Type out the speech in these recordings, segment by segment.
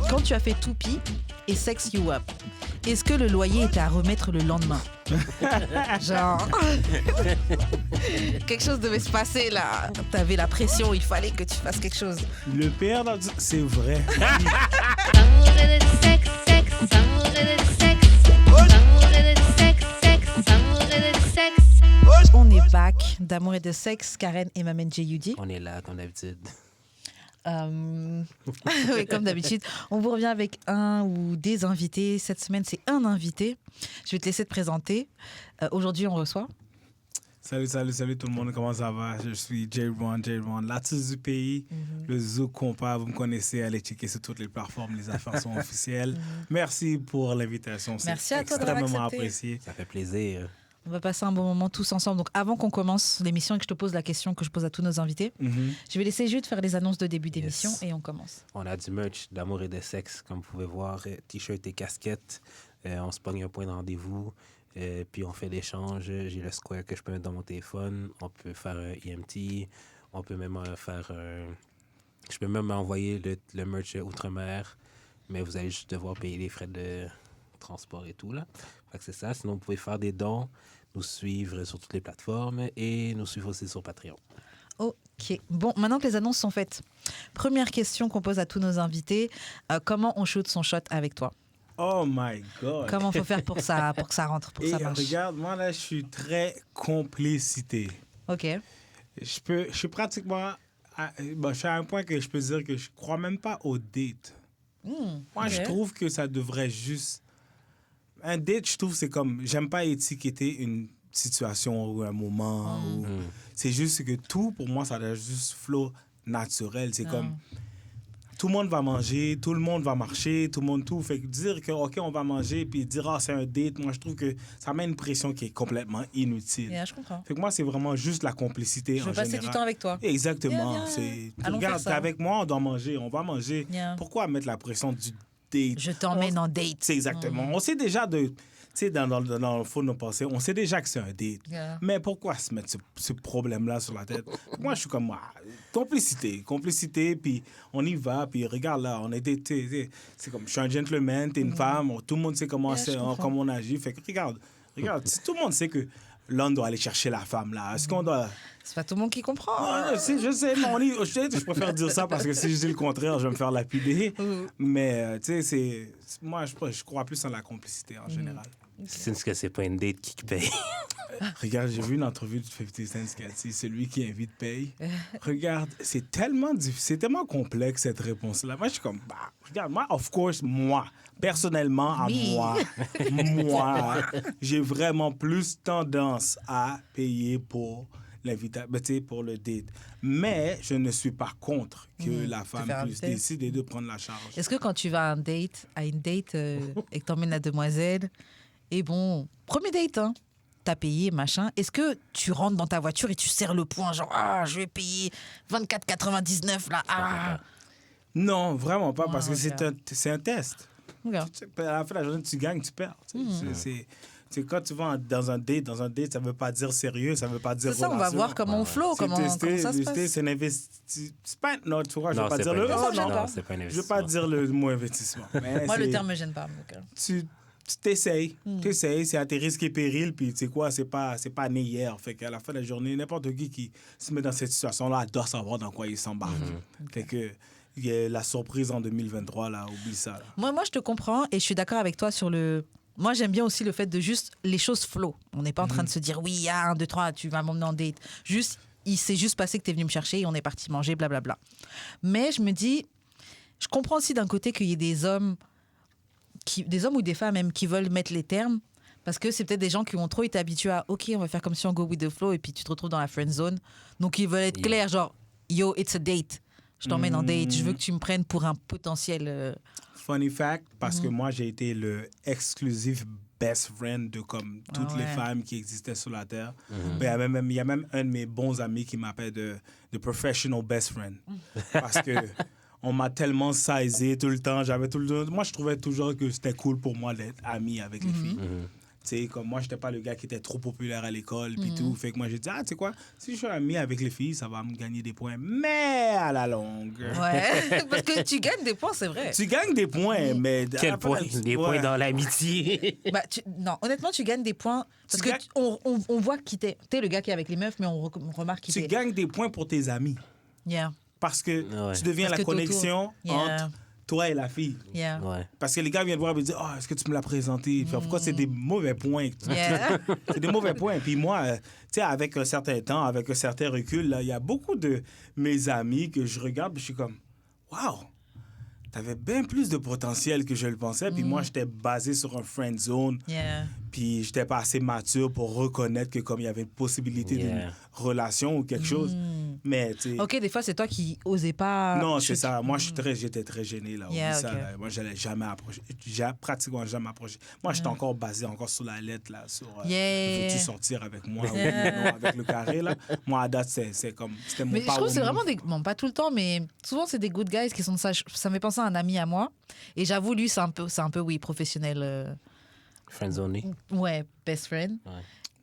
quand tu as fait toupie et sex you up, est-ce que le loyer était à remettre le lendemain? Genre, quelque chose devait se passer là. T'avais la pression, il fallait que tu fasses quelque chose. Le pire, c'est vrai. Amour et de sexe, sexe, amour et de sexe, amour et de sexe, sexe, amour et de sexe. On est back d'amour et de sexe, Karen et Mamen J.U.D. On est là, comme d'habitude. Oui, comme d'habitude, on vous revient avec un ou des invités. Cette semaine, c'est un invité. Je vais te laisser te présenter. Aujourd'hui, on reçoit. Salut tout le monde, comment ça va? Je suis J-Ron, l'artiste du pays, le Zouk Compas, vous me connaissez, allez checker sur toutes les plateformes, les affaires sont officielles. Merci pour l'invitation, c'est Merci à toi d'avoir extrêmement accepté. apprécié. Ça fait plaisir. On va passer un bon moment tous ensemble. Donc, avant qu'on commence l'émission et que je te pose la question que je pose à tous nos invités, je vais laisser Jude faire les annonces de début d'émission et on commence. On a du merch d'amour et de sexe, comme vous pouvez voir, t-shirt et casquette. On se pogne un point de rendez-vous. Puis on fait l'échange. J'ai le Square que je peux mettre dans mon téléphone. On peut faire un EMT. On peut même faire un... Je peux même envoyer le merch outre-mer. Mais vous allez juste devoir payer les frais de transport et tout, là. Fait que c'est ça. Sinon, vous pouvez faire des dons, nous suivre sur toutes les plateformes et nous suivre aussi sur Patreon. Ok. Bon, maintenant que les annonces sont faites, première question qu'on pose à tous nos invités. Comment on shoot son shot avec toi? Oh my God! Comment faut faire pour que ça rentre, pour que Et ça marche? regarde, moi là, je suis très complicité. Ok. Je suis pratiquement... je suis à un point que je peux dire que je crois même pas aux dates. Moi, je trouve que ça devrait juste... Un date, je trouve, c'est comme... J'aime pas étiqueter une situation ou un moment. C'est juste que tout, pour moi, ça doit juste flow naturel. C'est comme... Tout le monde va manger, tout le monde va marcher, tout le monde tout. Fait que dire que, OK, on va manger, puis dire, c'est un date, moi, je trouve que ça met une pression qui est complètement inutile. Yeah, je comprends. Fait que moi, c'est vraiment juste la complicité Je en veux général. passer du temps avec toi. Exactement. Yeah, yeah. C'est... Allons Regarde, faire ça. t'es avec moi, on doit manger, on va manger. Yeah. Pourquoi mettre la pression du date? Je t'emmène en date. C'est exactement. On sait déjà de... Tu sais, dans le fond de nos pensées, on sait déjà que c'est un date. Yeah. Mais pourquoi se mettre ce problème-là sur la tête? Moi, je suis comme, complicité, puis on y va, puis regarde là, on était, c'est comme, je suis un gentleman, t'es une femme, tout le monde sait comment, Yeah, je comprends. comment on agit. Fait que regarde, si tout le monde sait que l'homme doit aller chercher la femme là, est-ce qu'on doit... C'est pas tout le monde qui comprend. Je sais, mais je préfère dire ça parce que si je dis le contraire, je vais me faire lapider. Mais, tu sais, moi, je crois plus en la complicité en général. C'est ce que c'est pas une date qui paye. Regarde, j'ai vu une entrevue de 50 Cent qui a dit celui qui invite paye. Regarde, c'est tellement difficile, c'est tellement complexe cette réponse-là. Moi, je suis comme, regarde, moi, of course, moi, personnellement, à moi, j'ai vraiment plus tendance à payer pour l'invitation, pour le date. Mais je ne suis pas contre que la femme faire un puisse date. décider de prendre la charge. Est-ce que quand tu vas à une date et que t'emmènes la demoiselle, et bon, premier date, hein, t'as payé, machin, est-ce que tu rentres dans ta voiture et tu serres le poing, genre, je vais payer 24,99 là, Non, vraiment pas, parce que ok. c'est un test. Regarde. À la fin de la journée, tu gagnes, tu perds. C'est quand tu vas dans un date, ça veut pas dire sérieux, ça veut pas dire C'est ça, on va relation. voir comment on flow, C'est comment tester, ça se passe. c'est un investissement. C'est pas... Non, tu vois, je Non, vais pas c'est dire pas le... un Oh, investissement. non, Non, c'est pas un je veux investissement. pas dire le mot investissement. Mais Moi, le c'est- terme me gêne pas. Donc, Tu t'essayes, c'est à tes risques et périls, puis tu sais quoi, c'est pas né hier. Fait qu'à la fin de la journée, n'importe qui se met dans cette situation-là doit savoir dans quoi il s'embarque. Fait que il y a la surprise en 2023, là, oublie ça. Là. moi, je te comprends et je suis d'accord avec toi sur le... Moi, j'aime bien aussi le fait de juste les choses flow. On n'est pas en train de se dire, oui, 1, 2, 3, tu vas m'emmener en date. Juste, il s'est juste passé que tu es venu me chercher et on est parti manger, blablabla. Mais je me dis, je comprends aussi d'un côté qu'il y ait des hommes ou des femmes même qui veulent mettre les termes parce que c'est peut-être des gens qui ont trop été habitués à, OK, on va faire comme si on go with the flow et puis tu te retrouves dans la friend zone. Donc, ils veulent être clairs, genre, yo, it's a date. Je t'emmène en date. Je veux que tu me prennes pour un potentiel... Funny fact, parce que moi, j'ai été le exclusif best friend de comme toutes les femmes qui existaient sur la Terre. Ben, il y a même un de mes bons amis qui m'appelle de professional best friend. Parce que on m'a tellement sizé tout le temps. Moi, je trouvais toujours que c'était cool pour moi d'être ami avec les filles. Tu sais, comme moi, j'étais pas le gars qui était trop populaire à l'école, puis tout. Fait que moi, j'ai dit, tu sais quoi, si je suis ami avec les filles, ça va me gagner des points. Mais à la longue. Ouais, parce que tu gagnes des points, c'est vrai. Tu gagnes des points, mais. Quel point? Des points dans l'amitié. Bah, non, honnêtement, tu gagnes des points. Parce que on voit qui t'es. T'es le gars qui est avec les meufs, mais on remarque qui Tu t'es. gagnes des points pour tes amis. Yeah. Parce que Ouais. tu deviens Parce la que t'es connexion autour. Yeah. entre toi et la fille. Yeah. Ouais. Parce que les gars viennent voir et me disent, est-ce que tu me l'as présenté? Puis pourquoi c'est des mauvais points? Yeah. C'est des mauvais points. Puis moi, tu sais, avec un certain temps, avec un certain recul, là, il y a beaucoup de mes amis que je regarde et je suis comme, waouh, t'avais bien plus de potentiel que je le pensais. Puis moi, j'étais basé sur un friend zone. Yeah. Puis j'étais pas assez mature pour reconnaître que comme il y avait une possibilité d'une Yeah. relation ou quelque chose. Mais tu sais. Ok, des fois, c'est toi qui osais pas. Non, c'est ça. Moi, j'étais très gêné, là. Yeah, Oublie ça, ok. là. Moi, j'allais jamais approcher. J'ai pratiquement jamais approché. Moi, j'étais encore basé encore sur la lettre, là, sur Yeah. veux-tu sortir avec moi ou Yeah. non, avec le carré, là. Moi, à date, c'était comme, c'était mon Mais je trouve power que c'est move. vraiment des. Bon, pas tout le temps, mais souvent, c'est des good guys qui sont ça. Ça me fait penser à un ami à moi. Et j'avoue, lui, c'est un peu, oui, professionnel. Friendzoné. Ouais, best friend. Ouais.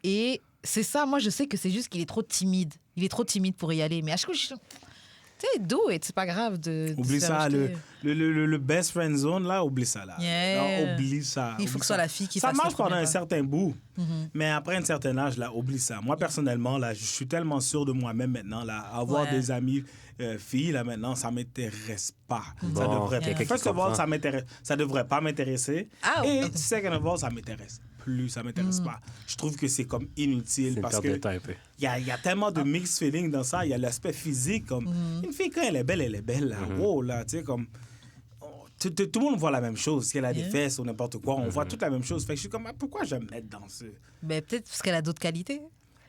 Et c'est ça, moi, je sais que c'est juste qu'il est trop timide. Il est trop timide pour y aller. Mais à chaque fois, je suis. Tu sais, do it, c'est pas grave de. Oublie se faire ça, rejeter. le best friend zone, là, oublie ça, là. Yeah. Non, oublie ça. Il faut oublie que ce soit ça. la fille qui Ça fasse le marche pendant premier un pas. certain bout, mais après un certain âge, là, oublie ça. Moi, personnellement, là, je suis tellement sûr de moi-même maintenant, là, avoir Ouais. des amis filles, là, maintenant, ça m'intéresse pas. Ça Bon, devrait quelqu'un qui First of all, comprend. ça devrait pas m'intéresser. Ah, Et ok. second of all, ça m'intéresse plus, ça m'intéresse pas. Je trouve que c'est comme inutile C'est une parce perte de que temps un peu. il y a tellement de mixed feelings dans ça. Il y a l'aspect physique, comme une fille, quand elle est belle, là. Wow, là, tu sais, comme. Tout le monde voit la même chose. Si elle a des Yeah. fesses ou n'importe quoi, on voit toute la même chose. Fait que je suis comme, pourquoi je vais me mettre dans ce. Ben, peut-être parce qu'elle a d'autres qualités.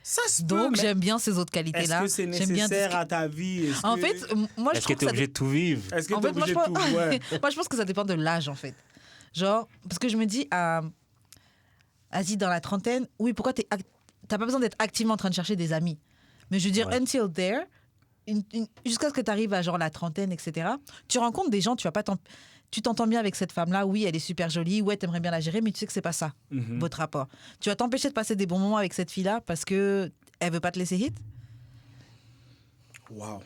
Ça se Donc, peut, mais j'aime bien ces autres est-ce qualités-là. que c'est J'aime bien nécessaire à ta vie? En fait, moi, je Est-ce que trouve t'es ça obligé de tout vivre? Est-ce que En t'es fait, moi, obligé de tout? Ouais. moi, je pense que ça dépend de l'âge, en fait. Genre, parce que je me dis, vas-y, dans la trentaine, oui, pourquoi t'as pas besoin d'être activement en train de chercher des amis. Mais je veux dire, Ouais. until there, jusqu'à ce que tu arrives à genre la trentaine, etc., tu rencontres des gens, tu t'entends bien avec cette femme-là, oui, elle est super jolie, ouais, t'aimerais bien la gérer, mais tu sais que c'est pas ça, votre rapport. Tu vas t'empêcher de passer des bons moments avec cette fille-là parce que elle veut pas te laisser hit. Wow.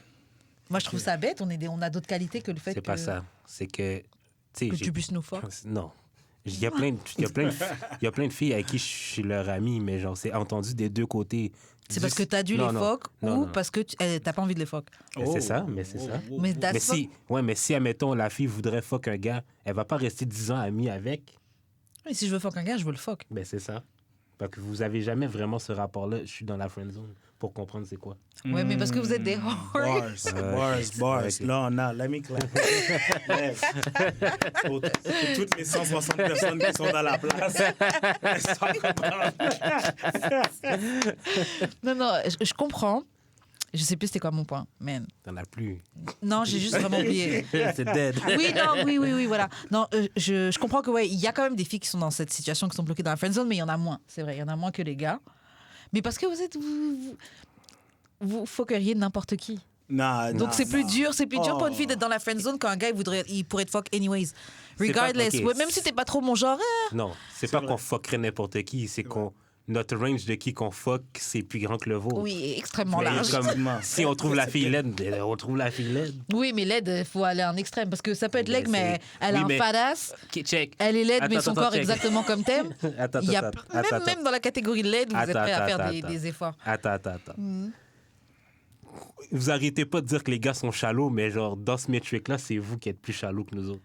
Moi, je trouve ça bête, on a d'autres qualités que le fait C'est que, pas ça. C'est que. Tu que sais, tu puisses nous fuck. Non. Il y a plein de filles avec qui je suis leur ami, mais genre, c'est entendu des deux côtés. C'est parce que t'as dû Non, les non. fuck Non, ou non. parce que t'as pas envie de les fuck. C'est ça, mais c'est ça. Mais that's Mais fuck- mais si, admettons, la fille voudrait fuck un gars, elle va pas rester 10 ans amie avec. Mais si je veux fuck un gars, je veux le fuck. Ben, c'est ça. Parce que vous avez jamais vraiment ce rapport-là. Je suis dans la friend zone pour comprendre c'est quoi. Ouais, mais parce que vous êtes des whores. Bars. Ok. Là, on a. Let me clap. Lève. Pour toutes les 160 personnes qui sont dans la place. Non, je comprends. Je sais plus c'était quoi mon point, man. T'en as plus. Non, j'ai juste vraiment oublié. c'est dead. Oui, voilà. Non, je comprends que, ouais, il y a quand même des filles qui sont dans cette situation, qui sont bloquées dans la friendzone, mais il y en a moins, c'est vrai, il y en a moins que les gars. Mais parce que vous fuckeriez n'importe qui. Donc c'est plus dur pour une fille d'être dans la friendzone quand un gars il pourrait te fuck anyways. Regardless. ok. Ouais, même si t'es pas trop mon genre. Non, c'est pas qu'on fuckerait n'importe qui, c'est qu'on. Notre range de qui qu'on fuck, c'est plus grand que le vôtre. Oui, extrêmement Mais large. comme, si on trouve la fille laide, ben, on trouve la fille laide. Oui, mais laide, il faut aller en extrême. Parce que ça peut être Mais laide, mais c'est- elle oui, a un mais- fadass. Ok, check. Elle est laide, mais Attends, son attends, corps check. exactement comme t'aimes. Attends, Il y a, attends, attends. même dans la catégorie laide, vous êtes prêt à faire Attends. des efforts. Attends. Vous arrêtez pas de dire que les gars sont chalots, mais genre, dans ce metric-là, c'est vous qui êtes plus chalots que nous autres.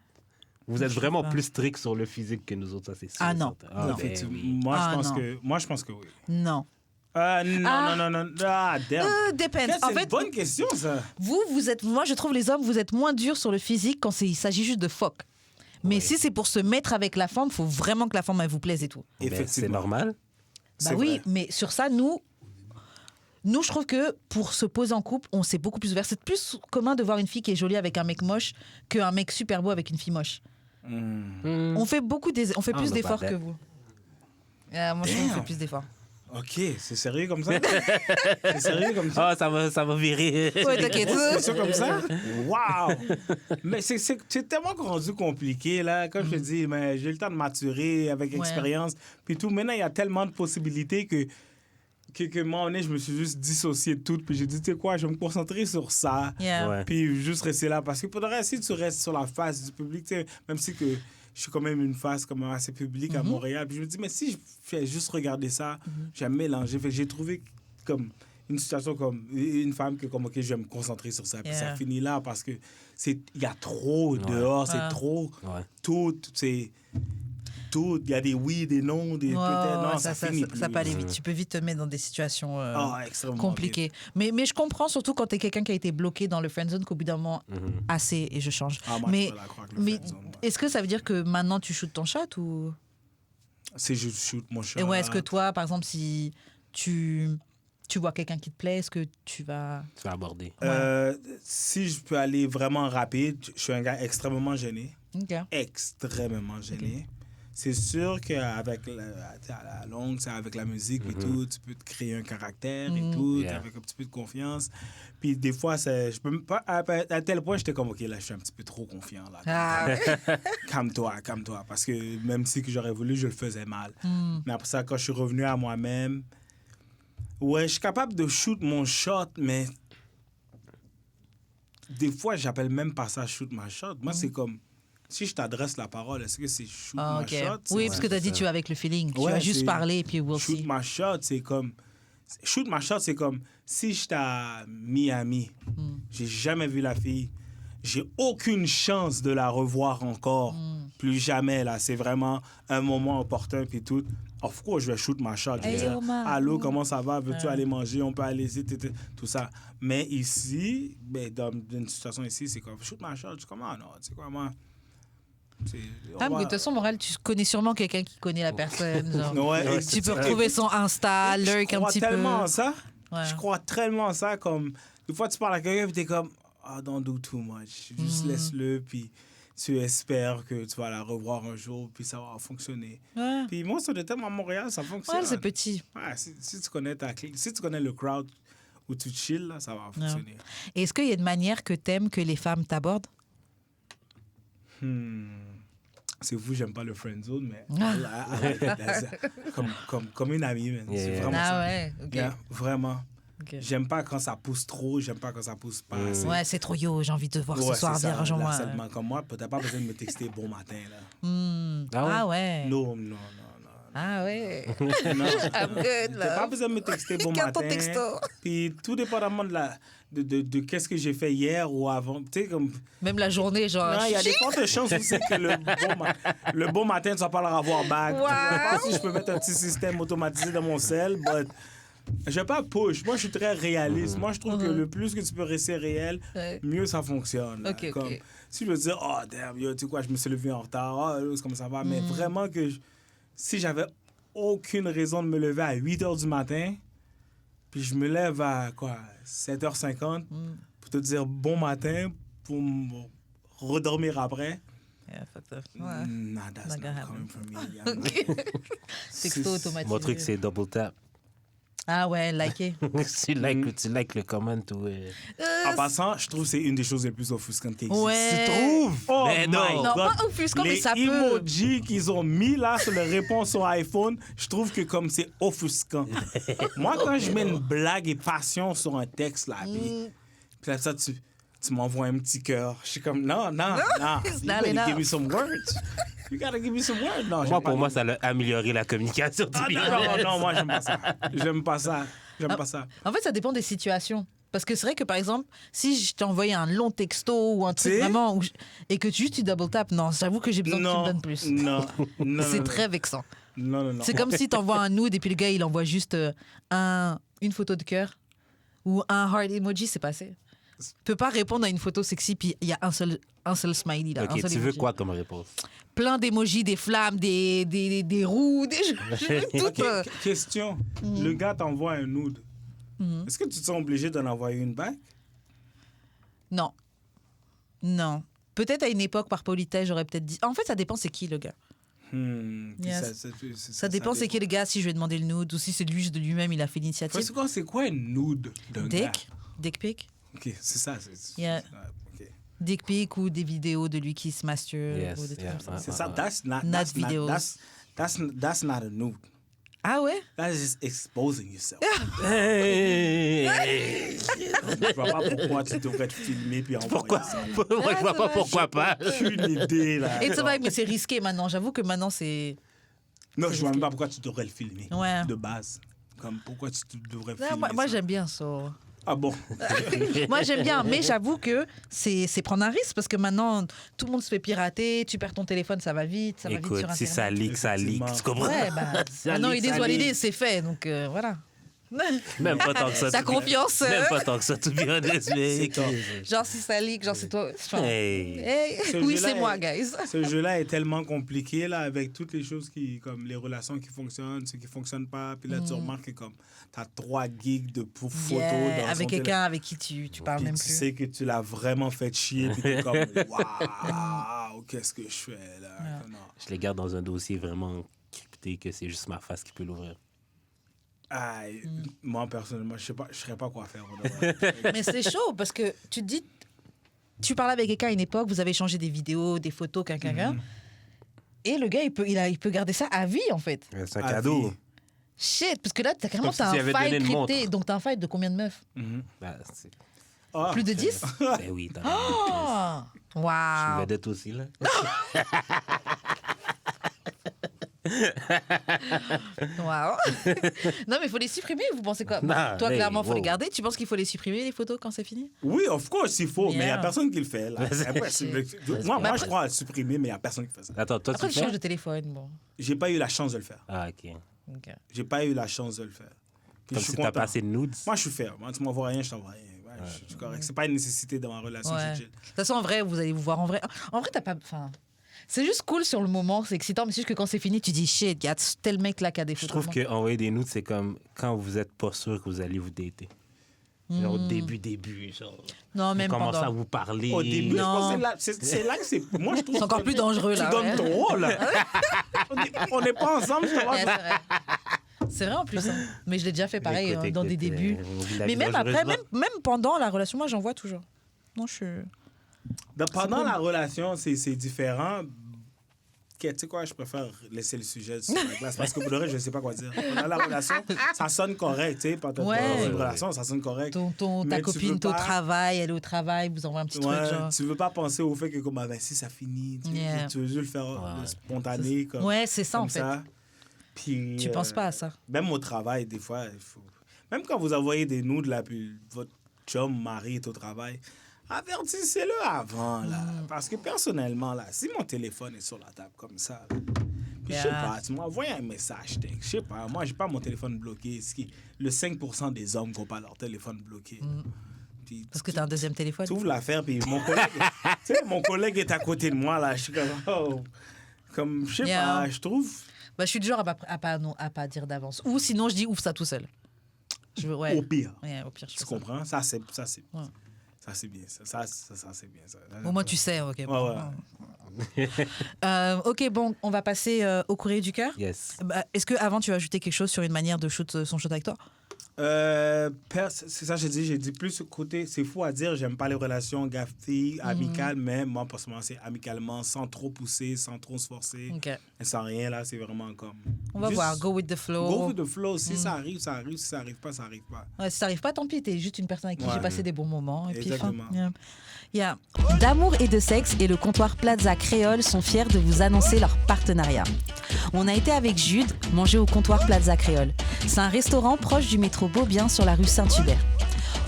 Vous êtes Je sais vraiment pas. plus strict sur le physique que nous autres, ça c'est sûr. Ah non. Ah, Non. ben Effectivement. oui. Moi, je pense que oui. Non. Non. Ah, damn. Depends. C'est En une fait, bonne question, ça. vous êtes. Moi, je trouve les hommes, vous êtes moins durs sur le physique quand il s'agit juste de fuck. Mais Ouais. si c'est pour se mettre avec la femme, il faut vraiment que la femme elle vous plaise et tout. Ben, c'est Effectivement. normal. Bah C'est oui, vrai. mais sur ça, nous, je trouve que pour se poser en couple, on s'est beaucoup plus ouvert. C'est plus commun de voir une fille qui est jolie avec un mec moche qu'un mec super beau avec une fille moche. On fait Hmm. plus no, d'efforts pas que vous. Moi, je trouve qu'on fait plus d'efforts. OK, c'est sérieux comme ça? C'est sérieux comme ça? Ah, ça va virer. Ouais, t'inquiète. C'est ça comme ça? Wow! Mais c'est tellement rendu compliqué, là. Comme je te dis, mais j'ai eu le temps de maturer avec expérience. Puis tout, maintenant, il y a tellement de possibilités que à un moment donné, je me suis juste dissocié de tout. Puis j'ai dit, tu sais quoi, je vais me concentrer sur ça. Yeah. Ouais. Puis juste rester là. Parce que pour le reste, si tu restes sur la face du public, tu sais, même si que je suis quand même une face comme assez publique à Montréal. Puis je me dis, mais si je fais juste regarder ça, je vais me mélanger. Fait que j'ai trouvé comme une situation comme une femme que comme, OK, je vais me concentrer sur ça. Puis ça finit là parce que il y a trop dehors, c'est trop tout, c'est tout. Il y a des oui, des non, des peut-être. Non, ça finit plus. Ça peut aller vite. Tu peux vite te mettre dans des situations extrêmement compliquées. Mais je comprends surtout quand tu es quelqu'un qui a été bloqué dans le friendzone qu'au bout d'un moment, assez et je change. Ah, moi, mais je peux la croire que le mais friendzone, ouais. est-ce que ça veut dire que maintenant tu shootes ton shot ou... C'est je shoot mon shot. Et ouais, est-ce que toi, par exemple, si tu vois quelqu'un qui te plaît, est-ce que tu vas... Tu vas aborder. Si je peux aller vraiment rapide, je suis un gars extrêmement gêné. OK. Extrêmement gêné. C'est sûr qu'avec la longue, avec la musique et tout, tu peux te créer un caractère et tout, avec un petit peu de confiance. Puis des fois, je peux pas, à tel point, j'étais comme, OK, là, je suis un petit peu trop confiant. Là. Ah. Calme-toi. Parce que même si que j'aurais voulu, je le faisais mal. Mais après ça, quand je suis revenu à moi-même, ouais, je suis capable de shoot mon shot, mais des fois, j'appelle même pas ça shoot my shot. Moi, c'est comme... Si je t'adresse la parole, est-ce que c'est shoot my shot? Oui, parce que tu as dit tu vas avec le feeling. Tu vas juste parler et puis we'll shoot see. My shot, c'est comme... Shoot my shot, c'est comme si j'étais à Miami, j'ai jamais vu la fille, j'ai aucune chance de la revoir encore, plus jamais, là. C'est vraiment un moment opportun, puis tout. Of course, je vais shoot my shot. Je vais dire, allô, comment ça va? Veux-tu aller manger? On peut aller ici, tout ça. Mais ici, dans une situation ici, c'est comme shoot my shot. Je suis comme, ah non, tu sais quoi, moi... Mais de toute façon, Montréal, tu connais sûrement quelqu'un qui connaît la personne. Genre. Ouais, Tu peux retrouver son Insta, lurk un petit peu. Je crois tellement en ça. Ouais. Je crois tellement en ça. Comme, des fois, tu parles à quelqu'un et t'es comme, don't do too much. Juste laisse-le, puis tu espères que tu vas la revoir un jour, puis ça va fonctionner. Ouais. Puis moi, sur le thème à Montréal, ça fonctionne. Ouais, c'est petit. Ouais, si tu connais si tu connais le crowd où tu chill, là, ça va fonctionner. Et est-ce qu'il y a une manière que t'aimes que les femmes t'abordent? C'est vous, j'aime pas le friend zone, mais comme une amie, man. C'est vraiment ça. Ouais, OK. Yeah, vraiment. Ok. J'aime pas quand ça pousse trop, j'aime pas quand ça pousse pas. Ouais, c'est trop yo, j'ai envie de te voir ce soir, viens, rejoins-moi. Harcèlement comme moi, t'as pas besoin de me texter bon matin, là. Ah ouais. Non. Ah ouais. Non. I'm good, T'as pas love. besoin de me texter bon Regarde ton matin. texto. Puis tout dépendamment de qu'est-ce que j'ai fait hier ou avant. Tu sais, comme... Même la journée, genre... Non, il y a des fortes chances aussi que le bon matin, tu vas pas le revoir back. Wow. Je sais pas si je peux mettre un petit système automatisé dans mon cell, but je vais pas push. Moi, je suis très réaliste. Moi, je trouve que le plus que tu peux rester réel, mieux ça fonctionne. Là. Ok. Comme, si je veux dire, oh, damn, yo, tu sais quoi, je me suis levé en retard, oh, comment ça va? Mais vraiment que si j'avais aucune raison de me lever à 8 h du matin, puis je me lève à quoi, 7h50 pour te dire bon matin, pour redormir après. Yeah, fucked up. Ouais. Nah, that's Not not gonna coming from me. Ok. Texto automatisé. Mon truc, c'est double tap. Ah ouais, liker. tu likes le comment ou... En passant, je trouve que c'est une des choses les plus offusquantes qui existent. Ouais. Tu trouves? Oh Mais my non. Non, God. pas offusquant, mais Les ça peut. emojis qu'ils ont mis là sur les réponses sur iPhone, je trouve que comme c'est offusquant. Moi, quand je mets une blague et passion sur un texte, là, puis là, ça, tu m'envoies un petit cœur. Je suis comme, non. it's You not gotta enough. give me some words. You gotta give me some words. Non, Moi, pour moi, ça a amélioré la communication. non, moi, j'aime pas ça. J'aime pas ça. En fait, ça dépend des situations. Parce que c'est vrai que, par exemple, si je t'ai envoyé un long texto ou un truc T'sais? vraiment... et que tu double tap, non, j'avoue que j'ai besoin que tu me donnes plus. Non. C'est très vexant. Non. C'est comme si t'envoies un nude et puis le gars, il envoie juste une photo de cœur ou un heart emoji, c'est passé. Tu peux pas répondre à une photo sexy puis il y a un seul smiley là. un OK, seul tu veux emoji. quoi comme réponse? Plein d'émojis, des flammes, des roues, tout. OK, question. Le gars t'envoie un nude. Est-ce que tu te sens obligé d'en envoyer une back? Non. Peut-être à une époque, par politesse, j'aurais peut-être dit... En fait, ça dépend c'est qui, le gars. Puis Yes. Ça dépend c'est quel gars, si je vais demander le nude ou si c'est lui de lui-même, il a fait l'initiative. C'est quoi un nude d'un gars? Dick pic. OK, c'est ça. Yeah. OK. Dick pic ou des vidéos de lui qui se masturbe Yes, ou des trucs yeah. comme ça. C'est ça. That's not a nude. Ah ouais? That's just exposing yourself. Hey! Je vois pas pourquoi tu devrais te filmer puis envoyer ça. Moi, je vois pas pourquoi pas. Aucune idée, là. Et c'est vrai, mais c'est risqué maintenant. J'avoue que maintenant, c'est... Non, je vois même pas pourquoi tu devrais le filmer. Ouais. De base. Comme, pourquoi tu devrais filmer Moi, ça? j'aime bien ça. Ah bon? Moi, j'aime bien, mais j'avoue que c'est prendre un risque parce que maintenant, tout le monde se fait pirater, tu perds ton téléphone, ça va vite, ça va vite Écoute, sur si Internet. ça leak, tu comprends? Ouais, bah, maintenant, leak, il est ça validé, leak. c'est fait, donc voilà. Même pas tant que ça. T'as to be- confiance, Même pas tant que ça, tout bien mais... Genre, si ça leak, genre, c'est toi. Genre, Hey. hey, Ce oui, jeu-là c'est moi, est- guys. Ce jeu-là est tellement compliqué, là, avec toutes les choses qui, comme les relations qui fonctionnent, ceux qui fonctionnent pas. Puis là, tu remarques que comme t'as 3 gigs de photos Yeah, dans avec son quelqu'un avec qui tu parles Puis même tu plus. sais que tu l'as vraiment fait chier, puis t'es comme, waouh, qu'est-ce que je fais là? Non. Je les garde dans un dossier vraiment crypté que c'est juste ma face qui peut l'ouvrir. Aïe, moi personnellement, je saurais pas quoi faire. Mais c'est chaud parce que tu te dis, tu parlais avec quelqu'un à une époque, vous avez échangé des vidéos, des photos, quelqu'un. Et le gars, il peut garder ça à vie, en fait. C'est un À cadeau. vie. Shit, parce que là, t'as carrément Comme si t'as tu un avais donné file une montre. crypté. Donc, t'as un file de combien de meufs? Ben, c'est- Ah, Plus de 10? ben oui, t'as Oh! Je suis Waouh! vedette aussi, là. Waouh! Non, mais il faut les supprimer, vous pensez quoi? Non, Toi, hey, clairement, il faut wow. les garder. Tu penses qu'il faut les supprimer, les photos, quand c'est fini? Oui, of course, il faut, mais il n'y a Yeah. personne qui le fait. Là. Après, moi, je crois à le supprimer, mais il n'y a personne qui fait ça. Attends, toi, Après, tu tu fais? changes de téléphone. Bon. J'ai pas eu la chance de le faire. Ah, OK. Ok. J'ai pas eu la chance de le faire. Puis Comme je suis si t'as content. pas assez de nudes. Moi, je suis fair. Moi, tu m'envoies rien, je t'envoie rien. Ouais, je suis correct. C'est pas une nécessité dans ma relation. Ouais. je chill. De toute façon, en vrai, vous allez vous voir en vrai. En vrai, t'as pas. Enfin, c'est juste cool sur le moment, c'est excitant, mais c'est juste que quand c'est fini, tu dis shit, il y a tel mec là qui a des Je photos. trouve de moi. qu'envoyer des nudes, c'est comme quand vous êtes pas sûr que vous allez vous dater. Genre au début, genre. Non, même vous commencez pendant. à vous parler. Au début, je Non. pense que c'est là que c'est. Moi, je trouve C'est encore que plus dangereux, tu là, donnes ouais. ton rôle. On n'est pas ensemble, je te vois. Ouais, c'est vrai. C'est vrai en plus, hein. Mais je l'ai déjà fait pareil Écoute, dans des écoute, débuts. on vit la Mais vie même après, dangereusement. même pendant la relation, moi j'en vois toujours. Non, je suis. Pendant la relation, c'est différent. Tu sais quoi, je préfère laisser le sujet sur la glace parce que pour le reste, je ne sais pas quoi dire. Pendant la relation, ça sonne correct. Tu sais, pendant Ouais. une relation, ça sonne correct. Ta Mais tu copine, veux t'es au pas- travail, elle est au travail, vous envoie un petit truc Ouais, genre. tu veux pas penser au fait que comme ben, si ça finit, Yeah. tu veux juste le faire spontané comme, Ouais, c'est ça comme en fait. ça. Puis, Tu penses pas à ça. Même au travail, des fois, il faut... Même quand vous envoyez des nudes, là, puis votre chum, mari est au travail, avertissez-le avant, là. Parce que personnellement, là, si mon téléphone est sur la table comme ça, là, puis je sais Yeah. pas, tu m'envoies un message texte, je sais pas, moi, j'ai pas mon téléphone bloqué. Le 5% des hommes qui n'ont pas leur téléphone bloqué. Puis Parce que t'as un deuxième téléphone. tu ouvres l'affaire, puis mon collègue, tu sais, mon collègue est à côté de moi, là. Je suis comme, oh. Comme, je sais Yeah. pas, je trouve. Bah, je suis du genre à pas dire d'avance. Ou sinon, je dis ouvre ça tout seul. Je veux, ouais. Au pire. Ouais, au pire, je Tu fais ça. comprends? Ça, c'est Ouais. bien. Ça, c'est bien. Ça. Au moins, tu sais, ok. Ouais. Ok, bon, on va passer au courrier du cœur. Yes. Bah, est-ce que avant tu as ajouté quelque chose sur une manière de shoot son shoot avec toi? C'est ça, j'ai dit plus ce côté, c'est fou à dire, j'aime pas les relations gaffe-filles, amicales, mais moi, pour ce moment, c'est amicalement, sans trop pousser, sans trop se forcer, Ok. et sans rien, là, c'est vraiment comme... On va juste voir. Go with the flow. Go with the flow. Si ça arrive, ça arrive. Si ça arrive pas, ça arrive pas. Ouais, si ça arrive pas, tant pis. T'es juste une personne avec qui Ouais. j'ai passé des bons moments. Et puis, Exactement. fin. Yeah. D'amour et de sexe et le comptoir Plaza Créole sont fiers de vous annoncer leur partenariat. On a été avec Jude manger au comptoir Plaza Créole. C'est un restaurant proche du métro Beaubien sur la rue Saint-Hubert.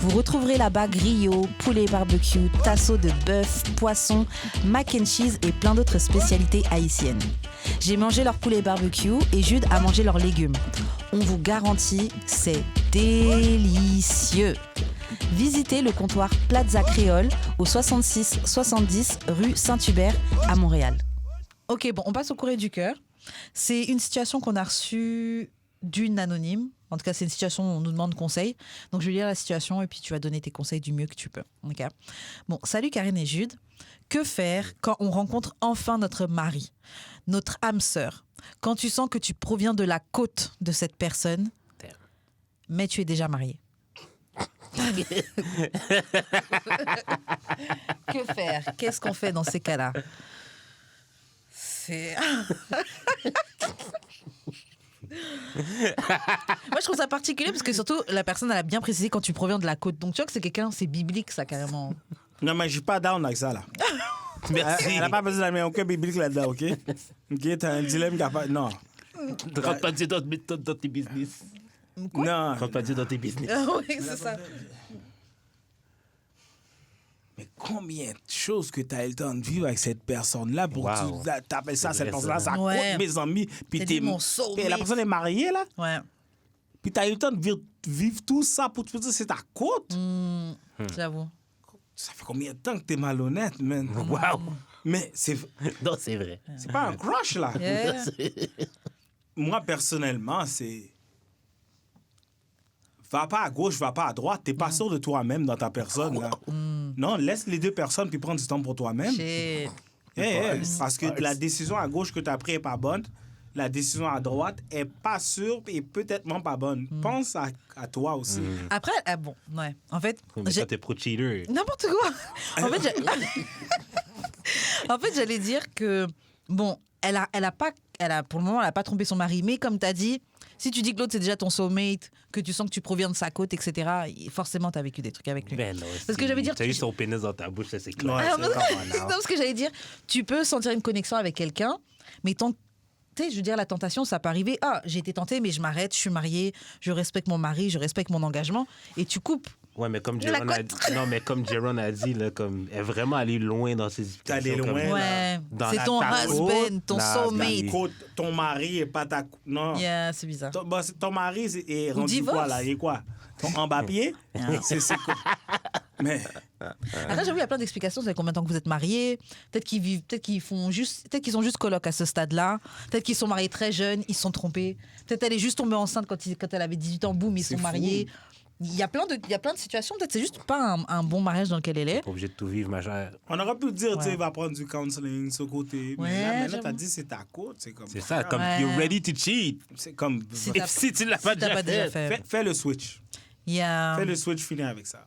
Vous retrouverez là-bas griot, poulet barbecue, tasseau de bœuf, poisson, mac and cheese et plein d'autres spécialités haïtiennes. J'ai mangé leur poulet barbecue et Jude a mangé leurs légumes. On vous garantit, c'est délicieux. Visitez le comptoir Plaza Créole au 66-70 rue Saint-Hubert à Montréal. Ok, bon, on passe au courrier du cœur. C'est une situation qu'on a reçue d'une anonyme. En tout cas, c'est une situation où on nous demande conseil. Donc, je vais lire la situation et puis tu vas donner tes conseils du mieux que tu peux. Ok. Bon, salut Karine et Jude. Que faire quand on rencontre enfin notre mari, notre âme sœur, quand tu sens que tu proviens de la côte de cette personne, mais tu es déjà marié? Que faire? Qu'est-ce qu'on fait dans ces cas-là? C'est... Moi, je trouve ça particulier parce que surtout, la personne, elle a bien précisé quand tu proviens de la côte. Donc, tu vois que c'est quelqu'un, c'est biblique, ça, carrément. Non, mais je suis pas down avec ça, là. Merci. Elle n'a pas besoin d'amener aucun biblique là-dedans, OK? OK, t'as un dilemme qui a pas... Non. Rentre pas Dieu dans tes business. Non. Rentre pas Dieu dans tes business. Oui, c'est ça. Mais combien de choses que tu as eu le temps de vivre avec cette personne-là pour Wow. que tu t'appelles ça, C'est cette vrai, personne-là, ça. ça Ouais. compte, mes amis. Puis T'as dit mon soulmate. puis la personne est mariée, là. Ouais, Puis tu as eu le temps de vivre tout ça pour te dire c'est ta côte. j'avoue. Ça fait combien de temps que tu es malhonnête, man? Wow. Mais c'est Non, c'est vrai. pas un crush, là. Yeah. Moi, personnellement, c'est... Va pas à gauche, va pas à droite. T'es pas sûr de toi-même dans ta personne, là. Non, laisse les deux personnes puis prends du temps pour toi-même. Shit. Parce que la décision à gauche que tu as prise n'est pas bonne. La décision à droite est pas sûre et peut-être même pas bonne. Pense à toi aussi. Après, bon, ouais. En fait, Mais toi, t'es pro-cheater. n'importe quoi. En fait, en fait, j'allais dire que, bon, elle a pas, pour le moment, elle a pas trompé son mari. Mais comme tu as dit, si tu dis que l'autre, c'est déjà ton soulmate, que tu sens que tu proviens de sa côte, etc., forcément, tu as vécu des trucs avec lui. Ben non. Parce que j'allais dire, tu as eu son pénis dans ta bouche, ça, c'est clair. Ouais, Ah, c'est non, pas non, parce que j'allais dire, tu peux sentir une connexion avec quelqu'un, mais tant tu sais, je veux dire, la tentation, ça peut arriver. Ah, j'ai été tentée, mais je m'arrête, je suis mariée, je respecte mon mari, je respecte mon engagement, et tu coupes. Ouais, mais comme La Jaron a dit, non, mais comme Jaron a dit, là, comme, elle est vraiment allée loin dans ses explications. allée loin, comme- là. Ouais, Dans c'est la ton ta husband, ton Nah, soulmate. Côte, ton mari est pas ta... Non. Yeah, c'est bizarre. Ton mari est rendu divorce. quoi, là? Il est quoi? Ton Mbappé? C'est quoi? Mais... Après, j'avoue, il y a plein d'explications. Ça fait combien de temps que vous êtes mariés? Peut-être qu'ils vivent, peut-être qu'ils sont juste colocs à ce stade-là. Peut-être qu'ils sont mariés très jeunes, ils se sont trompés. Peut-être elle est juste tombée enceinte quand elle avait 18 ans, boum, ils C'est sont fou. mariés. Il y a plein de situations. Peut-être c'est juste pas un bon mariage dans lequel elle est. Pas obligé de tout vivre, ma chère. On aurait pu dire, tu sais, Ouais. il va prendre du counseling, ce côté. Ouais, Mais là, maintenant, j'avoue. t'as dit c'est ta côte. C'est comme... C'est ça, comme Ouais. you're ready to cheat. C'est comme... Si Et si tu l'as pas si t'as pas déjà fait. fait. Fais le switch. Il y a- Fais le switch, finis avec ça.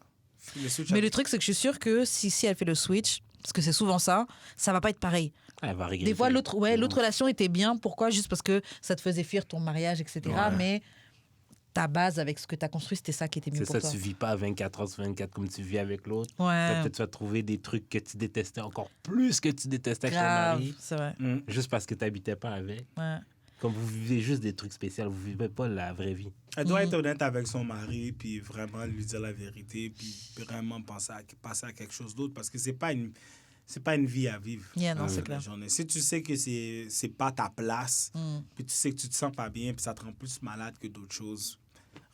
Le switch Mais avec- le truc, c'est que je suis sûre que si elle fait le switch, parce que c'est souvent ça, ça va pas être pareil. Elle va regretter. Des fois, l'autre relation était bien. Pourquoi? Juste parce que ça te faisait fuir ton mariage, etc. Ouais. Mais ta base avec ce que tu as construit, c'était ça qui était mieux C'est pour ça, toi. tu vis pas 24 heures sur 24 comme tu vis avec l'autre. Ouais. Peut-être tu vas trouver des trucs que tu détestais encore plus que tu détestais avec ton Grave, mari. c'est vrai. Juste parce que tu n'habitais pas avec. Ouais. Comme vous vivez juste des trucs spéciaux, vous vivez pas la vraie vie. Elle doit être honnête avec son mari, puis vraiment lui dire la vérité, puis vraiment passer à quelque chose d'autre, parce que c'est pas une vie à vivre. Yeah, non, à c'est la clair. journée. Si tu sais que c'est pas ta place, puis tu sais que tu te sens pas bien, puis ça te rend plus malade que d'autres choses,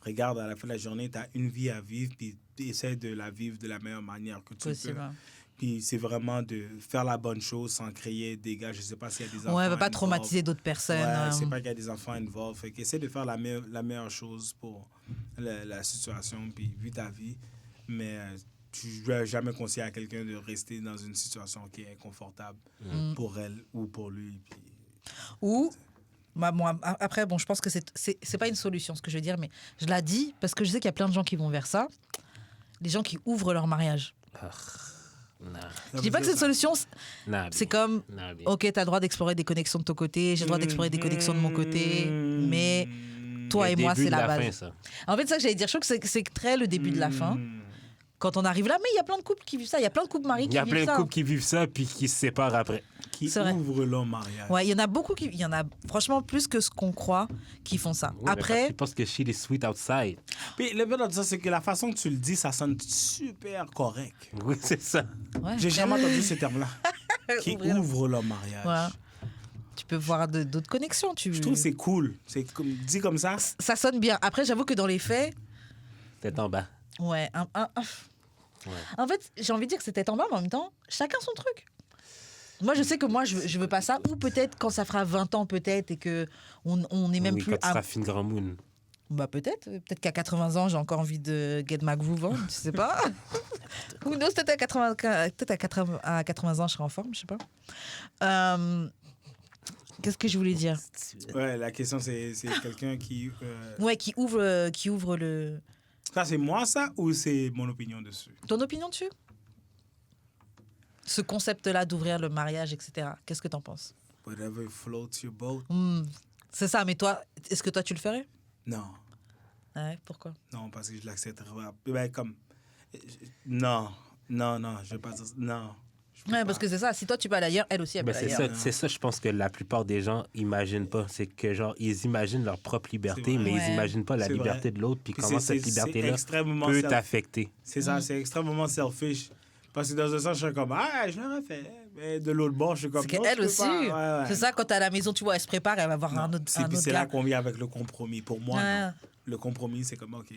regarde, à la fin de la journée, tu as une vie à vivre, puis essaie de la vivre de la meilleure manière que tu Possible. peux. Puis c'est vraiment de faire la bonne chose sans créer des dégâts. Je sais pas s'il y a des enfants. Ouais, elle va pas involved. traumatiser d'autres personnes. Ouais, c'est pas qu'il y a des enfants involved. Fait qu'essaie de faire la meilleure chose pour la situation, puis vis ta vie. Mais tu ne vais jamais conseiller à quelqu'un de rester dans une situation qui est inconfortable pour elle ou pour lui. Puis... Ou, moi, après, bon, je pense que c'est pas une solution, ce que je veux dire, mais je la dis parce que je sais qu'il y a plein de gens qui vont vers ça. Les gens qui ouvrent leur mariage. Je dis pas que c'est une solution, c'est comme, ok, t'as le droit d'explorer des connexions de ton côté, j'ai le droit d'explorer des connexions de mon côté, mais toi et moi, c'est la base. Fin, ça. En fait, ça que j'allais dire, je trouve que c'est très le début de la fin. Quand on arrive là, mais il y a plein de couples qui vivent ça, il y a plein de couples mariés Il qui y a vivent plein de ça. couples qui vivent ça puis qui se séparent après. Qui C'est vrai. ouvrent leur mariage. Ouais, il y en a beaucoup il y en a franchement plus que ce qu'on croit qui font ça. Oui, mais parce Après, qu'ils pensent que shit is sweet outside. Puis le pire de ça, c'est que la façon que tu le dis, ça sonne super correct. Oui, c'est ça. ouais, J'ai jamais entendu ce terme-là. Qui Ouvrir. ouvrent leur mariage. Ouais. Tu peux voir d'autres connexions. Je trouve que c'est cool. C'est dit comme ça. Ça sonne bien. Après, j'avoue que dans les faits, Tête en bas. ouais. En fait, j'ai envie de dire que c'était en bas, mais en même temps, chacun son truc. Moi, je sais que moi, je veux pas ça. Ou peut-être quand ça fera 20 ans, peut-être, et qu'on on est même Oui, plus... quand tu seras fin grand moon. Bah peut-être. Peut-être qu'à 80 ans, j'ai encore envie de get my groove on, je sais pas. Ou non, peut-être à 80 ans, je serai en forme, je sais pas. Qu'est-ce que je voulais dire? Ouais, la question, c'est quelqu'un qui... Ouais, qui ouvre le... Ça, c'est moi, ça, ou c'est mon opinion dessus? Ton opinion dessus? Ce concept-là d'ouvrir le mariage, etc. Qu'est-ce que t'en penses? Whatever floats your boat. C'est ça, mais toi, est-ce que toi, tu le ferais? Non. Ouais, pourquoi? Non, parce que je l'accepterais pas. Ben, comme... Non, je vais pas dire... Non. Ouais, parce que c'est ça. Si toi, tu vas ailleurs, elle aussi, elle va Ben, ailleurs. c'est ça, je pense que la plupart des gens imaginent pas. C'est que, genre, ils imaginent leur propre liberté, mais Ouais. ils imaginent pas la C'est liberté vrai. de l'autre, puis Puis comment c'est cette liberté-là extrêmement peut self- t'affecter. C'est ça, c'est extrêmement selfish. Parce que dans un sens, je suis comme, je l'aurais fait. Mais de l'autre bord, je suis comme, C'est non, qu'elle tu peux aussi. pas. Ouais. C'est ça, quand t'es à la maison, tu vois, elle se prépare, elle va voir un autre Puis c'est gars. là qu'on vient avec le compromis. Pour moi, Ouais. non. Le compromis, c'est comme, OK,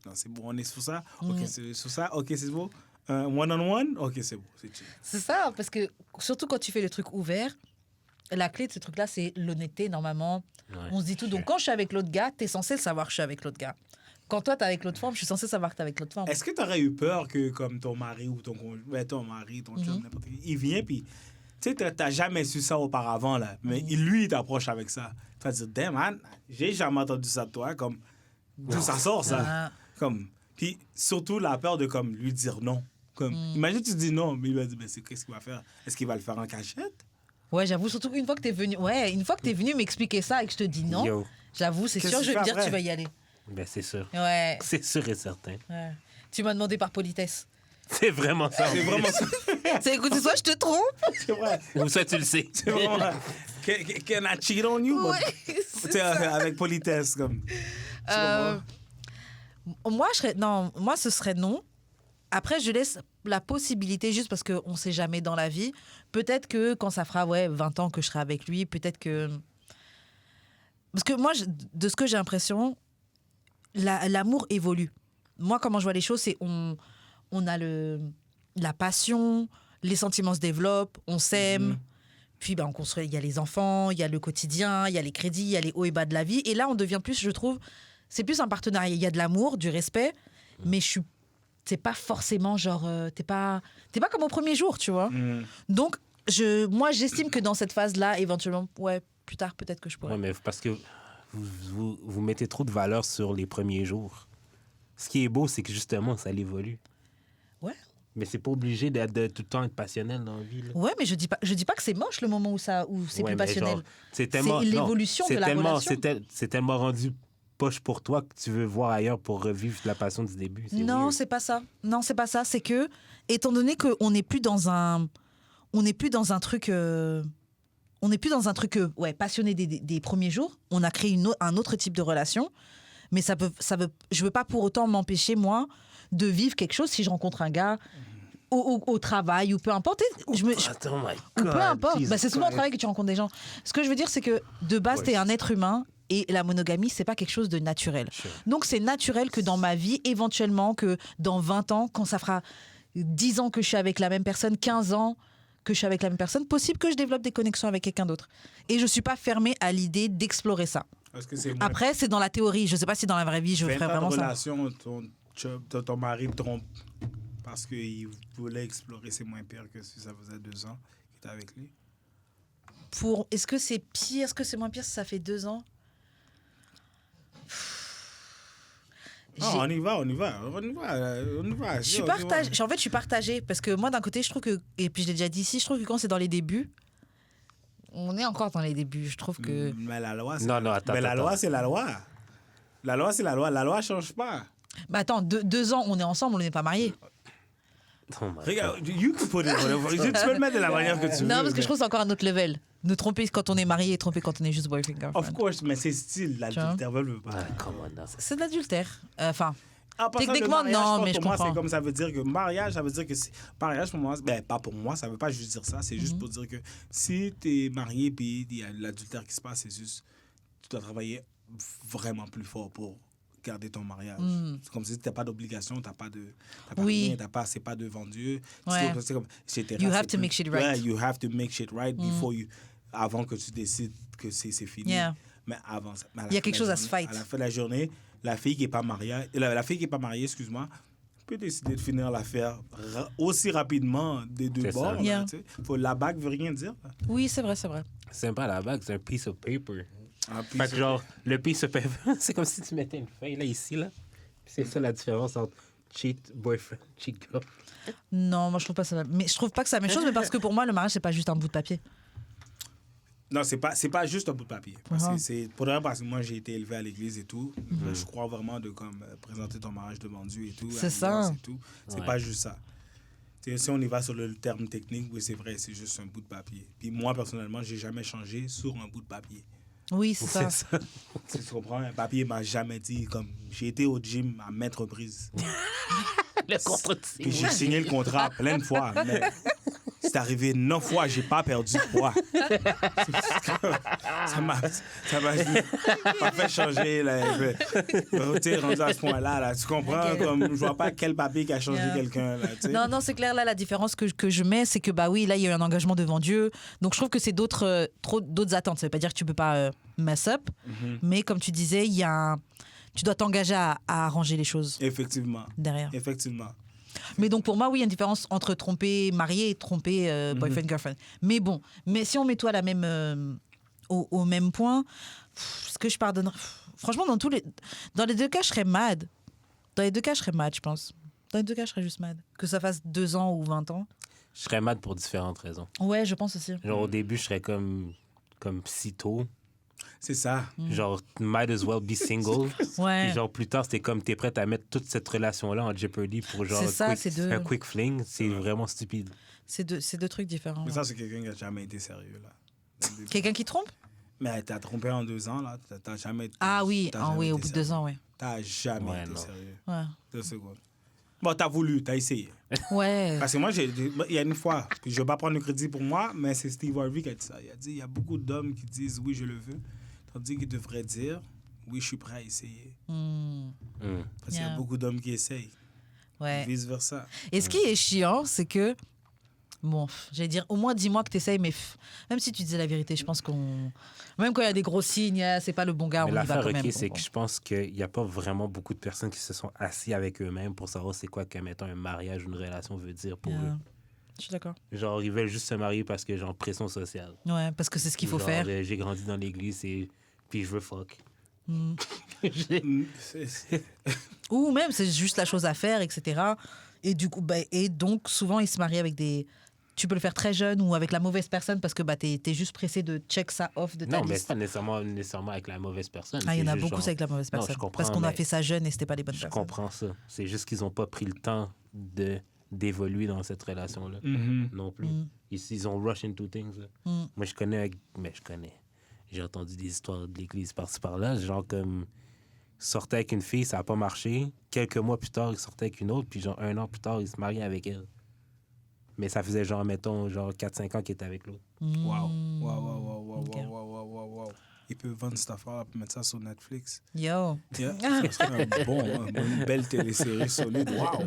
non, c'est bon, on est sur ça. OK, c'est sur ça. OK, c'est beau. One-on-one, OK, c'est beau, c'est chill. C'est ça, parce que surtout quand tu fais le truc ouvert, la clé de ce truc-là, c'est l'honnêteté, normalement. Ouais. On se dit tout. Donc, quand je suis avec l'autre gars, t'es censé le savoir que je suis avec l'autre gars. Quand toi, t'es avec l'autre femme, je suis censé savoir que t'es avec l'autre femme. Est-ce que tu aurais eu peur que, comme ton mari ou ton conjoint, ton mari, ton chum, n'importe qui, il vient, puis, tu sais, t'as jamais su ça auparavant, là, mais lui, il t'approche avec ça. Tu vas dire, damn, man, j'ai jamais entendu ça de toi, comme, d'où ça sort, ça? Ah. Comme, puis, surtout, la peur de, comme, lui dire non. Comme, imagine, tu dis non, mais il va dire, qu'est-ce qu'il va faire? Est-ce qu'il va le faire en cachette? Ouais, j'avoue, surtout une fois que t'es venu m'expliquer ça et que je te dis non, Yo, j'avoue, c'est Qu'est-ce sûr, que je tu vais me fais dire, après? tu vas y aller. ben c'est sûr. Ouais. C'est sûr et certain. Ouais. Tu m'as demandé par politesse. C'est vraiment ça. C'est vraiment ça. C'est écoute, soit je te trompe. C'est vrai. Ou ça, tu le sais. C'est vraiment... Can I cheat on you? Ouais, Tu c'est sais, ça. avec politesse, comme... Tu comprends? Moi, ce serait non. Après, je laisse la possibilité, juste parce qu'on ne sait jamais dans la vie. Peut-être que quand ça fera 20 ans que je serai avec lui, peut-être que... Parce que moi, de ce que j'ai l'impression, l'amour évolue. Moi, comment je vois les choses, c'est on a la passion, les sentiments se développent, on s'aime, puis on construit, il y a les enfants, il y a le quotidien, il y a les crédits, il y a les hauts et bas de la vie. Et là, on devient plus, je trouve, c'est plus un partenariat. Il y a de l'amour, du respect, mais c'est pas forcément genre, t'es pas comme au premier jour, tu vois. Donc, moi, j'estime que dans cette phase-là, éventuellement, plus tard, peut-être que je pourrais. Ouais, mais parce que vous mettez trop de valeur sur les premiers jours. Ce qui est beau, c'est que justement, ça évolue. Ouais. Mais c'est pas obligé de tout le temps être passionnel dans la vie. Là. Ouais, mais je dis pas que c'est moche le moment où c'est Ouais, plus mais passionnel. genre, c'est tellement, C'est l'évolution de la relation. C'est tellement rendu poche pour toi que tu veux voir ailleurs pour revivre la passion du début. C'est Non, weird. c'est pas ça. Non, c'est pas ça. C'est que, étant donné qu'on n'est plus dans un truc, passionné des premiers jours. On a créé un autre type de relation, mais je veux pas pour autant m'empêcher moi de vivre quelque chose si je rencontre un gars au travail ou peu importe. Oh my Ou God, peu importe. Jesus C'est souvent au Christ. travail que tu rencontres des gens. Ce que je veux dire, c'est que de base, t'es un être humain. Et la monogamie, c'est pas quelque chose de naturel. Sure. Donc, c'est naturel que dans ma vie, éventuellement, que dans 20 ans, quand ça fera 10 ans que je suis avec la même personne, 15 ans que je suis avec la même personne, possible que je développe des connexions avec quelqu'un d'autre. Et je suis pas fermée à l'idée d'explorer ça. Parce que c'est Après, c'est dans la théorie. Je sais pas si dans la vraie vie, je 20 ferais ans vraiment de ça. relation, ton mari te trompe parce qu'il voulait explorer, c'est moins pire que si ça faisait 2 ans que tu es avec lui. Est-ce que c'est pire? Est-ce que c'est moins pire si ça fait 2 ans? Non, on y va. Je suis partagée. En fait, je suis partagée parce que moi, d'un côté, je trouve que, et puis je l'ai déjà dit ici, je trouve que quand c'est dans les débuts, on est encore dans les débuts. Je trouve que. Mais la loi, c'est Non, non, attends. mais la attends. loi, c'est la loi. La loi, c'est la loi. La loi change pas. Bah attends, 2 ans, on est ensemble, on n'est pas mariés. Oh my God. Regarde, you can put it whatever. Tu peux le mettre de la manière que tu veux. Non, parce que mais- je trouve que c'est encore un autre level. Nous tromper quand on est marié et tromper quand on est juste boyfriend girlfriend. Of course, mais c'est style, l'adultère veut pas. Ah, come on, non. C'est de l'adultère. Enfin, En passant, Techniquement, le mariage, non, pense, mais je pour moi, comprends. c'est comme ça veut dire que mariage, ça veut dire que mariage pour moi, ben pas pour moi, ça veut pas juste dire ça, c'est juste pour dire que si tu es marié puis il y a l'adultère qui se passe, c'est juste tu dois travailler vraiment plus fort pour garder ton mariage. C'est comme si tu n'as pas d'obligation, tu n'as pas de Oui. rien, c'est pas devant Dieu. Ouais. C'est comme, etc. You have C'est to plus- make shit right. Yeah, you have to make shit right before you avant que tu décides que c'est fini. Yeah. Mais avant ça. Mais à la Il y a fin quelque de chose la à se journée- fight. À la fin de la journée, la fille qui n'est pas mariée, excuse-moi, peut décider de finir l'affaire aussi rapidement des deux C'est ça. bords. là, Yeah. tu sais. La bague veut rien dire. Là. Oui, c'est vrai, c'est vrai. C'est même pas la bague, c'est un piece of paper. Ah, puis Fait que genre, le piece of paper, c'est comme si tu mettais une feuille là, ici, là. C'est ça la différence entre cheat boyfriend, cheat girl. Non, moi je trouve pas ça. Mais je trouve pas que c'est la même chose, mais parce que pour moi, le mariage, c'est pas juste un bout de papier. Non, c'est pas juste un bout de papier. Parce Uh-huh. que c'est pour de vrai, parce que moi j'ai été élevé à l'église et tout. Je crois vraiment de comme présenter ton mariage devant Dieu et tout. C'est alliance ça. et tout. C'est Ouais. pas juste ça. Tu sais, si on y va sur le terme technique, oui, c'est vrai, c'est juste un bout de papier. Puis moi personnellement, j'ai jamais changé sur un bout de papier. Oui, c'est ça. C'est ça. Tu comprends? Un papier m'a jamais dit comme j'ai été au gym à maintes reprises. Le contrat de Puis j'ai signé le contrat plein de fois. Mais c'est arrivé 9 fois, j'ai pas perdu de poids. ça m'a pas fait changer. Là. Tu sais, rendu à ce point-là, là, tu comprends? Ok. Comme, je vois pas quel papier qui a changé Yeah. quelqu'un. Là, tu sais. Non, non, c'est clair. Là, la différence que je mets, c'est que, bah oui, là, il y a eu un engagement devant Dieu. Donc, je trouve que c'est d'autres attentes. Ça veut pas dire que tu peux pas mess up. Mhm. Mais comme tu disais, il y a tu dois t'engager à arranger les choses Effectivement. derrière. Effectivement. Mais donc, pour moi, oui, il y a une différence entre tromper marié et tromper boyfriend, girlfriend. Mais bon, mais si on met tout à la même, au même point, ce que je pardonnerais... Franchement, dans les deux cas, je serais mad. Dans les deux cas, je serais mad, je pense. Dans les deux cas, je serais juste mad. Que ça fasse 2 ans ou 20 ans. Je serais mad pour différentes raisons. Ouais, je pense aussi. Genre, au début, je serais comme si tôt. C'est ça. Genre, might as well be single. Ouais. Puis genre, plus tard, c'était comme t'es prête à mettre toute cette relation-là en jeopardy pour genre C'est ça, quick- c'est deux. un quick fling. C'est vraiment stupide. C'est deux trucs différents. Mais ça, c'est quelqu'un qui a jamais été sérieux. Là. Quelqu'un qui trompe? Mais t'as trompé en 2 ans, là. T'as jamais été. Ah oui, t'as ah, jamais oui, au été bout de sérieux. 2 ans, ouais. T'as jamais Ouais, été non. sérieux. Ouais. 2 secondes. Bon, t'as voulu, t'as essayé. Ouais. Parce que moi, il y a une fois, puis je ne vais pas prendre le crédit pour moi, mais c'est Steve Harvey qui a dit ça. Il a dit il y a beaucoup d'hommes qui disent oui, je le veux, tandis qu'ils devraient dire oui, je suis prêt à essayer. Hmm. Parce qu'il y Yeah. a beaucoup d'hommes qui essayent. Ouais. Vice-versa. Et ce qui est chiant, c'est que, bon, j'allais dire, au moins dis-moi que t'essayes, mais même si tu disais la vérité, je pense qu'on. Même quand il y a des gros signes, c'est pas le bon gars, Mais on y va l'affaire, quand même. OK, c'est Bon. que je pense qu'il n'y a pas vraiment beaucoup de personnes qui se sont assis avec eux-mêmes pour savoir c'est quoi que, mettons, un mariage ou une relation veut dire pour Yeah. eux. Je suis d'accord. Genre, ils veulent juste se marier parce que, genre, pression sociale. Ouais, parce que c'est ce qu'il faut Genre, faire. J'ai grandi dans l'église et puis je veux fuck. Hmm. C'est- Ou même, c'est juste la chose à faire, etc. Et du coup, et donc, souvent, ils se marient avec des. Tu peux le faire très jeune ou avec la mauvaise personne parce que t'es juste pressé de check ça off de ta Non, mais liste. c'est pas nécessairement avec la mauvaise personne. Ah, il y en C'est a juste beaucoup, genre- c'est avec la mauvaise Non, personne. je comprends, parce qu'on a mais fait ça jeune et c'était pas les bonnes Je personnes. comprends ça. C'est juste qu'ils n'ont pas pris le temps d'évoluer dans cette relation-là Mhm. non plus. Mm. Ils ont rush into things. Là. Mm. Moi, je connais. J'ai entendu des histoires de l'église par-ci par-là. Genre, comme. Sortait avec une fille, ça n'a pas marché. Quelques mois plus tard, il sortait avec une autre. Puis, genre, 1 an plus tard, il se mariait avec elle. Mais ça faisait, genre, mettons, genre 4-5 ans qu'il était avec l'autre. Mm. Wow. Wow. Ok. Ils peuvent vendre cette affaire et mettre ça sur Netflix. Yo. Yeah. Ça serait une belle télésérie solide. Wow.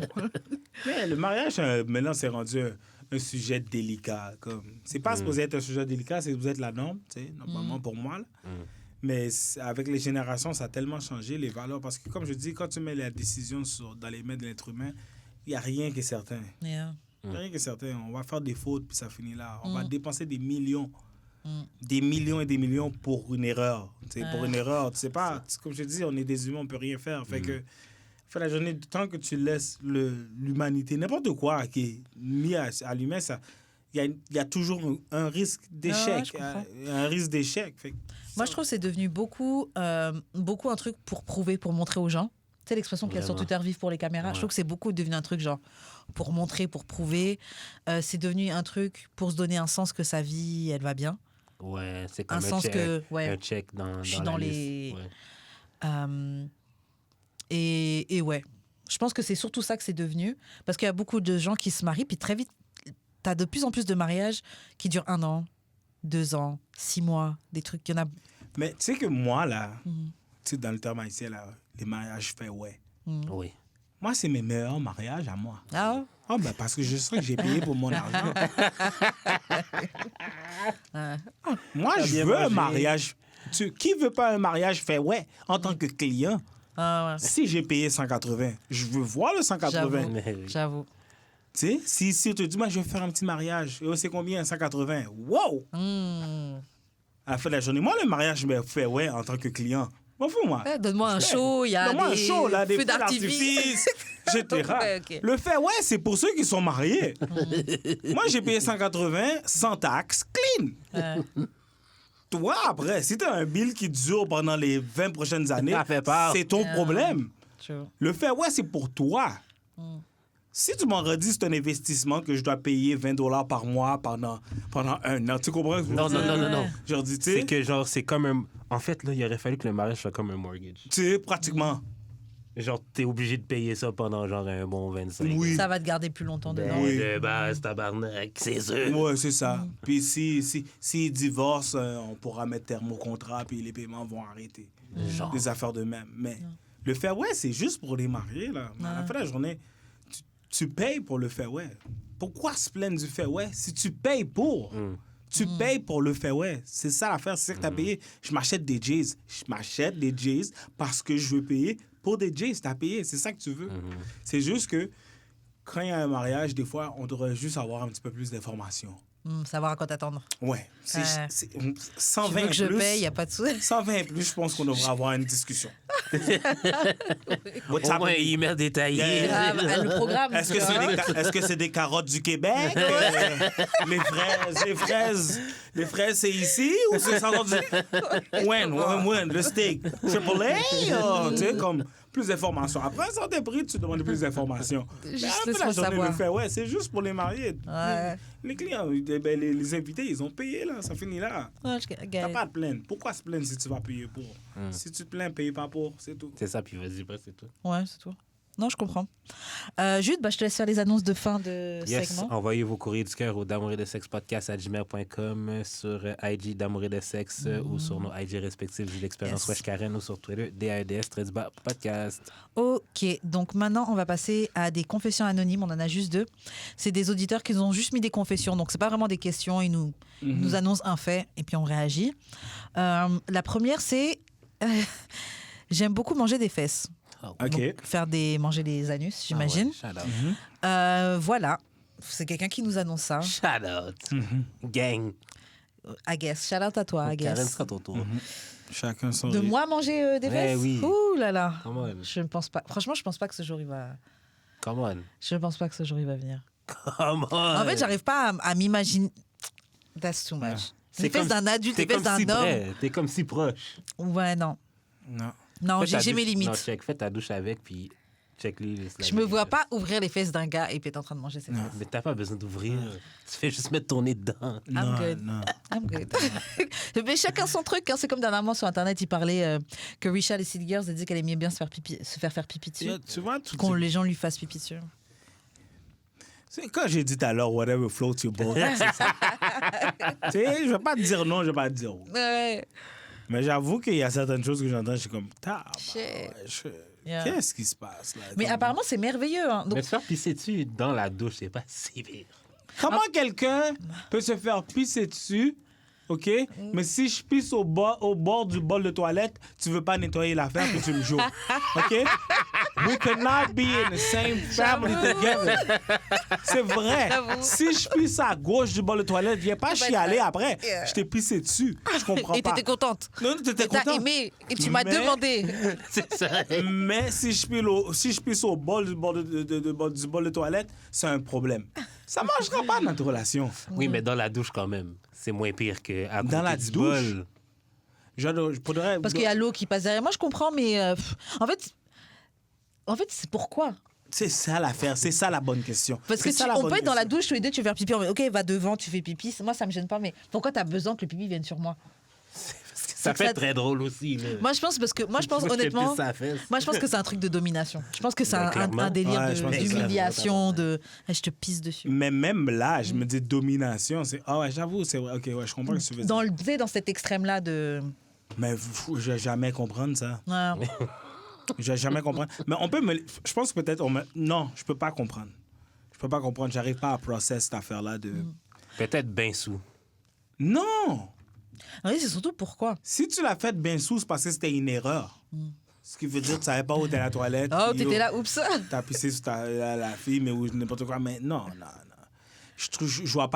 Mais le mariage, maintenant, c'est rendu un sujet délicat. C'est pas supposé être un sujet délicat, c'est supposé être la norme, tu sais, normalement pour moi. Là. Mais avec les générations, ça a tellement changé, les valeurs. Parce que, comme je dis, quand tu mets la décision dans les mains de l'être humain, il n'y a rien qui est certain. Yeah. Il n'y a rien qui est certain. On va faire des fautes, puis ça finit là. On va dépenser des millions. Mm. Des millions et des millions pour une erreur. Tu sais, pour Ouais. une erreur, tu sais pas. Comme je dis, on est des humains, on peut rien faire. Fait que, fait la journée, tant que tu laisses l'humanité, n'importe quoi qui est mis à l'humain, il y a toujours un risque d'échec. je comprends. Un risque d'échec. Fait que Moi, je trouve que c'est devenu beaucoup un truc pour prouver, pour montrer aux gens. Tu sais, l'expression qu'il y a sur Vraiment. Twitter, vive pour les caméras. Ouais. Je trouve que c'est beaucoup devenu un truc genre pour montrer, pour prouver. C'est devenu un truc pour se donner un sens que sa vie, elle va bien. Ouais, c'est comme Un sens que, ouais, un check dans je suis la dans liste. les- Ouais. Et ouais, je pense que c'est surtout ça que c'est devenu. Parce qu'il y a beaucoup de gens qui se marient, puis très vite, tu as de plus en plus de mariages qui durent 1 an, 2 ans, 6 mois, des trucs. Il y en a. Mais tu sais que moi, là, Mhm. tu sais, dans le terme haïtien, là, les mariages faits, ouais. Oui. Moi, c'est mes meilleurs mariages à moi. Ah, Ah, ben parce que je sens que j'ai payé pour mon argent. Moi, T'as je bien veux un mangé. mariage. Qui veut pas un mariage fait ouais en tant que client? Ah ouais, Si j'ai payé 180, je veux voir le 180. J'avoue. Mais oui. j'avoue. Tu sais, si on te dit, moi, je vais faire un petit mariage, et c'est combien? 180. Wow! À la fin de la journée, moi, le mariage, je me fais ouais en tant que client. M'en fous, moi. Donne-moi un show, il y a Donne-moi un des show, là, des feux feux d'artifice. d'artifice, etc. Ouais, ok. Le fait ouais, c'est pour ceux qui sont mariés. Moi, j'ai payé 180 sans taxe, clean. Toi, après, si t'as un bill qui dure pendant les 20 prochaines années, Ça fait peur. c'est ton problème. True. Le fait ouais, c'est pour toi. Si tu m'en redis, c'est un investissement que je dois payer 20 $ par mois pendant un an. Tu comprends? Non, non, non, non, non. Genre, tu C'est sais, que genre, c'est comme un... En fait, là, il aurait fallu que le mariage soit comme un mortgage. tu sais, pratiquement. Genre, t'es obligé de payer ça pendant genre un bon 25 ans. Oui. Ça va te garder plus longtemps dedans. Oui. De base, tabarnak, c'est sûr. Ouais, c'est ça. Puis s'ils divorcent, on pourra mettre terme au contrat, puis les paiements vont arrêter. Genre. Des affaires de même. Mais le fait ouais, c'est juste pour les mariés, là. À la fin de la journée, tu payes pour le fait ouais. Pourquoi se plaindre du fait ouais si tu payes pour? Tu payes pour le fait ouais. C'est ça l'affaire, c'est ça que t'as payé. Je m'achète des Jays. Je m'achète des Jays parce que je veux payer pour des Jays. T'as payé, c'est ça que tu veux. C'est juste que quand il y a un mariage, des fois, on devrait juste avoir un petit peu plus d'informations. Savoir à quoi t'attendre. Ouais. Tu 120 veux que je plus. paye, il n'y a pas de souci. 120 plus, je pense qu'on devrait avoir une discussion. Au moins, email détaillé. Yeah. Ah, bah, le programme. Est-ce que est-ce que c'est des carottes du Québec? Les fraises, c'est ici ou c'est sans doute when, le steak? Triple A? Tu sais, comme plus d'informations. Après un certain prix, tu demandes plus d'informations. Juste Mais après laisse-moi la journée, savoir. le fait, ouais, c'est juste pour les mariés. Ouais. Les clients, les invités, ils ont payé, là. Ça finit là. Ouais, je T'as get it. pas à te plaindre. Pourquoi se plaindre si tu vas payer pour? Si tu te plains, paye pas pour, c'est tout. C'est ça, puis vas-y, bah, c'est tout. Ouais, c'est tout. Non, je comprends. Jude, je te laisse faire les annonces de fin de Yes, segment. envoyez vos courriers du cœur au d'amour-et-de-sexe-podcast@gmail.com, sur IG d'amour et de sexe ou sur nos IG respectifs, J'ai l'expérience Yes. Wesh Karen, ou sur Twitter, DAEDS-podcast. Ok, donc maintenant, on va passer à des confessions anonymes. On en a juste 2. C'est des auditeurs qui nous ont juste mis des confessions. Donc, c'est pas vraiment des questions. Ils nous annoncent un fait et puis on réagit. La première, c'est... j'aime beaucoup manger des fesses. OK. Donc, manger des anus, j'imagine. Ah ouais, Voilà. C'est quelqu'un qui nous annonce ça. shout out. Gang. I guess. Shout out à toi, I Karen guess. sera ton tour. Chacun son De moi manger des Ouais, fesses? oui. Ouh là là. Come on. Je ne pense pas. Franchement, je pense pas que ce jour il va. Come on. Je ne pense pas que ce jour il va venir. Come on. En fait, j'arrive pas à m'imaginer. That's too much. Les fesses d'un adulte, les fesses d'un homme. T'es comme si proche. Ouais, non. Non. Non, Fais ta j'ai mes douche- limites. Non, check, fais ta douche avec, puis check-les. Je me vois pas ouvrir les fesses d'un gars et puis être en train de manger ses fesses. Mais t'as pas besoin d'ouvrir. Tu fais juste mettre ton nez dedans. I'm good. Non. I'm good. Mais chacun son truc. Hein. C'est comme dernièrement sur Internet, il parlait que Richard et Sid Girls disaient qu'elle aimait bien se faire faire pipi dessus. Tu vois, Qu'on les gens lui fassent pipi dessus. c'est quand j'ai dit tout à l'heure, whatever floats your boat. C'est ça. Tu sais, je vais pas te dire non, je vais pas te dire oui. Ouais. Mais j'avoue qu'il y a certaines choses que j'entends, je suis comme, Shit. Yeah. qu'est-ce qui se passe là? Mais Comme- apparemment, c'est merveilleux. Hein. Donc, Mais te faire pisser dessus dans la douche, c'est pas si pire. Comment quelqu'un peut se faire pisser dessus, OK? Mais si je pisse au bord du bol de toilette, tu veux pas nettoyer l'affaire puis tu me joues. OK? We cannot be in the same family together. C'est vrai. J'avoue. Si je pisse à gauche du bol de toilette, viens pas chialer après. Yeah. Je t'ai pissé dessus. Je comprends et pas. t'étais contente. Non, t'étais Et t'as content. aimé. Et tu m'as Mais- demandé. C'est ça. Mais si je pisse au bol du bol de toilette, c'est un problème. Ça marchera pas notre relation. Oui, mais dans la douche quand même. C'est moins pire que à côté Dans la du douche? bol. Je pourrais... Parce qu'il y a l'eau qui passe derrière. Moi, je comprends, mais en fait, c'est pourquoi? C'est ça l'affaire, c'est ça la bonne question. Parce que C'est ça la on bonne peut être dans la question. douche tous les deux, tu veux faire pipi. Ok, va devant, tu fais pipi. Moi, ça me gêne pas, mais pourquoi t'as besoin que le pipi vienne sur moi? Ça que fait ça- très drôle aussi. Là. Moi, je pense Je honnêtement. pisse sa fesse. Moi, je pense que c'est un truc de domination. Je pense que c'est Ben, un clairement. délire Ouais, je pense que c'est d'humiliation, de je te pisse dessus. Mais même là, je me dis domination, c'est... Ah ouais, j'avoue, c'est vrai. OK, ouais, je comprends ce que tu veux dire. Tu sais, dans cet extrême-là de. Mais je vais jamais comprendre ça. Ouais. Je vais jamais comprendre. Mais on peut me... Je pense que peut-être... Non, je peux pas comprendre. Je peux pas comprendre. J'arrive pas à process cette affaire-là de... Peut-être bien sous. Non! Oui, c'est surtout pourquoi. Si tu l'as fait bien sous, c'est parce que c'était une erreur. Ce qui veut dire que tu savais pas où t'es à la toilette. Oh, puis, t'étais là, oups. T'as pissé sur la fille, mais ou n'importe quoi. Mais non. Je vois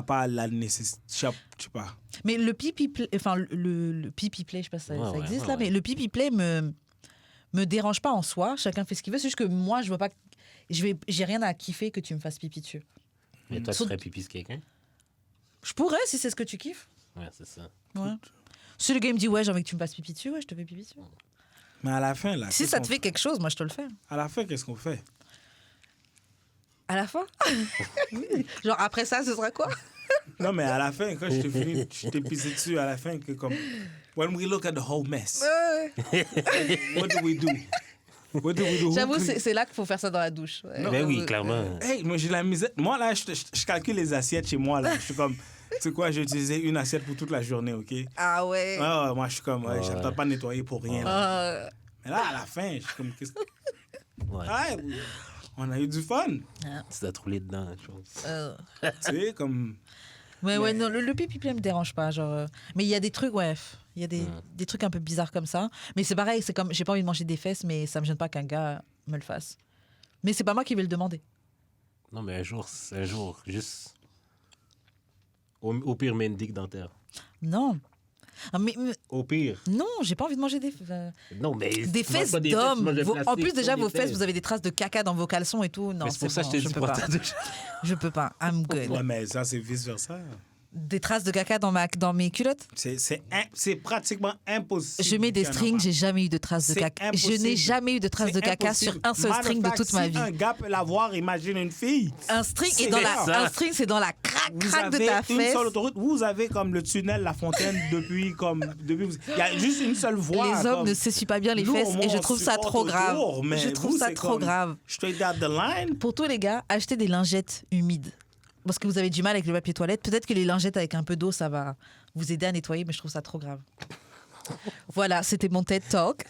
pas la nécessité. Je sais pas. Mais le pipi play, enfin le pipi play, je sais pas si ça, Ouais, ça ouais, existe ouais, là, ouais. mais le pipi play me dérange pas en soi. Chacun fait ce qu'il veut. C'est juste que moi, je vois pas. J'ai rien à kiffer que tu me fasses pipi dessus. Mais toi, tu Sauf- ferais pipi sur quelqu'un? Je pourrais si c'est ce que tu kiffes. Ouais, c'est ça. Ouais. Si le gars me dit ouais, j'ai envie que tu me fasses pipi dessus, ouais, je te fais pipi dessus. Mais à la fin, là. Si qu'est-ce ça te qu'on fait quelque chose, moi je te le fais. À la fin, qu'est-ce qu'on fait? À la fin Genre après ça, ce sera quoi? Non, mais à la fin, quand je t'ai pissé dessus, à la fin, que comme... When we look at the whole mess, what do we do? What do we do? J'avoue, c'est là qu'il faut faire ça dans la douche. Ouais. Ben oui, clairement. Hey, moi, j'ai la misère. Moi, là, je calcule les assiettes chez moi, là. Je suis comme... Tu sais quoi, j'ai utilisé une assiette pour toute la journée, OK? Ah ouais. Ouais, moi, je suis comme... Ouais, Ouais. j'attends pas nettoyer pour rien. là. Euh, Mais là, à la fin, je suis comme... Ouais. Ouais, on a eu du fun. Tu dois te rouler dedans, la chose. Tu sais, comme... ouais, non, le pipi play me dérange pas. Genre, mais il y a des trucs, ouais. Il y a des trucs un peu bizarres comme ça. Mais c'est pareil, c'est comme... J'ai pas envie de manger des fesses, mais ça me gêne pas qu'un gars me le fasse. Mais c'est pas moi qui vais le demander. Non, mais un jour, juste... Au pire, mets une dick dentaire. Non. Ah, mais Au pire. non, j'ai pas envie de manger des Non, mais... des tu manges fesses pas des tu d'hommes. manges le En plastique plus, sur déjà, les vos fesses, vous avez des traces de caca dans vos caleçons et tout. Non, Mais c'est pour ça que bon, je t'ai je dit peux pour pas. ta douche. Je peux pas. I'm good. Ouais, mais ça, c'est vice-versa. Des traces de caca dans mes culottes. C'est pratiquement impossible. Je mets des qu'il y en a strings, pas. j'ai jamais eu de traces de C'est caca. Je n'ai impossible. jamais eu de traces de C'est caca sur impossible. un seul Matter string of de fact, toute ma si vie. un gars peut l'avoir, imagine une fille. Un string C'est est dans ça. un string, c'est dans la craque Vous de avez ta une fesse. seule autoroute. Vous avez comme le tunnel La Fontaine depuis. Il y a juste une seule voie. Les hommes comme- ne s'essuient pas bien les Nous, au fesses moins, et je on trouve ça supporte trop grave. autour, mais Je trouve vous, ça c'est trop comme grave. Straight out the line. Pour tous les gars, achetez des lingettes humides. Parce que vous avez du mal avec le papier toilette. Peut-être que les lingettes avec un peu d'eau, ça va vous aider à nettoyer, mais je trouve ça trop grave. Voilà, c'était mon TED Talk.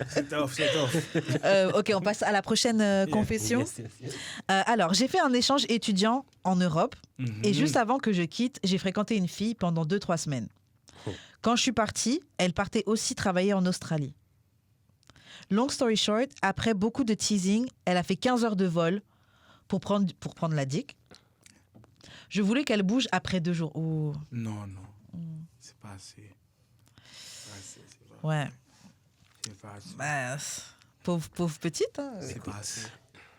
C'est tough. Ok, on passe à la prochaine confession. Yes, yes, yes. Alors, j'ai fait un échange étudiant en Europe Mhm. et juste avant que je quitte, j'ai fréquenté une fille pendant 2-3 semaines. Oh. Quand je suis partie, elle partait aussi travailler en Australie. Long story short, après beaucoup de teasing, elle a fait 15 heures de vol pour prendre la dick. Je voulais qu'elle bouge après 2 jours. Oh, Non. C'est pas assez. C'est pas assez. ouais. C'est pas assez. Bah, pauvre petite. Hein. C'est pas assez.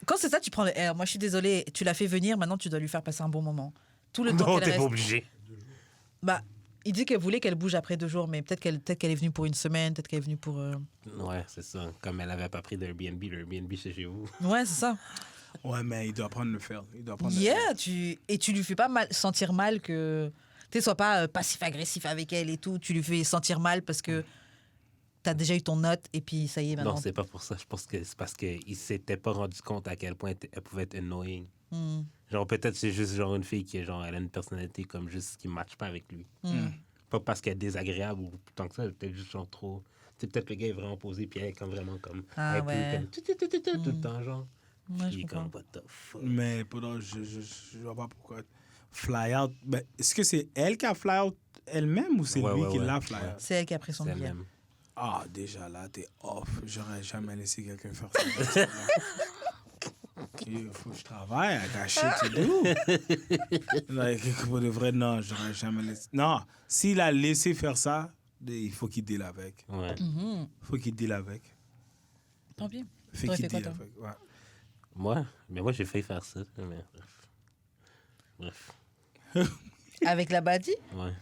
Quand c'est ça, tu prends le air. Moi, je suis désolée, tu l'as fait venir, maintenant tu dois lui faire passer un bon moment. Tout le temps Non, qu'elle t'es reste. pas obligé. Bah, il dit qu'elle voulait qu'elle bouge après 2 jours, mais peut-être qu'elle est venue pour une semaine, peut-être qu'elle est venue pour. Ouais, c'est ça. Comme elle avait pas pris d'Airbnb, l'Airbnb, c'est chez vous. Ouais, c'est ça. Ouais, mais il doit apprendre à le faire. Il doit apprendre à le Yeah, faire. et tu lui fais pas sentir mal que. Tu sais, sois pas passif-agressif avec elle et tout. Tu lui fais sentir mal parce que t'as déjà eu ton note et puis ça y est maintenant. Non, c'est pas pour ça. Je pense que c'est parce qu'il s'était pas rendu compte à quel point elle pouvait être annoying. Hmm. Genre, peut-être c'est juste genre une fille qui est genre, elle a une personnalité comme juste qui matche pas avec lui. Hmm. Pas parce qu'elle est désagréable ou tant que ça, peut-être juste genre trop. Tu sais, peut-être le gars est vraiment posé puis elle est comme vraiment comme. Ah, elle est ouais. comme tout le temps, genre. Ouais, Puis je comme, comprends. what the fuck. Mais pendant, je vois pas pourquoi. Fly out. Ben, est-ce que c'est elle qui a fly out elle-même ou c'est Ouais, lui ouais, qui ouais. l'a fly out? C'est elle qui a pris son C'est billet. elle-même. Ah, déjà là, t'es off. J'aurais jamais laissé quelqu'un faire ça. Il faut que je travaille. I got shit to do. Like, pour de vrai, non, j'aurais jamais laissé. Non, s'il a laissé faire ça, il faut qu'il deal avec. Ouais. Mhm. Il faut qu'il deal avec. Tant pis. Fait T'aurais qu'il fait quoi, deal toi? avec. Ouais. Moi, j'ai failli faire ça. Mais bref. Avec la badie, Ouais.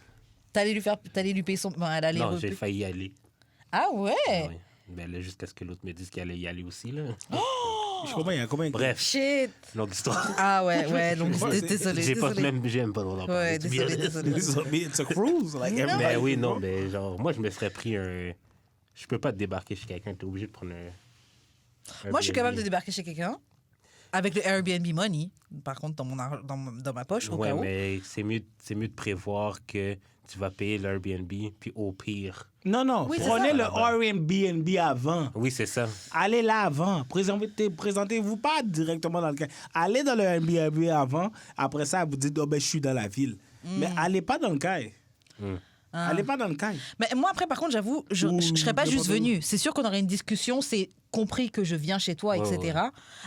t'allais lui payer son. Bon, elle allait Non, j'ai failli y aller. Ah ouais. Ouais. Ben là, jusqu'à ce que l'autre me dise qu'elle allait y aller aussi, là. Je comprends, il y a combien de... Bref, Shit. longue histoire. Ah ouais, donc Ouais, c'est- désolé. J'aime pas trop en parler. Ouais, Tu viens- désolé. It's a cruise. Like, Non. everybody Mais oui, can non, go. mais genre, moi, je me serais pris un. Je peux pas te débarquer chez quelqu'un, t'es obligé de prendre un. Moi, je suis capable de Airbnb. débarquer chez quelqu'un avec le Airbnb money. Par contre, dans ma poche, au Ouais, cas où. mais c'est mieux de prévoir que, tu tu vas payer l'Airbnb, puis au pire. Non, Oui, c'est prenez ça. le Airbnb avant. Oui, c'est ça. Allez là avant. Présentez-vous pas directement dans le cas. Allez dans le Airbnb avant. Après ça, vous dites, oh, ben, je suis dans la ville. Mais allez pas dans le cas. Allez pas dans le cas. Mais moi, après, par contre, j'avoue, je Ou serais pas juste n'importe où. venue. C'est sûr qu'on aurait une discussion, c'est compris que je viens chez toi, Ouais, etc.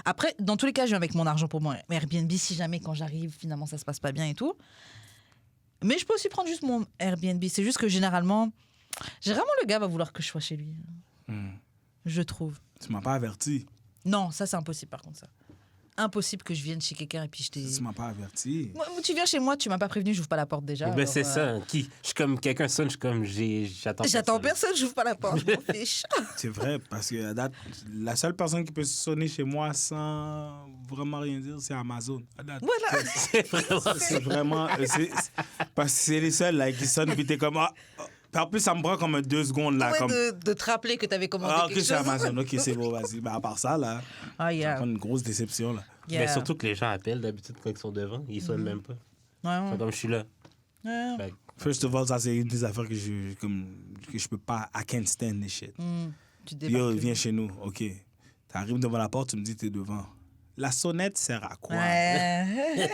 Après, dans tous les cas, je viens avec mon argent pour mon Airbnb si jamais, quand j'arrive, finalement, ça se passe pas bien et tout. Mais je peux aussi prendre juste mon Airbnb. C'est juste que généralement, le gars va vouloir que je sois chez lui. Je trouve. Tu m'as pas averti. Non, ça, c'est impossible, par contre, ça. Impossible que je vienne chez quelqu'un et puis je t'ai... Tu m'as pas averti. Moi, tu viens chez moi, tu m'as pas prévenu, j'ouvre pas la porte déjà. Ben, alors, c'est ça. Qui? Je suis comme quelqu'un sonne, je suis comme j'attends. J'attends personne, j'ouvre pas la porte, je m'en fiche. C'est vrai, parce que à date, la seule personne qui peut sonner chez moi sans vraiment rien dire, c'est Amazon. À date. Voilà. C'est vraiment... parce que c'est les seuls là, qui sonnent, puis t'es comme... Ah, ah. Puis en plus, ça me prend comme 2 secondes, là. Ouais, comme... de te rappeler que t'avais commandé Ah, ok, quelque c'est chose. Amazon. Ok, c'est bon, vas-y. Ben, à part ça, là, Ah, ça yeah. prend une grosse déception, là. Yeah. Mais surtout que les gens appellent d'habitude quand ils sont devant. Ils sonnent même pas. Ouais, ouais. Comme je suis là. Ouais. Fait que First of all, ça, c'est une des affaires que je peux pas... I can't stand this shit. Tu Yo, débarques. viens chez nous. OK. T'arrives devant la porte, tu me dis t'es devant. La sonnette sert à quoi? Ouais.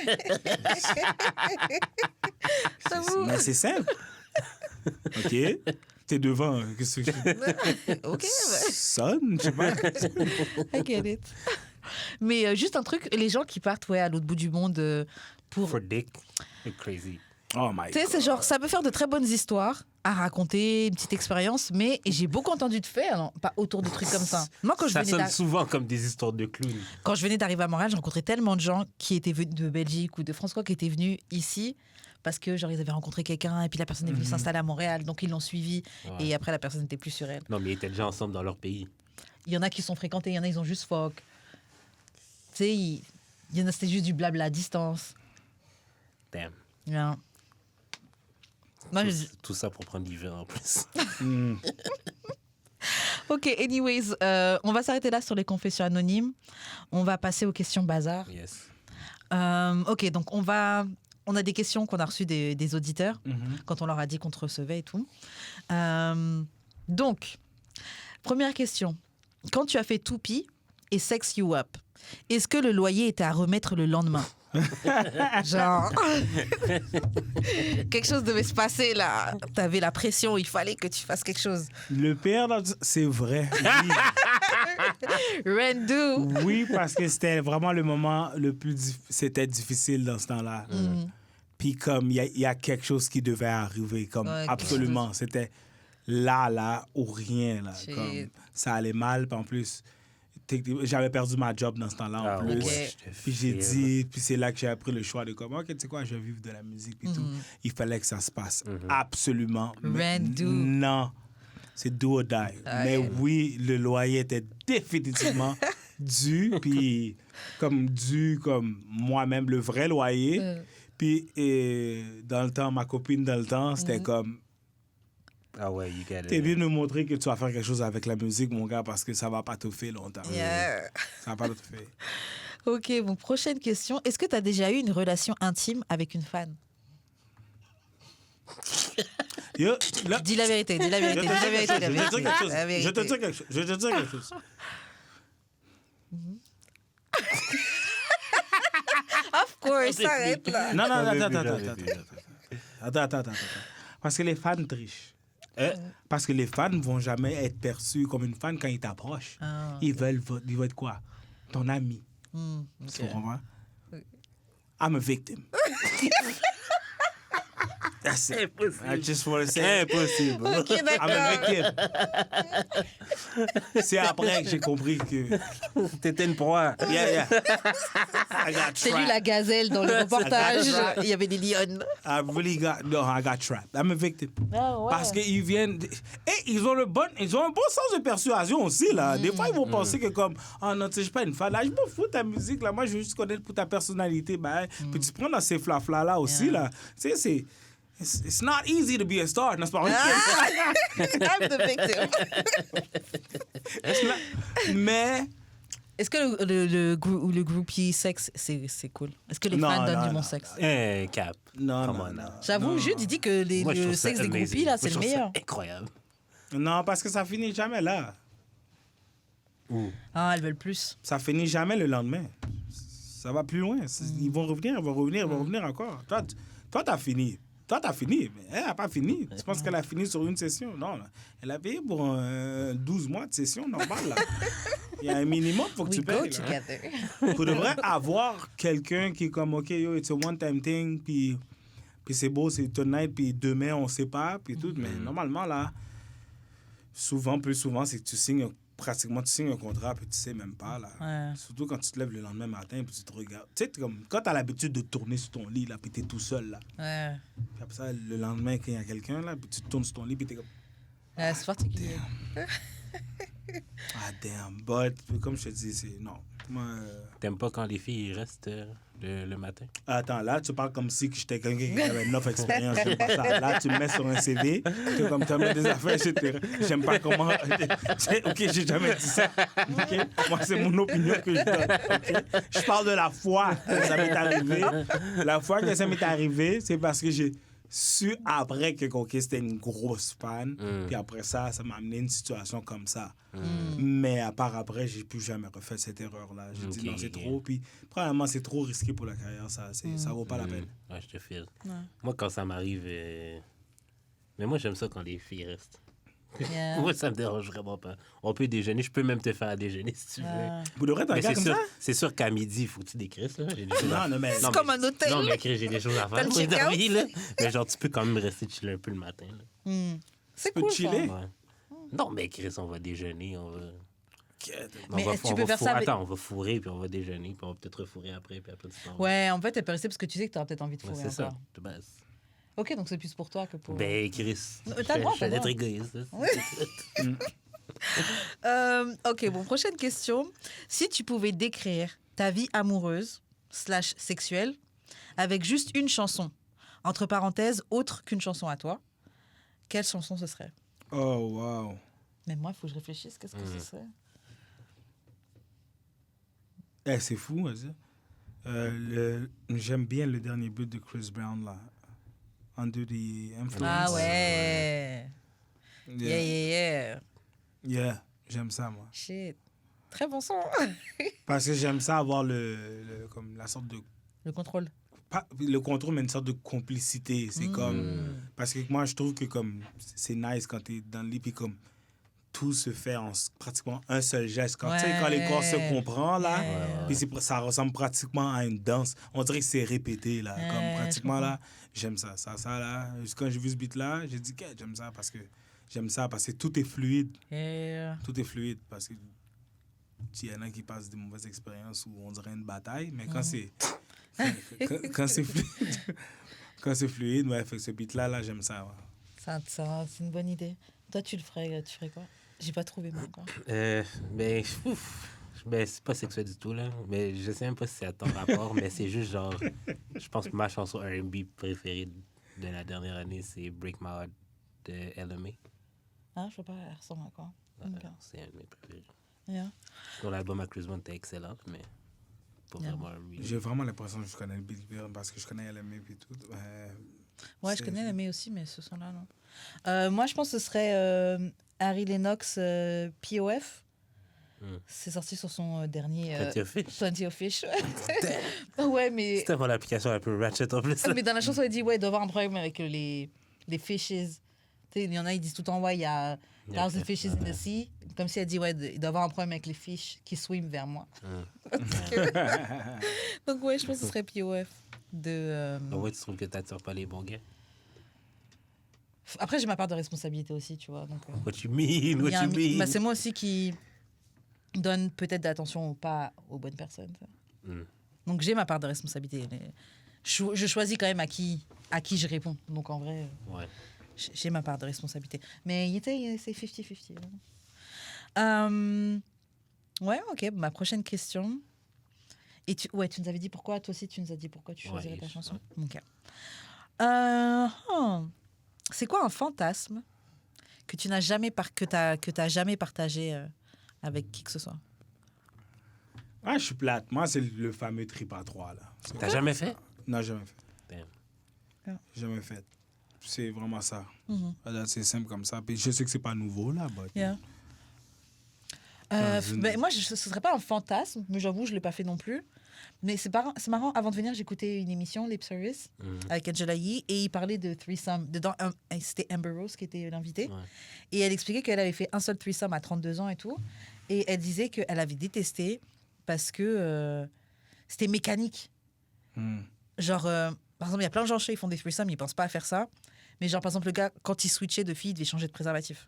J'avoue. Mais c'est simple. OK? T'es devant. Qu'est-ce que je... Ok, ouais. Sonne, je sais pas. I get it. Mais juste un truc, les gens qui partent à l'autre bout du monde pour... for dick, c'est crazy. Oh my Tu sais, God. c'est genre, ça peut faire de très bonnes histoires à raconter, une petite expérience, mais j'ai beaucoup entendu de faits, non, pas autour de trucs comme ça. Moi, Ça sonne souvent comme des histoires de clowns. quand je venais d'arriver à Montréal, j'ai rencontré tellement de gens qui étaient venus de Belgique ou de France, quoi, qui étaient venus ici parce que genre ils avaient rencontré quelqu'un et puis la personne est venue s'installer à Montréal, donc ils l'ont suivi Ouais. et après la personne n'était plus sur elle. Non, mais ils étaient déjà ensemble dans leur pays. Il y en a qui sont fréquentés, il y en a ils ont juste fuck. Tu sais, il y en a c'était juste du blabla à distance. Damn. Yeah. Moi, je- Tout ça pour prendre l'hiver en plus. Ok, anyways, on va s'arrêter là sur les confessions anonymes. On va passer aux questions bazar. Yes. Ok, donc on a des questions qu'on a reçues des auditeurs quand on leur a dit qu'on te recevait et tout. Donc, première question. Quand tu as fait Toupie et Sex You Up, est-ce que le loyer était à remettre le lendemain? Genre, quelque chose devait se passer là. T'avais la pression, il fallait que tu fasses quelque chose. Le pire, c'est vrai. Rendu. Oui, parce que c'était vraiment le moment le plus... C'était difficile dans ce temps-là. Puis comme, il y a quelque chose qui devait arriver. Comme, Ouais, quelque absolument. C'était là, ou rien. Là. Shit. Comme, ça allait mal. Puis en plus, j'avais perdu ma job dans ce temps-là, en Ah plus. Ok. ouais, je te Puis j'ai file. dit, puis c'est là que j'ai pris le choix de comme, OK, tu sais quoi, je vais vivre de la musique et tout. Il fallait que ça se passe. Absolument. Mais Rendu. non, c'est do or die. Ah, Mais yeah. oui, le loyer était définitivement dû, puis comme moi-même, le vrai loyer. Puis dans le temps, ma copine dans le temps, c'était comme, Ah ouais, you get it. t'es bien de me montrer que tu vas faire quelque chose avec la musique, mon gars, parce que ça va pas te faire longtemps. Yeah. Ça va pas te faire. Ok, bon, prochaine question. Est-ce que tu as déjà eu une relation intime avec une fan? Yo, là, Dis la vérité, dis la vérité, dis la vérité. Je vais te dire quelque chose. La vérité. Je vais te dire quelque chose. Je vais te dire quelque chose. Of course, arrête là. Non, non, J'avais attends, vu, attends, j'avais attends, attends, attends. Parce que les fans trichent. Parce que les fans ne vont jamais être perçus comme une fan quand ils t'approchent. Ah, Ils veulent être quoi? Ton ami. Tu comprends? I'm a victim. That's it. I just want to say Impossible. Ok, I'm a d'accord. victim. C'est après que j'ai compris que... T'étais une proie. Yeah. I got C'est lui trapped. la gazelle dans le reportage. That's Il y avait des lions. I got trapped. I'm a victim. Ah ouais. Parce qu'ils viennent... Et ils ont un bon sens de persuasion aussi, là. Des fois, ils vont penser que comme... Oh non, tu sais, je suis pas une fan. Là, je m'en fous de ta musique, là. Moi, je veux juste connaître pour ta personnalité. Ben, puis tu prends dans ces flaflas-là aussi, là. Tu sais, c'est... It's not easy to be a star, n'est-ce pas? I'm the victim. Mais Est-ce que le groupie sexe, c'est cool? Est-ce que les Non, fans donnent non, du bon non, sexe? Cap. Non, Come non, on, non. now. J'avoue, Non. Jude, il dit que Moi, je le trouve ça sexe des amazing. groupies, là, Moi, c'est je le trouve ça meilleur. Incroyable. Non, parce que ça finit jamais là. Ouh. Ah, elles veulent plus. Ça finit jamais le lendemain. Ça va plus loin. Ils vont revenir, ils vont revenir, ils vont revenir encore. Toi, t'as fini. Toi, t'as fini. Mais elle n'a pas fini. Tu penses qu'elle a fini sur une session? Non, là. Elle a payé pour 12 mois de session normale. Là. Il y a un minimum, il faut que We tu go payes. Là. together. Pour devrait avoir quelqu'un qui est comme, OK, yo, it's a one-time thing, puis c'est beau, c'est tonight, puis demain, on sait pas, puis tout. Mais normalement, là, plus souvent, c'est que tu signes un contrat, puis tu sais même pas, là. Ouais. Surtout quand tu te lèves le lendemain matin, puis tu te regardes. Tu sais, comme, quand tu as l'habitude de tourner sur ton lit, là, puis tu es tout seul, là. Ouais. Puis après ça, le lendemain, quand il y a quelqu'un, là, puis tu tournes sur ton lit, puis tu es comme, Ouais, c'est particulier. ah, damn. But, comme je te dis, c'est. Non. Moi, T'aimes pas quand les filles restent le matin? attends, là, tu parles comme si j'étais quelqu'un qui avait 9 expériences. J'aime pas ça. Là, tu me mets sur un CV, tu comme tu mets des affaires, etc. J'aime pas comment. OK, j'ai jamais dit ça. OK? Moi, c'est mon opinion que je donne. OK? Je parle de la fois que ça m'est arrivé. La fois que ça m'est arrivé, c'est parce que j'ai su après que Coquet, c'était une grosse fan. Puis après ça, ça m'a amené une situation comme ça. Mais à part après, j'ai plus jamais refait cette erreur-là. J'ai dit non, c'est trop. Puis, premièrement, c'est trop risqué pour la carrière. Ça vaut pas la peine. Ouais, je te file. Moi, quand ça m'arrive... Mais moi, j'aime ça quand les filles restent. Yeah. Moi, ça me dérange vraiment pas. On peut déjeuner. Je peux même te faire déjeuner si tu veux. Vous devrez être un Mais gars c'est comme sûr, ça? c'est sûr qu'à midi, il faut que tu décrisses. Là. J'ai des choses à- Non, mais... C'est comme un hôtel. Non, mais Chris, j'ai des choses à T'as faire le dans la check-out? vie, là. Mais genre, tu peux quand même rester chiller un peu le matin. Là. C'est peux cool, chiller. ça. Ouais. Non, mais Chris, on va déjeuner, on va... Mais on va, tu peux faire ça avec- Attends, on va fourrer, puis on va déjeuner, puis on va peut-être refourrer après, puis après, tu t'en vas. Ouais, en fait, elle peut rester parce que tu sais que t'auras peut-être envie de Ouais, fourrer c'est ça, encore. de base. Ok, donc c'est plus pour toi que pour... Ben, Chris, t'as le droit, je t'as le vais être droit. égoïste. Ok, bon, prochaine question. Si tu pouvais décrire ta vie amoureuse / sexuelle avec juste une chanson, entre parenthèses, autre qu'une chanson à toi, quelle chanson ce serait? Oh, wow. Mais moi, il faut que je réfléchisse. Qu'est-ce que ce serait? Eh, c'est fou, vas-y. J'aime bien le dernier but de Chris Brown, là. Under the Influence. Ah ouais. Yeah. Yeah, yeah, yeah. Yeah, j'aime ça, moi. Shit. Très bon son. Parce que j'aime ça avoir comme la sorte de... Le contrôle. Pas le contrôle, mais une sorte de complicité. C'est comme... Parce que moi, je trouve que comme c'est nice quand t'es dans le lit, puis comme tout se fait en pratiquement un seul geste. Quand, tu sais, quand les corps se comprennent, là, puis ça ressemble pratiquement à une danse. On dirait que c'est répété, là. Comme pratiquement, là, j'aime ça. Ça, là, quand j'ai vu ce beat-là, j'ai dit que j'aime ça parce que tout est fluide. Yeah. Tout est fluide parce que il y en a qui passent des mauvaises expériences où on dirait une bataille, mais quand c'est quand c'est fluide, quand c'est fluide, ouais, fait que ce beat là j'aime ça. Ouais. Ça, c'est une bonne idée. Toi, tu ferais quoi? J'ai pas trouvé moi encore. Ben, c'est pas sexuel du tout, là. Mais je sais même pas si c'est à ton rapport, mais c'est juste genre... Je pense que ma chanson R&B préférée de la dernière année, c'est Break My Heart de LMA. Ah, je sais pas, elle ressemble à quoi? Ok. C'est un de mes préférés. Yeah. Son album à Chris Brown était excellent, mais pas vraiment R&B. J'ai vraiment l'impression que je connais le beat parce que je connais LMA et tout. Ouais, je connais l'aimer aussi, mais ce son-là, non. Moi, je pense que ce serait Harry Lennox POF. C'est sorti sur son dernier... Plenty of Fish. Plenty of Fish. Ouais, mais... C'était pour l'application un peu ratchet en plus. Mais dans la chanson, il dit, ouais, il doit y avoir un problème avec les fishes. Tu sais, il y en a, ils disent tout le temps, ouais, il y a thousand fishes in the sea. Comme si elle dit, ouais, il doit y avoir un problème avec les fish qui swim vers moi. Donc, ouais, je pense que ce serait POF. Ouais, tu trouves que t'attires pas les bons gars? Après, j'ai ma part de responsabilité aussi, tu vois. Donc, What you mean? What il y a you mean? bah, c'est moi aussi qui donne peut-être d'attention ou pas aux bonnes personnes. ça. Donc, j'ai ma part de responsabilité. Mais je choisis quand même à qui je réponds. Donc, en vrai... Ouais. J'ai ma part de responsabilité. Mais c'est 50-50. Ouais, ok. Ma prochaine question. Et tu nous avais dit pourquoi, toi aussi, tu nous as dit pourquoi tu choisirais ta chanson. Ok. C'est quoi un fantasme que tu n'as jamais, que t'as jamais partagé avec qui que ce soit? Ah, je suis plate. Moi, c'est le fameux trip à 3, là. T'as jamais fait? Non, jamais fait. Damn. Jamais fait. C'est vraiment ça. Mhm. C'est simple comme ça. Puis je sais que c'est pas nouveau, là. But... Yeah. Moi, ce serait pas un fantasme, mais j'avoue, je l'ai pas fait non plus. Mais c'est marrant, avant de venir, j'écoutais une émission, Lip Service, avec Angela Yee, et il parlait de threesome. Dedans, c'était Amber Rose qui était l'invitée. Ouais. Et elle expliquait qu'elle avait fait un seul threesome à 32 ans et tout. Et elle disait qu'elle avait détesté parce que c'était mécanique. Genre, par exemple, il y a plein de gens chez ils font des threesomes, ils pensent pas à faire ça. Mais genre, par exemple, le gars, quand il switchait de fille, il devait changer de préservatif.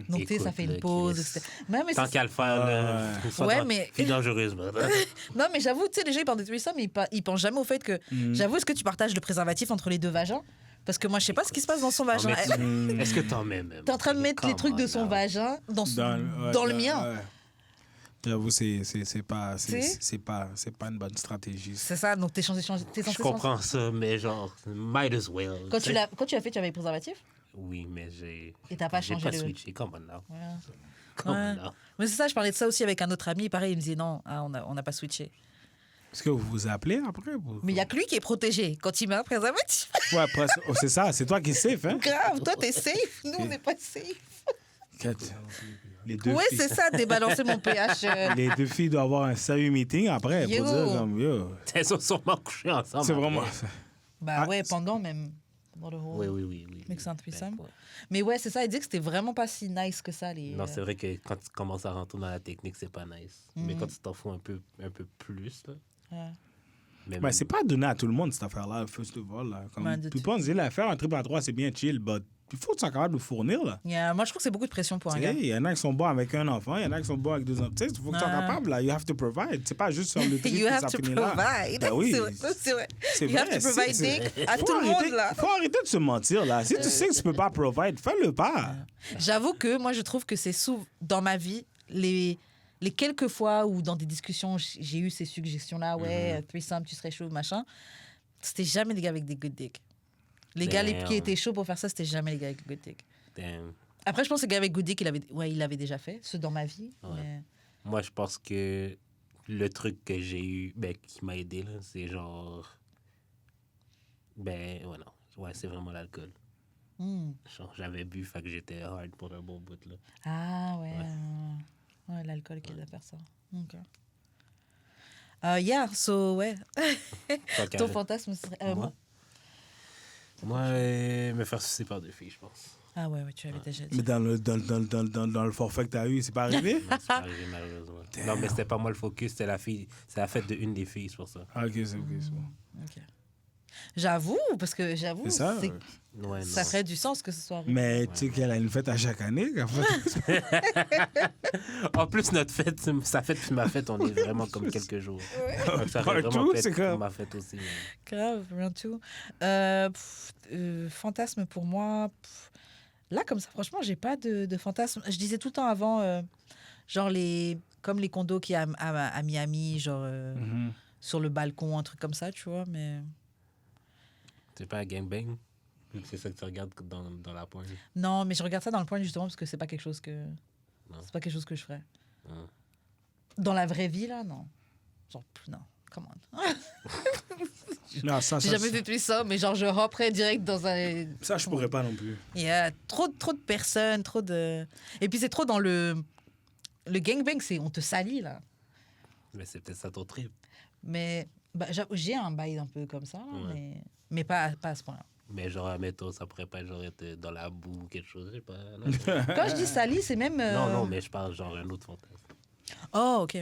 Donc, tu sais, ça Écoute, fait une le pause. Chris. Etc. Mais Tant qu'à le faire, là, Ouais, mais- fille dangereuse. Non, mais j'avoue, tu sais, les gens, ils parlent de threesome, mais ils pensent jamais au fait que... J'avoue, est-ce que tu partages le préservatif entre les deux vagins? Parce que moi, je sais pas ce qui se passe dans son vagin. Est-ce que t'en mets même? T'es en train de mettre les trucs de son vagin dans le mien. Ouais. J'avoue, c'est pas une bonne stratégie. C'est ça, donc t'es censé Je comprends ça, mais genre, might as well. Quand tu l'as fait, tu avais le préservatif? Oui, mais j'ai... Et t'as pas j'ai changé pas le... switché. Come on now. Ouais. Come Ouais. on now. Mais c'est ça, je parlais de ça aussi avec un autre ami. Pareil, il me disait non, on n'a pas switché. Est-ce que vous vous appelez après? Mais il y a que lui qui est protégé quand il met un préservatif. Ouais, presque. Oh, c'est ça, c'est toi qui es safe, hein? Grave, toi t'es safe, nous on n'est pas safe. Les deux Ouais, filles. c'est ça, débalancer mon pH. Les deux filles doivent avoir un sérieux meeting après Yo. pour dire comme yo. Elles sont sûrement couchées ensemble. C'est après. vraiment. Bah ouais, pendant même. Dans le whole. Oui. Mais que c'est un threesome. Ouais. Mais ouais, c'est ça, il dit que c'était vraiment pas si nice que ça. Non, c'est vrai que quand tu commences à rentrer dans la technique, c'est pas nice. Mais quand tu t'en fous un peu plus, là. Ouais. Mais Mais c'est pas donné à tout le monde cette affaire-là, first of all. Là. Comme, Ouais, de tout le tout. monde dit là, faire un triple à 3, c'est bien chill, but il faut que tu sois capable de fournir. Là. Yeah, moi, je trouve que c'est beaucoup de pression pour un Tu gars. sais, il y en a qui sont bons avec un enfant, il y en a qui sont bons avec 2 enfants. Tu sais, il faut que tu sois Ouais. capable. Là. You have to provide. C'est pas juste sur le trip You que have ça to finit là. provide. Ben oui, C'est vrai, c'est vrai. c'est You have vrai, to provide c'est- dick à faut tout le arrêter- monde, là. faut arrêter de se mentir. Là. Si tu sais que tu peux pas provide, fais-le pas. J'avoue que moi, je trouve que c'est souvent dans ma vie, les quelques fois où dans des discussions, j'ai eu ces suggestions-là, ouais, threesome, tu serais chaud, machin, c'était jamais les gars avec des good dick. Les gars Damn. qui étaient chauds pour faire ça, c'était jamais les gars avec good dick. Damn. Après, je pense que les gars avec good dick, il l'avait déjà fait, ceux dans ma vie. Ouais. Mais... Moi, je pense que le truc que j'ai eu, qui m'a aidé, là, c'est genre... Ouais, non. Ouais, c'est vraiment l'alcool. Genre, j'avais bu, fait que j'étais hard pour un bon bout, là. Ah ouais. Ouais, l'alcool qui aide à faire ça. Ok. Yeah, so ouais. Toi, Ton Karen. fantasme serait. Moi, me faire sucer par 2 filles, je pense. Ah ouais, tu avais déjà dit. Mais dans le forfait que tu as eu, c'est pas arrivé? Non, c'est pas arrivé, malheureusement. Non, mais c'était pas moi le focus, c'était la fille. C'est la fête d'une des filles, c'est pour ça. Ah, ok, c'est bon. Ok. J'avoue, parce que j'avoue, C'est ça. Ouais, non. ça ferait du sens que ce soit arrivé. Mais tu sais qu'elle a une fête à chaque année. qu'elle fait- En plus, notre fête, sa fête puis ma fête, on est vraiment comme quelques jours. Donc, ça aurait Partout, vraiment pu c'est être comme- ma fête aussi. mais- Grave, rien de tout. Fantasme pour moi. Là, comme ça, franchement, j'ai pas de fantasme. Je disais tout le temps avant, genre comme les condos qu'il y a à Miami, genre sur le balcon, un truc comme ça, tu vois, mais... C'est pas un gangbang? Vu que c'est ça que tu regardes dans la pointe. Non, mais je regarde ça dans le point justement parce que c'est pas quelque chose que... Non. C'est pas quelque chose que je ferais. Ouais. Dans la vraie vie, là, non. Genre, non, come on. Non, ça, J'ai ça, jamais fait tout ça, mais genre, je rentrais direct dans un... ça, je pourrais pas non plus. Il y a trop de personnes, trop de... Et puis c'est trop dans le... Le gangbang, c'est on te salit, là. Mais c'est peut-être ça ton trip. Mais bah, j'ai un bail un peu comme ça, là, Ouais. mais pas à ce point-là. Mais genre, admettons, ça pourrait pas genre être dans la boue ou quelque chose, je sais pas. Non, Quand je dis sali, c'est même... non, mais je parle genre un autre fantasme. Oh, OK.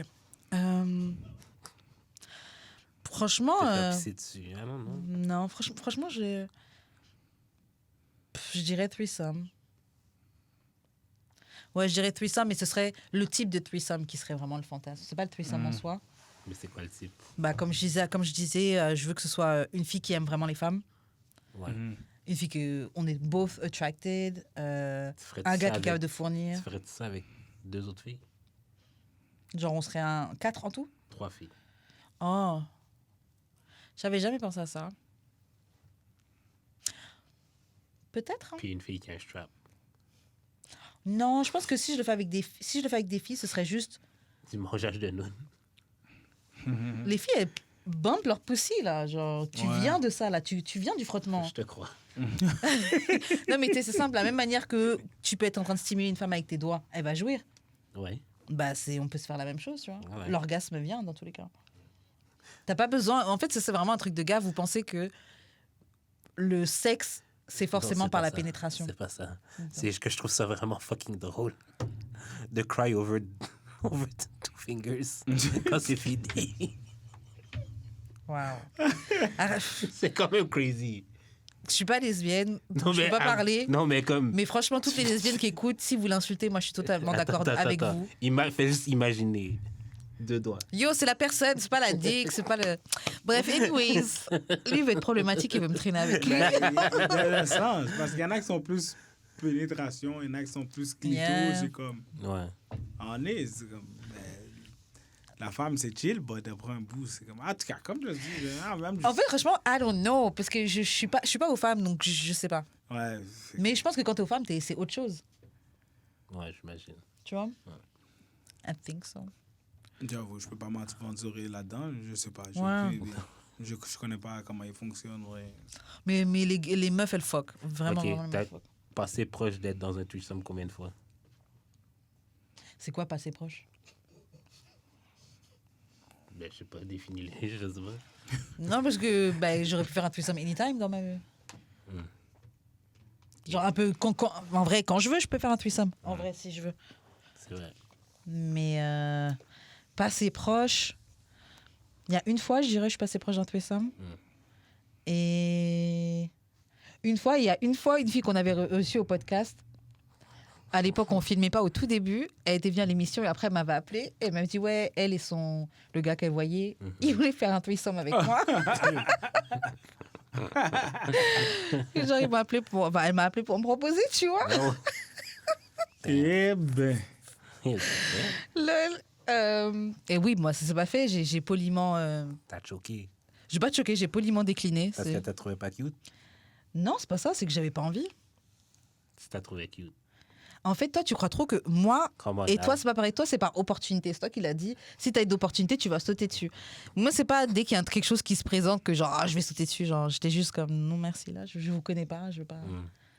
Franchement... Te faire pisser dessus. Ah non, non. Non, franchement, je dirais threesome. Ouais, je dirais threesome, mais ce serait le type de threesome qui serait vraiment le fantasme. C'est pas le threesome en soi. Mais c'est quoi le type? Bah, comme je disais, je veux que ce soit une fille qui aime vraiment les femmes. Ouais. Une fille que on est both attracted. Tu ferais Un ça gars qui est avec- capable de fournir. Tu ferais ça avec 2 autres filles? Genre, on serait 4 en tout. 3 filles. Oh. J'avais jamais pensé à ça. Peut-être. Hein. Puis une fille qui a un strap. Non, je pense que si je le fais avec des filles, ce serait juste Du mangeage de nounes. Les filles, elles bumpent leur pussy, là. Genre, tu Ouais. viens de ça, là. Tu viens du frottement. Je te crois. Non, mais tu sais, c'est simple. De la même manière que tu peux être en train de stimuler une femme avec tes doigts, elle va jouir. Ouais. Bah, on peut se faire la même chose, tu vois. Ouais. L'orgasme vient dans tous les cas. T'as pas besoin. En fait, ça, c'est vraiment un truc de gars. Vous pensez que le sexe, c'est forcément Non, c'est par pas la ça. pénétration. C'est pas ça. C'est que je trouve ça vraiment fucking drôle. De cry over two fingers quand c'est fini. Wow. Arrête. C'est quand même crazy. Je suis pas lesbienne, donc je peux pas parler. Non, mais comme. Mais franchement, toutes les lesbiennes qui écoutent, si vous l'insultez, moi, je suis totalement d'accord avec vous. Fais juste imaginer. 2 doigts. Yo, c'est la personne, c'est pas la dick, c'est pas le. Bref, anyways, lui il veut être problématique, il veut me traîner avec lui. Il y a un sens. Parce qu'il y en a qui sont plus pénétration, il y en a qui sont plus clito. Yeah. C'est comme. Ouais. En est, c'est comme. La femme, c'est chill, but après un bout, c'est comme. En tout cas, comme je dis, même. En fait, franchement, I don't know, parce que je suis pas aux femmes, donc je sais pas. Ouais. Mais je pense que quand t'es aux femmes, c'est autre chose, Ouais, j'imagine. tu vois. I think so. J'avoue, je peux pas m'aventurer là-dedans, je sais pas. Ouais. Je connais pas comment ils fonctionnent, ouais. Mais les meufs, elles fuck. Vraiment, Ok, vraiment, les t'as meufs fuck. passé proche d'être dans un threesome combien de fois? C'est quoi passer proche? Ben, je sais pas, définis les, je sais pas. Non, parce que j'aurais pu faire un threesome anytime dans ma vie. Genre un peu... en vrai, quand je veux, je peux faire un threesome. En vrai, si je veux. C'est vrai. Mais passer proche... Il y a une fois, je dirais, je suis passée proche d'un threesome. Et... il y a une fille qu'on avait reçue au podcast. À l'époque, on filmait pas au tout début. Elle était venue à l'émission et après, elle m'avait appelée. Et elle m'a dit, ouais, elle et le gars qu'elle voyait, ils voulaient faire un threesome avec moi. Et genre, elle m'a appelé pour me proposer, tu vois. Eh ben. Lol. Et oui, moi, ça s'est pas fait. J'ai poliment... T'as choqué. J'ai pas choqué, j'ai poliment décliné. Parce que t'as trouvé pas cute? Non, c'est pas ça, c'est que j'avais pas envie. Si t'as trouvé cute. En fait, toi, tu crois trop que moi Comment et toi, c'est pas pareil. Toi, c'est par opportunité. C'est toi qui l'as dit. Si t'as une opportunité, tu vas sauter dessus. Moi, c'est pas dès qu'il y a quelque chose qui se présente que genre, je vais sauter dessus. Genre, j'étais juste comme, non, merci, là, je vous connais pas, je veux pas.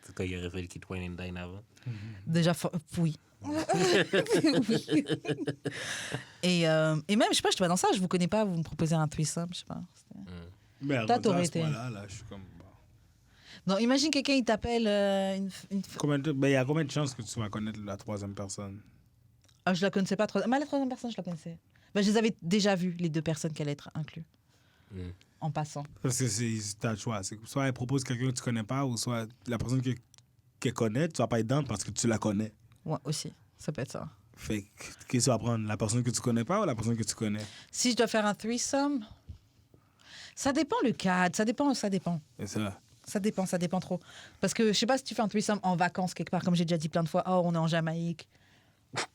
C'est quand il aurait fallu qu'il te wine and dine avant. Déjà, oui. Oui. Et même, je sais pas, je suis pas dans ça, je vous connais pas, vous me proposez un threesome, je sais pas. Ben, Toi, rendu t'aurais à ce été. point-là, là, je suis comme. Bon. Non, imagine quelqu'un, il t'appelle Il y a combien de chances que tu vas connaître la troisième personne? Ah, je la connaissais pas. Mais la troisième personne, je la connaissais. Je les avais déjà vues, les deux personnes qui allaient être incluses. En passant. Parce que t'as le choix. C'est soit elle propose quelqu'un que tu connais pas, ou soit la personne qu'elle connaît, tu vas pas être dedans parce que tu la connais. Ouais, aussi. Ça peut être ça. Fait que, qu'est-ce que tu vas prendre? La personne que tu connais pas ou la personne que tu connais? Si je dois faire un threesome, ça dépend le cadre. Ça dépend. C'est ça. Ça dépend trop. Parce que je sais pas si tu fais un threesome en vacances quelque part, comme j'ai déjà dit plein de fois. Oh, on est en Jamaïque.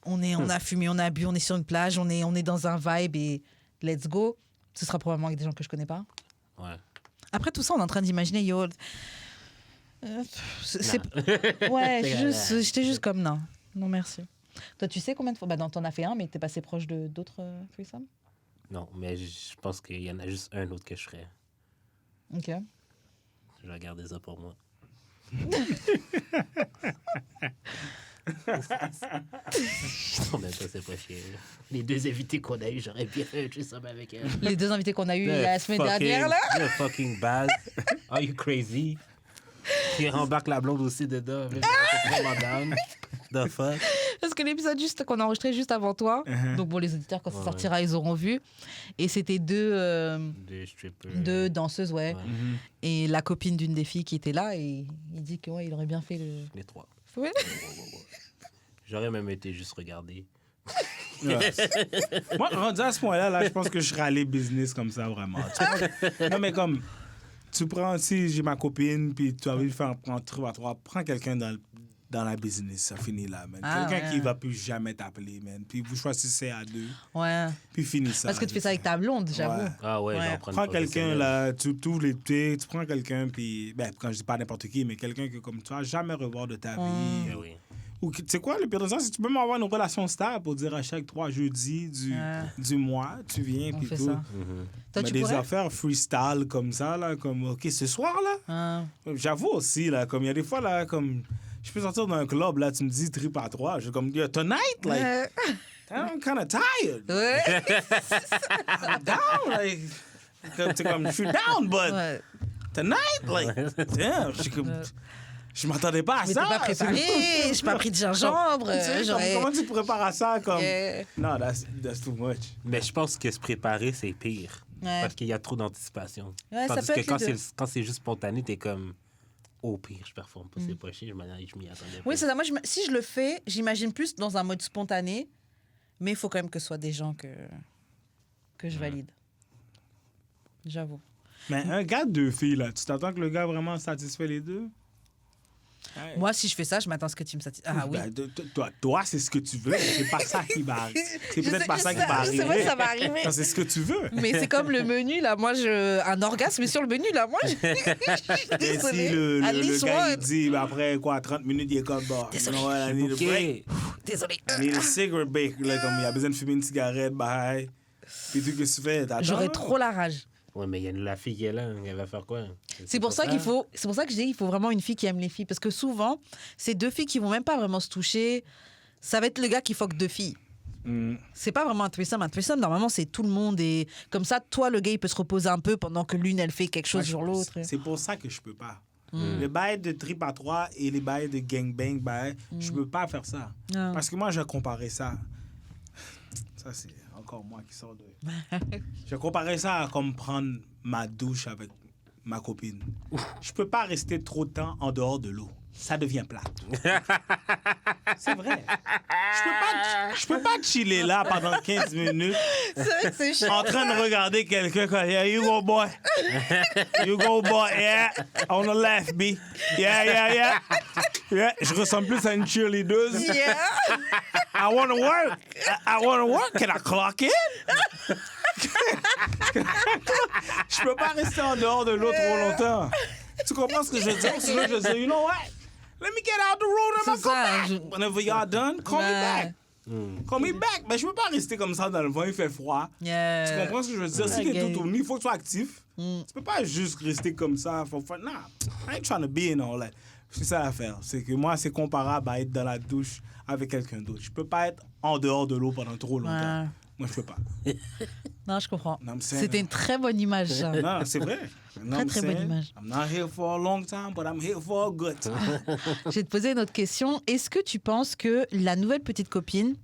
On a fumé, on a bu, on est sur une plage, on est dans un vibe et let's go. Ce sera probablement avec des gens que je connais pas. Ouais. Après tout ça, on est en train d'imaginer, yo. Ouais, j'étais juste comme non. Non, merci. Toi, tu sais combien de fois t'en as fait un, mais t'es passé proche de d'autres threesomes? Non, mais je pense qu'il y en a juste un autre que je ferais. Ok. Je vais garder ça pour moi. Non, mais ça, c'est pas chier. Les deux invités qu'on a eu, j'aurais bien fait un threesome avec elle. Les deux invités qu'on a eu la semaine dernière, là. You're fucking bad. Are you crazy? Qui rembarque la blonde aussi dedans. C'est vraiment down. The fuck? Parce que l'épisode juste qu'on a enregistré juste avant toi, donc bon, les auditeurs, quand ça sortira, ils auront vu. Et c'était Deux strippers. deux danseuses, ouais. Ouais. Et la copine d'une des filles qui était là, et il dit que ouais, il aurait bien fait le. Les trois. Ouais. J'aurais même été juste regarder. Ouais. Moi, rendu à ce point-là, là, je pense que je serais allé business comme ça, vraiment. Non, mais comme, tu prends, si j'ai ma copine, puis tu as envie de faire un truc à trois, prends quelqu'un dans la business, ça finit là, man. Ah, Quelqu'un ouais. qui va plus jamais t'appeler, man. Puis vous choisissez à deux, Ouais. puis finis ça. Parce que tu fais ça avec ta blonde, j'avoue. Ouais. Ah ouais, Ouais. j'en prends une Prends quelqu'un, professionnelle. là, tu ouvres les pieds, tu prends quelqu'un, puis, ben, quand je dis pas n'importe qui, mais quelqu'un que comme tu vas jamais revoir de ta vie. Eh oui. Ou tu sais quoi, le pire de ça, c'est que tu peux même avoir une relation stable pour dire à chaque 3 jeudis du mois, tu viens, On puis fait tout. ça. Toi, Mais tu des pourrais? affaires freestyle comme ça, là, comme, OK, ce soir, là, Ah. j'avoue aussi, là, comme il y a des fois, là, comme, je peux sortir d'un club, là, tu me dis trip à 3, je suis comme, yeah, tonight, like, Ouais. I'm kind of tired. Ouais. I'm down, like, c'est comme, je suis down, but Ouais. tonight, like, damn, je suis comme, je m'attendais pas à Je m'étais ça. pas préparée, j'ai pas pris de gingembre. Tu sais, j'aurais- comment tu te prépares à ça, comme, Yeah. non, that's too much. Mais je pense que se préparer, c'est pire. Ouais. Parce qu'il y a trop d'anticipation. Ouais, ça Tandis peut que être les deux. quand c'est juste spontané, t'es comme, au pire, je performe pas, c'est pas chier, je m'y attendais pas. Oui, c'est ça. Moi, si je le fais, j'imagine plus dans un mode spontané, mais il faut quand même que ce soit des gens que je valide. J'avoue. Mais un gars de 2 filles, là, tu t'attends que le gars vraiment satisfait les deux? Ouais. Moi, si je fais ça, je m'attends à ce que tu me satisfais. Ah oui. Ben, toi, c'est ce que tu veux. C'est pas ça qui va arriver. C'est Je peut-être sais- pas je ça qui sais- va je sais arriver. pas, ça va arriver. Non, c'est ce que tu veux. Mais c'est comme le menu, là. Moi, un orgasme sur le menu, là. Moi, je suis Et si désolée. le Alice gars, il Ward. dit, ben, après quoi, 30 minutes, il est comme, bah, Désolé. you know what, I need a break. Désolée. I need a cigarette break. Là, comme il a besoin de fumer une cigarette, bye. Puis tu, qu'est-ce que tu fais? T'attends, J'aurais là? trop la rage. Ouais, mais il y a la fille qui est là, elle va faire quoi? C'est pour ça qu'il faut. C'est pour ça que je dis qu'il faut vraiment une fille qui aime les filles, parce que souvent, c'est 2 filles qui vont même pas vraiment se toucher. Ça va être le gars qui fuck 2 filles. Mm. C'est pas vraiment un threesome. Un threesome, normalement, c'est tout le monde. Et comme ça, toi, le gars, il peut se reposer un peu pendant que l'une, elle fait quelque chose sur l'autre. C'est pour ça que je peux pas. Les bails de trip à 3 et les bails de gangbang, je peux pas faire ça. Ah. Parce que moi, j'ai comparé ça. Ça, c'est encore moi qui sors de. J'ai comparé ça à comme prendre ma douche avec ma copine. Je peux pas rester trop de temps en dehors de l'eau. Ça devient plate. C'est vrai. Je peux pas chiller là pendant 15 minutes C'est vrai que c'est chiant. en train de regarder quelqu'un comme yeah, you go boy. You go boy, yeah. On the left, B. Yeah. Yeah, je ressemble plus à une cheerleader. Yeah. I want to work. I want to work. Can I clock in? Je peux pas rester en dehors de l'eau trop longtemps. Tu comprends ce que je veux dire? Sinon, je dis, you know what? Let me get out the road and I'll C'est come ça, back. Whenever y'all done, call me Ouais. back. Call me back. Mais je peux pas rester comme ça dans le vent, il fait froid. Yeah. Tu comprends ce que je veux dire? Si t'es Okay. tout tourné, il faut que tu sois actif. Tu peux pas juste rester comme ça. Nah, I ain't trying to be in all that. C'est ça l'affaire. C'est que moi, c'est comparable à être dans la douche avec quelqu'un d'autre. Je peux pas être en dehors de l'eau pendant trop longtemps. Ouais. Moi, je peux pas. Non, je comprends. Non, I'm saying- C'était une très bonne image, ça. Non, c'est vrai. Très bonne image. I'm not here for a long time, but I'm here for a good time. Je vais te poser une autre question. Est-ce que tu penses que la nouvelle petite copine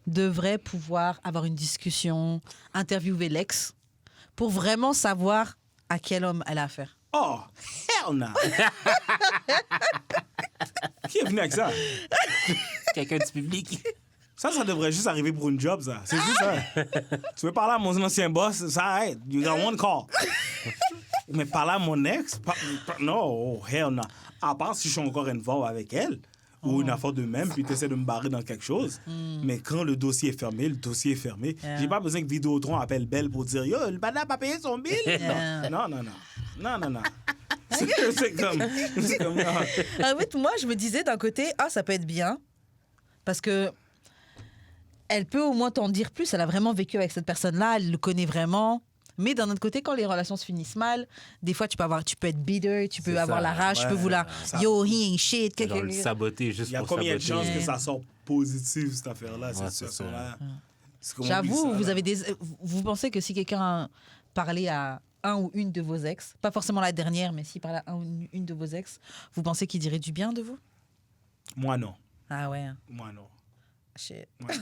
devrait pouvoir avoir une discussion, interviewer l'ex, pour vraiment savoir à quel homme elle a affaire? Oh, hell no! Qui est venu avec ça? Quelqu'un du public. Ça devrait juste arriver pour une job, ça. C'est juste ça. Tu veux parler à mon ancien boss, ça aide. You got one call. Mais parler à mon ex? Non, oh, hell no. À part si je suis encore involved avec elle, ou une affaire de même, puis tu essaies de me barrer dans quelque chose. Mais quand le dossier est fermé, le dossier est fermé. Yeah. J'ai pas besoin que Vidéotron appelle Belle pour dire Yo, le madame a payé son bill. Yeah. Non. C'est comme. Non. En fait, moi, je me disais d'un côté, ça peut être bien, parce que elle peut au moins t'en dire plus. Elle a vraiment vécu avec cette personne-là, elle le connaît vraiment. Mais d'un autre côté, quand les relations se finissent mal, des fois, tu peux être bitter, tu peux C'est avoir ça, la rage, tu peux ouais, vouloir ça- Yo, he ain't shit. Genre le saboter Il juste y a pour combien de saboter. chances que ça sorte positif, cette affaire-là, Ouais, cette c'est situation-là? C'est comme on J'avoue, oublie ça, vous là. avez vous pensez que si quelqu'un parlait à un ou une de vos ex, pas forcément la dernière, mais s'il parlait à un ou une de vos ex, vous pensez qu'il dirait du bien de vous? Moi, non. Ah ouais, Moi, non. shit. Ouais.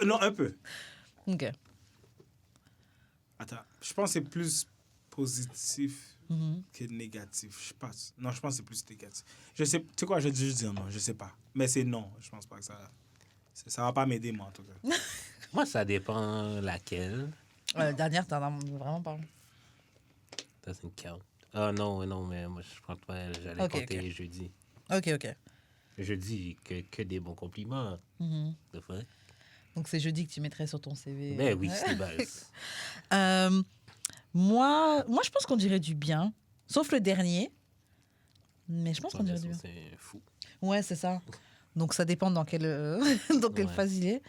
Non, un peu. Ok. Attends, je pense que c'est plus positif Mhm. que négatif. Je pense. Non, je pense que c'est plus négatif. Je sais, tu sais quoi, je vais juste dire non, je sais pas. Mais c'est non, je pense pas que ça va pas m'aider, moi, en tout cas. Moi, ça dépend laquelle. Dernière, t'en as vraiment pas. Doesn't count. Ah non, mais moi, je pense pas. J'allais Ok, compter ok. jeudi. Ok. Jeudi, que des bons compliments. Mhm. De fait. Donc c'est jeudi que tu mettrais sur ton CV. Ben oui, c'est base. Moi, je pense qu'on dirait du bien, sauf le dernier. Mais je pense qu'on dirait du bien. C'est fou. Ouais, c'est ça. Donc ça dépend dans quelle, dans quelle Ouais. phase il est.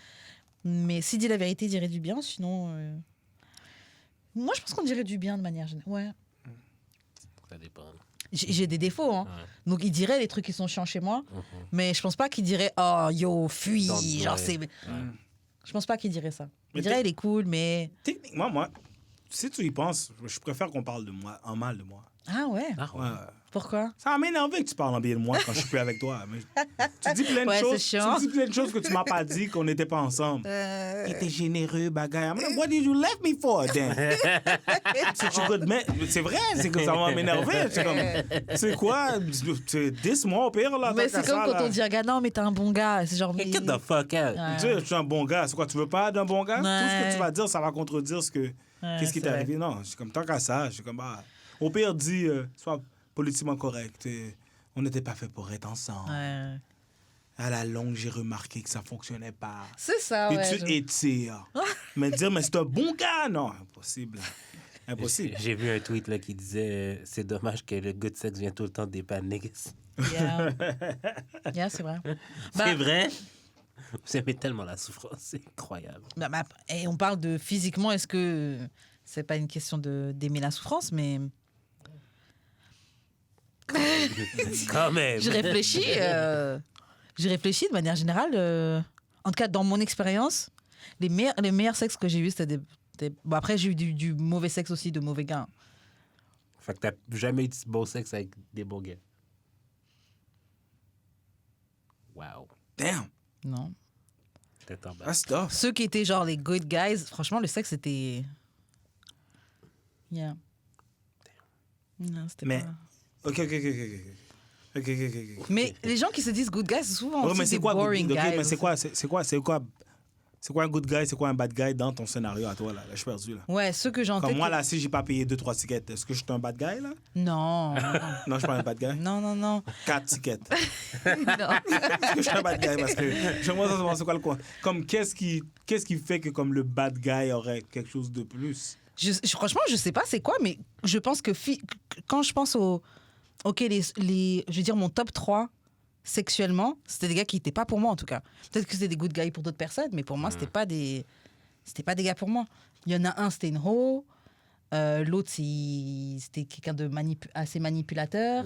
Mais s'il dit la vérité, il dirait du bien. Sinon, moi, je pense qu'on dirait du bien de manière générale. Ouais. Ça dépend. J'ai des défauts. Hein. Ouais. Donc il dirait les trucs qui sont chiants chez moi. Mhm. Mais je pense pas qu'il dirait oh yo fuis. Donc, Genre ouais. c'est. Ouais. Je pense pas qu'il dirait ça. Mais Il dirait il est cool, mais. Techniquement, moi, si tu y penses, je préfère qu'on parle de moi, en mal de moi. Ah ouais. Ah, ouais. Ouais. Pourquoi? Ça va m'énerver que tu parles en bien de moi quand je suis plus avec toi. Mais tu dis plein de Ouais, choses. c'est chiant. Tu dis plein de choses que tu m'as pas dit qu'on n'était pas ensemble. T'étais généreux, bagaille. I'm like, what did you leave me for then? Such a good man. C'est vrai, c'est que ça va m'énerver. C'est comme, c'est quoi? C'est 10 mois au pire, là. Mais tant c'est qu'à comme ça, quand là. on dit ah non mais t'es un bon gars. C'est genre. Hey, mais- get the fuck out. Ouais. Tu sais, je suis un bon gars. C'est quoi, tu veux pas d'un bon gars? Tout ce que Ouais. tu vas dire, ça va contredire ce que. Ouais, Qu'est-ce qui c'est t'est vrai. arrivé? Non, je suis comme, tant qu'à ça, je suis comme, ah. Au pire, dis, sois politiquement correct. On n'était pas fait pour être ensemble. Ouais. À la longue, j'ai remarqué que ça fonctionnait pas. C'est ça. Puis Ouais, tu étires. Mais dire, mais c'est un bon gars, non, impossible. Impossible. J'ai vu un tweet là, qui disait c'est dommage que le good sex vient tout le temps des bad niggas. Yeah. Yeah, c'est vrai. C'est vrai? Vous aimez tellement la souffrance, c'est incroyable. Et on parle de physiquement, est-ce que c'est pas une question d'aimer la souffrance, mais Quand même. j'y réfléchis. J'y réfléchis de manière générale. En tout cas, dans mon expérience, les meilleurs sexes que j'ai eus, c'était Bon, après, j'ai eu du mauvais sexe aussi, de mauvais gars. Fait que t'as jamais eu de bon sexe avec des bons gars. Wow. Damn, Non. Peut-être en bas. that's tough. Ceux qui étaient genre les good guys, franchement, le sexe, c'était. Yeah. Non, c'était Mais- pas. Ok. Mais les gens qui se disent good guys, c'est souvent Ouais, aussi mais c'est des quoi, boring ok, guys. mais c'est quoi un good guy, c'est quoi un bad guy dans ton scénario à toi, là? Là, je suis perdu, là. Ouais, ceux que j'ai en Comme tête. moi, là, si j'ai pas payé 2-3 tickets, est-ce que je suis un bad guy, là? Non. Non, je suis pas un bad guy. Non. 4 tickets. Non. Est-ce que je suis un bad guy? Parce que j'aimerais savoir c'est quoi le coin. Comme, qu'est-ce qui fait que comme le bad guy aurait quelque chose de plus? Franchement, je sais pas c'est quoi, mais je pense que quand je pense au. Ok, je veux dire, mon top 3 sexuellement, c'était des gars qui n'étaient pas pour moi en tout cas. Peut-être que c'était des good guys pour d'autres personnes, mais pour moi, c'était pas des gars pour moi. Il y en a un, c'était une ho. L'autre, c'était quelqu'un de assez manipulateur.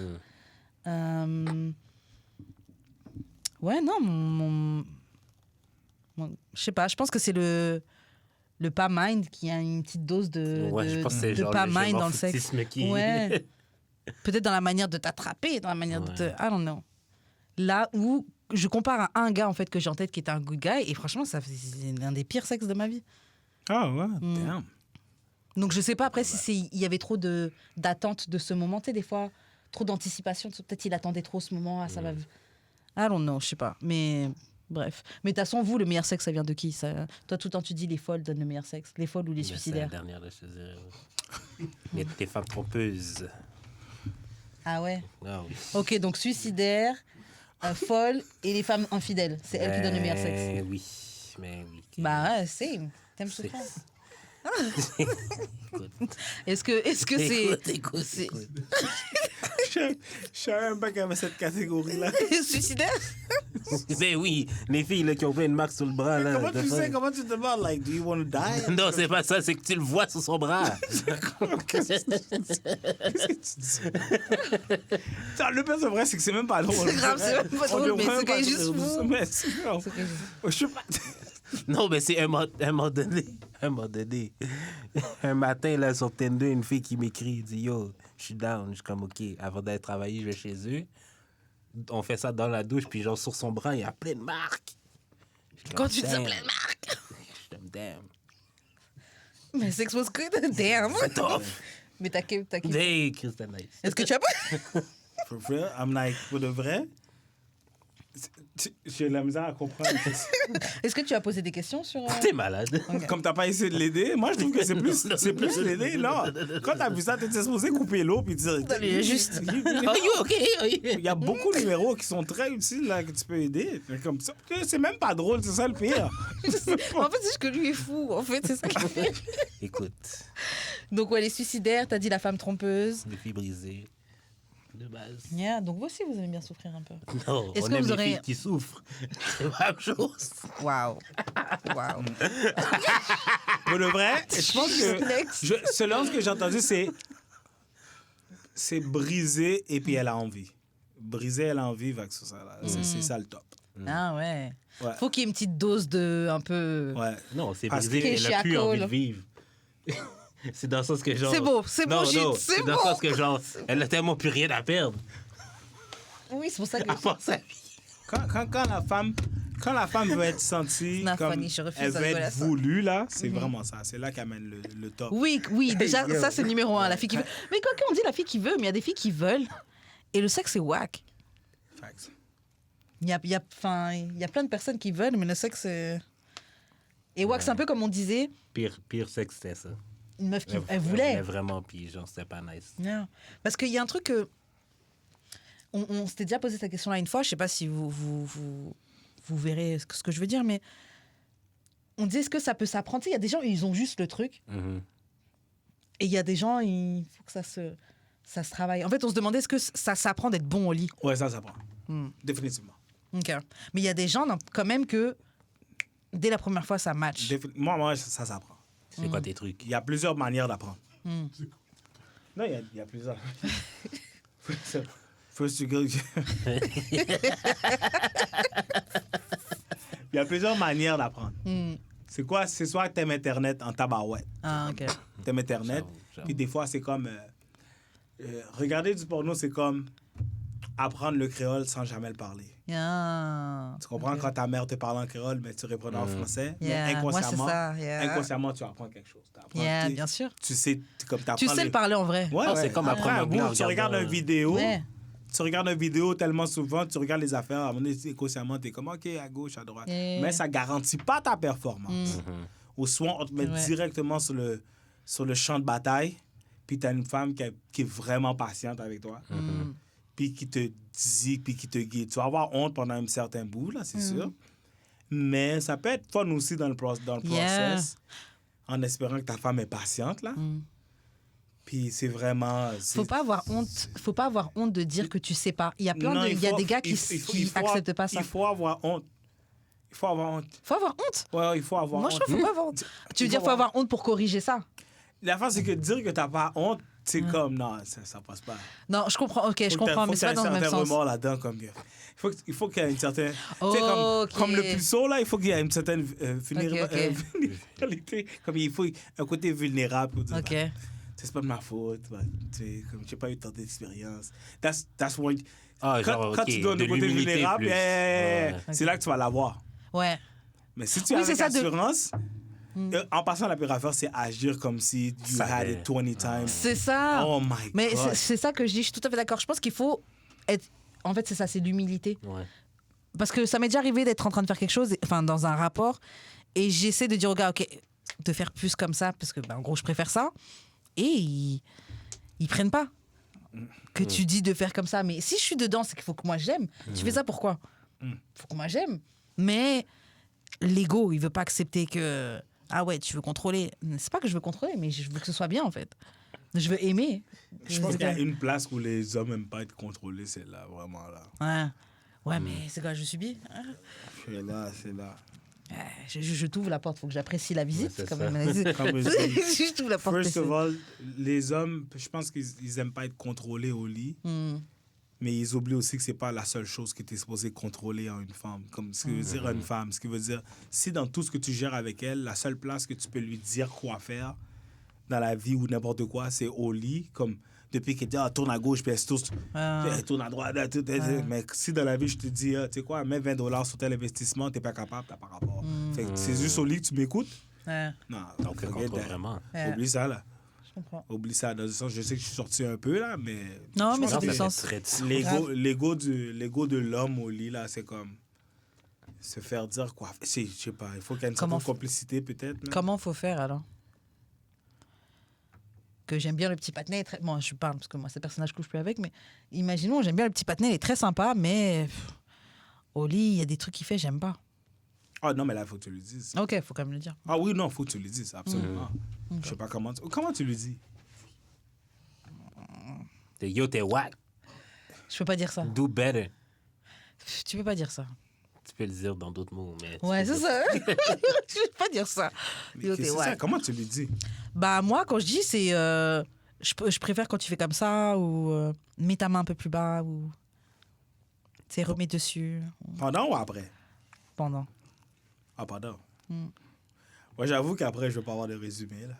Ouais, non, je sais pas, je pense que c'est le pas mind qui a une petite dose de Je pense que c'est de genre pas le mind dans le sexe. gémorphisme qui... Ouais. Peut-être dans la manière de t'attraper, dans la manière de te... I don't know. Là où je compare à un gars en fait que j'ai en tête qui était un good guy et franchement c'est l'un des pires sexes de ma vie. Ah ouais, damn. Donc je sais pas après si il y avait trop d'attente de ce moment, tu sais des fois trop d'anticipation, peut-être il attendait trop ce moment, ça va. I don't know, je sais pas, mais bref. Mais de toute façon vous le meilleur sexe ça vient de qui ça... Toi tout le temps tu dis les folles donnent le meilleur sexe, les folles ou les Mais c'est la suicidaires. dernière, là, je te dirais. Mais tes femmes trompeuses. Ah ouais. Ah oui. OK, donc suicidaires, folles et les femmes infidèles, c'est elles qui donnent le meilleur sexe. Oui, mais oui. Bah ouais, c'est. T'aimes ce C'est- truc. Écoute, Est-ce que c'est. écoute. Je savais même pas qu'il y avait cette catégorie-là. Suicidaire? Mais oui, les filles là, qui ont plein de marques sur le bras. Là, Comment de tu fois- sais, comment tu te demandes, like, do you want to die? Non, c'est pas ça, c'est que tu le vois sur son bras. Qu'est-ce que tu dis? Ça, le pire, c'est vrai, c'est que c'est même pas drôle. C'est grave, c'est même pas On drôle, devrait mais même c'est pas quand même se juste rire fou. de- Mais c'est- non. Je sais pas. Non, mais c'est un moment donné, un matin, là, sur Tinder, une fille qui m'écrit, elle dit « Yo, je suis down. » Je suis comme « OK, avant d'aller travailler, je vais chez eux. » On fait ça dans la douche, puis genre, sur son bras, il y a plein de marques. Je suis Quand comme, tu dis ça, Damn. plein de marques. Je suis comme « Damn. Mais sex was good, damn. Tough. Mais t'as kiffé. Hey, Kristen Nice. Est-ce que tu as pas. For real, I'm like, pour de vrai, j'ai de la misère à comprendre. Est-ce que tu as posé des questions sur. T'es malade. Comme t'as pas essayé de l'aider, moi je trouve que c'est plus l'aider. Non, quand t'as vu ça, t'étais supposé couper l'eau puis dire. Juste. Are you okay? Il y a beaucoup de numéros qui sont très utiles là, que tu peux aider. Fait comme ça, c'est même pas drôle, c'est ça le pire. En fait, c'est juste que lui est fou. En fait, c'est ça qui fait. Écoute, Donc, ouais, les suicidaires, t'as dit la femme trompeuse. les filles brisées. de base. Yeah, donc vous aussi, vous aimez bien souffrir un peu. Non, Est-ce on que aime vous les aurez- filles qui souffrent. C'est la même chose. Waouh. Waouh. Pour le vrai, je pense que... Next. Selon ce que j'ai entendu, c'est briser et puis elle a envie. Briser, elle a envie, va que c'est ça, là. C'est ça le top. Ah ouais. Ouais. Faut qu'il y ait une petite dose de un peu. Ouais. Non, c'est Parce brisé, que- elle a plus Chiaco, envie là. de vivre. C'est dans le sens que genre... C'est beau, c'est non, beau, Gilles, non, c'est dans le beau. sens que genre, elle a tellement plus rien à perdre. Oui, c'est pour ça que. À part sa vie. Quand la femme veut être sentie, Non, comme Fanny, je refuse elle de veut rigoler à être ça. voulue, là, c'est vraiment ça. C'est là qu'amène le top. Oui, oui, déjà, ça c'est numéro 1, la fille qui veut. Mais quoi qu'on dit la fille qui veut, mais il y a des filles qui veulent. Et le sexe, c'est whack. Facts. Il y a plein de personnes qui veulent, mais le sexe, c'est. Et whack, c'est un peu comme on disait, Pire sexe, c'était ça. une meuf qui. Elle Elle voulait. vraiment, puis genre, c'était pas nice. Yeah. Parce qu'il y a un truc que. On s'était déjà posé cette question-là une fois, je sais pas si vous verrez ce que je veux dire, mais. On disait, est-ce que ça peut s'apprendre? Tu sais, il y a des gens, ils ont juste le truc. Mhm. Et il y a des gens, il faut que ça se travaille. En fait, on se demandait, est-ce que ça s'apprend d'être bon au lit? Ouais, ça prend. Hmm. Définitivement. Ok. Mais il y a des gens, quand même, que dès la première fois, ça match. Moi, ça s'apprend. C'est quoi tes trucs? Il y a plusieurs manières d'apprendre. Hmm. Non, il y a plusieurs. First you go. Il y a plusieurs manières d'apprendre. Hmm. C'est quoi? C'est soit t'aimes Internet en tabarouette. Ah, ok. T'aimes Internet. J'avoue. Puis des fois, c'est comme... regarder du porno, c'est comme apprendre le créole sans jamais le parler. Yeah. Tu comprends? Ok. Quand ta mère te parle en créole, mais tu réponds en français. Yeah. Mais Moi, c'est inconsciemment, ça. Yeah. inconsciemment, tu apprends quelque chose. T'apprends, Yeah, tu- bien sûr. Tu sais, comme t'apprends Tu sais le parler en vrai. Ouais, Ah, ouais. c'est comme Après apprendre un l'anglais en bout, tu regardes regardant- une vidéo. Ouais. Tu regardes une vidéo tellement souvent, tu regardes les affaires, à un moment donné, inconsciemment, t'es comme, OK, à gauche, à droite. Yeah. Mais ça garantit pas ta performance. Mhm. Ou soit on te met Ouais. directement sur le champ de bataille, puis t'as une femme qui est vraiment patiente avec toi, Hmm. puis qui te dit, puis qui te guide. Tu vas avoir honte pendant un certain bout, là, c'est sûr. Mais ça peut être fun aussi dans le Yeah. process, en espérant que ta femme est patiente, là. Hmm. Puis c'est vraiment... Faut pas avoir honte. Faut pas avoir honte de dire que tu sais pas. Il y a plein Non, de, il y a faut- des gars qui il faut acceptent pas ça. Il faut avoir honte. Il faut avoir honte. Faut avoir honte. Ouais, il faut avoir Moi, je honte. trouve qu'il faut pas avoir honte. Tu veux dire, faut avoir honte pour corriger ça? La fin, c'est que dire que t'as pas honte, c'est comme, non, ça passe pas. Non, je comprends. Ok, je comprends, mais c'est pas dans le même Il faut sens. remords là-dedans. Comme, il faut qu'il y ait une certaine... Tu sais, comme le puceau, là, il faut qu'il y ait une certaine vulnérabilité. Comme il faut un côté vulnérable. Pour dire, Ok. bah, c'est pas de ma faute. Bah, tu sais, comme j'ai pas eu tant d'expérience. That's when... Ah, genre, Quand ok, tu donnes de le côté l'humilité vulnérable, plus. Ouais. c'est là que tu vas l'avoir. Ouais. Mais si tu Oui, as c'est avec ça, de- assurance, en passant, la pire affaire, c'est agir comme si you Ça had fait- it 20 times. C'est ça. Oh my Mais God. c'est ça que je dis. Je suis tout à fait d'accord. Je pense qu'il faut être. En fait, c'est ça, c'est l'humilité. Ouais. Parce que ça m'est déjà arrivé d'être en train de faire quelque chose, enfin, dans un rapport, et j'essaie de dire au gars, OK, de faire plus comme ça, parce que, ben, en gros, je préfère ça. Et ils prennent pas. Que tu dis de faire comme ça. Mais si je suis dedans, c'est qu'il faut que moi j'aime. Tu fais ça pourquoi? Faut que moi j'aime. Mais l'ego, il veut pas accepter que. Ah ouais, tu veux contrôler. C'est pas que je veux contrôler, mais je veux que ce soit bien, en fait. Je veux aimer. Je pense qu'il y a une place où les hommes n'aiment pas être contrôlés, c'est là, vraiment là. Ouais, mais c'est quoi, je subis? C'est là, c'est là. Je t'ouvre la porte, faut que j'apprécie la visite. Ouais, c'est quand ça. même. Comme je dis, Je t'ouvre la porte. first of all, les hommes, je pense qu'ils n'aiment pas être contrôlés au lit, mais ils oublient aussi que c'est pas la seule chose que tu es supposé contrôler en une femme. Comme ce que veut dire une femme. Ce qui veut dire, si dans tout ce que tu gères avec elle, la seule place que tu peux lui dire quoi faire dans la vie ou n'importe quoi, c'est au lit. Comme depuis qu'elle dit, tourne à gauche, puis elle se tourne à droite. Mais si dans la vie, je te dis, tu sais quoi, mets $20 sur tel investissement, tu n'es pas capable, tu n'as pas rapport. Fait que c'est juste au lit que tu m'écoutes. Ouais, Non, Donc, forget contrôle that. vraiment. ouais, Oublie ça, là. je comprends. Oublie ça. Dans le sens, je sais que je suis sorti un peu, là, mais... Non, je mais pense ça que fait du sens. Très L'ego de l'homme au lit, là, c'est comme... Se faire dire quoi. Je sais pas, il faut qu'il y ait une Comment certaine complicité, peut-être. mais- Comment faut faire alors? Que j'aime bien le petit patinet. Bon, je parle parce que moi, ces personnages, je couche plus avec, mais imaginons, j'aime bien le petit patinet, il est très sympa, mais au lit, il y a des trucs qu'il fait, j'aime pas. Ah non, mais là, il faut que tu lui dises. Ok, faut quand même le dire. Ah oui, non, il faut que tu lui dises, absolument. Je sais pas comment tu lui dis. Yo, t'es wack. Je peux pas dire ça. Do better. Tu peux pas dire ça. Tu peux le dire dans d'autres mots, mais... Ouais, c'est ça. Je peux pas dire ça. Mais qu'est-ce que c'est ça? Comment tu lui dis? Bah, moi, quand je dis, c'est. Je préfère quand tu fais comme ça, ou mets ta main un peu plus bas, ou. Tu sais, remets dessus. Pendant ou après? Pendant. Ah, pendant. Moi, j'avoue qu'après, je veux pas avoir de résumé, là.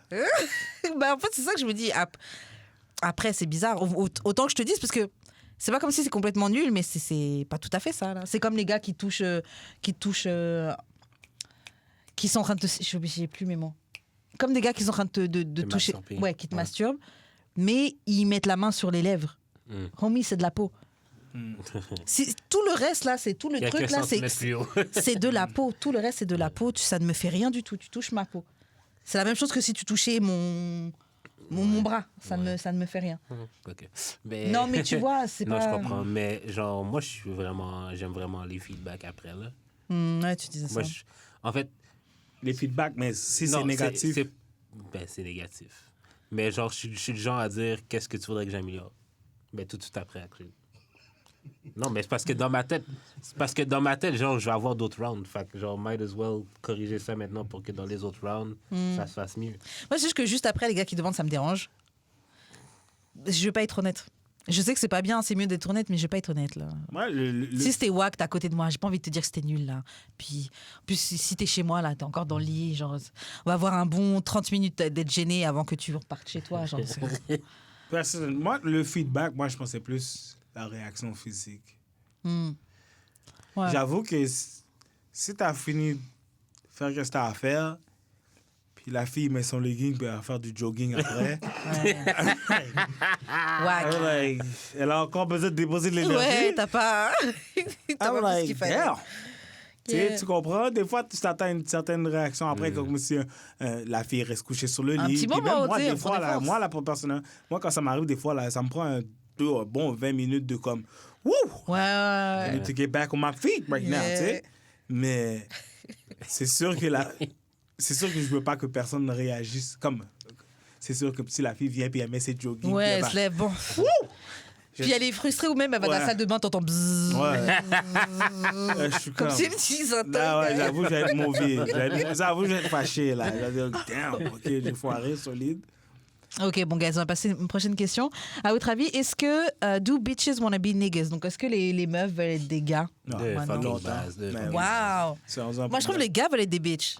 Bah, en fait, c'est ça que je me dis. Après, c'est bizarre. Autant que je te dise, parce que c'est pas comme si c'est complètement nul, mais c'est pas tout à fait ça, là. C'est comme les gars qui touchent. Qui sont en train de te. Je sais plus mes mots. Comme des gars qui sont en train de toucher. masturber. Ouais, qui te masturbent. Mais ils mettent la main sur les lèvres. Homie, c'est de la peau. Tout le reste, là, c'est tout le truc, là, c'est de la peau. Tout le reste, c'est de la peau. Ça ne me fait rien du tout. Tu touches ma peau. C'est la même chose que si tu touchais mon bras. Ça ne me fait rien. OK. Mais... Non, mais tu vois, c'est non, pas... je comprends. Mais genre, moi, j'aime vraiment les feedbacks après, là. Ouais, tu disais ça. Moi, en fait... Les feedbacks, mais si non, c'est négatif... c'est négatif. Mais genre, je suis le genre à dire qu'est-ce que tu voudrais que j'améliore. Mais tout de suite après. Non, mais c'est parce que dans ma tête, genre, je vais avoir d'autres rounds. Fait que genre, might as well corriger ça maintenant pour que dans les autres rounds, ça se fasse mieux. Moi, c'est juste que juste après, les gars qui demandent, ça me dérange. Je vais pas être honnête. Je sais que c'est pas bien, c'est mieux d'être honnête, mais je vais pas être honnête, là. Ouais, Si c'était wack, t'es à côté de moi, j'ai pas envie de te dire que c'était nul, là. Puis, en plus, si t'es chez moi, là, t'es encore dans le lit, genre, on va avoir un bon 30 minutes d'être gêné avant que tu repartes chez toi, genre. Moi, le feedback, moi, je pensais plus la réaction physique. Ouais. J'avoue que si t'as fini de faire ce que t'as à faire, puis la fille met son legging puis elle va faire du jogging après, Wack. elle a encore besoin de déposer de l'énergie. Ouais, t'as pas... t'as I'm pas fait ce qu'il like, fallait. damn. Yeah. Tu comprends? Des fois, tu t'attends à une certaine réaction après, comme si la fille reste couchée sur le lit. Un petit Puis moment, même moi, tu sais, des on fois, prend des là, forces. personnellement, moi, quand ça m'arrive, des fois, là, ça me prend un bon 20 minutes de comme, wouh! I Ouais. need to get back on my feet right now, Yeah. tu sais. Mais c'est sûr que je veux pas que personne ne réagisse comme. C'est sûr que si la fille vient puis elle met ses jogging. puis Ouais, elle elle va- se lève, bon. Puis elle est frustrée ou même elle va dans la Ouais. salle de bain, t'entends bzzz. Ouais. Je suis Comme si elle utilise un Ah ouais, tongue. j'avoue, je vais être mauvais. J'avoue, je vais être fâché, là. Je vais dire, damn, OK, j'ai foiré, solide. Ok, bon, guys, on va passer à une prochaine question. À votre avis, est-ce que do bitches wanna be niggas? Donc, est-ce que les meufs veulent être des gars? Non, De maintenant. fucking longtemps. base, de Mais fucking oui. Waouh! C'est un Moi, je trouve que les gars veulent être des bitches.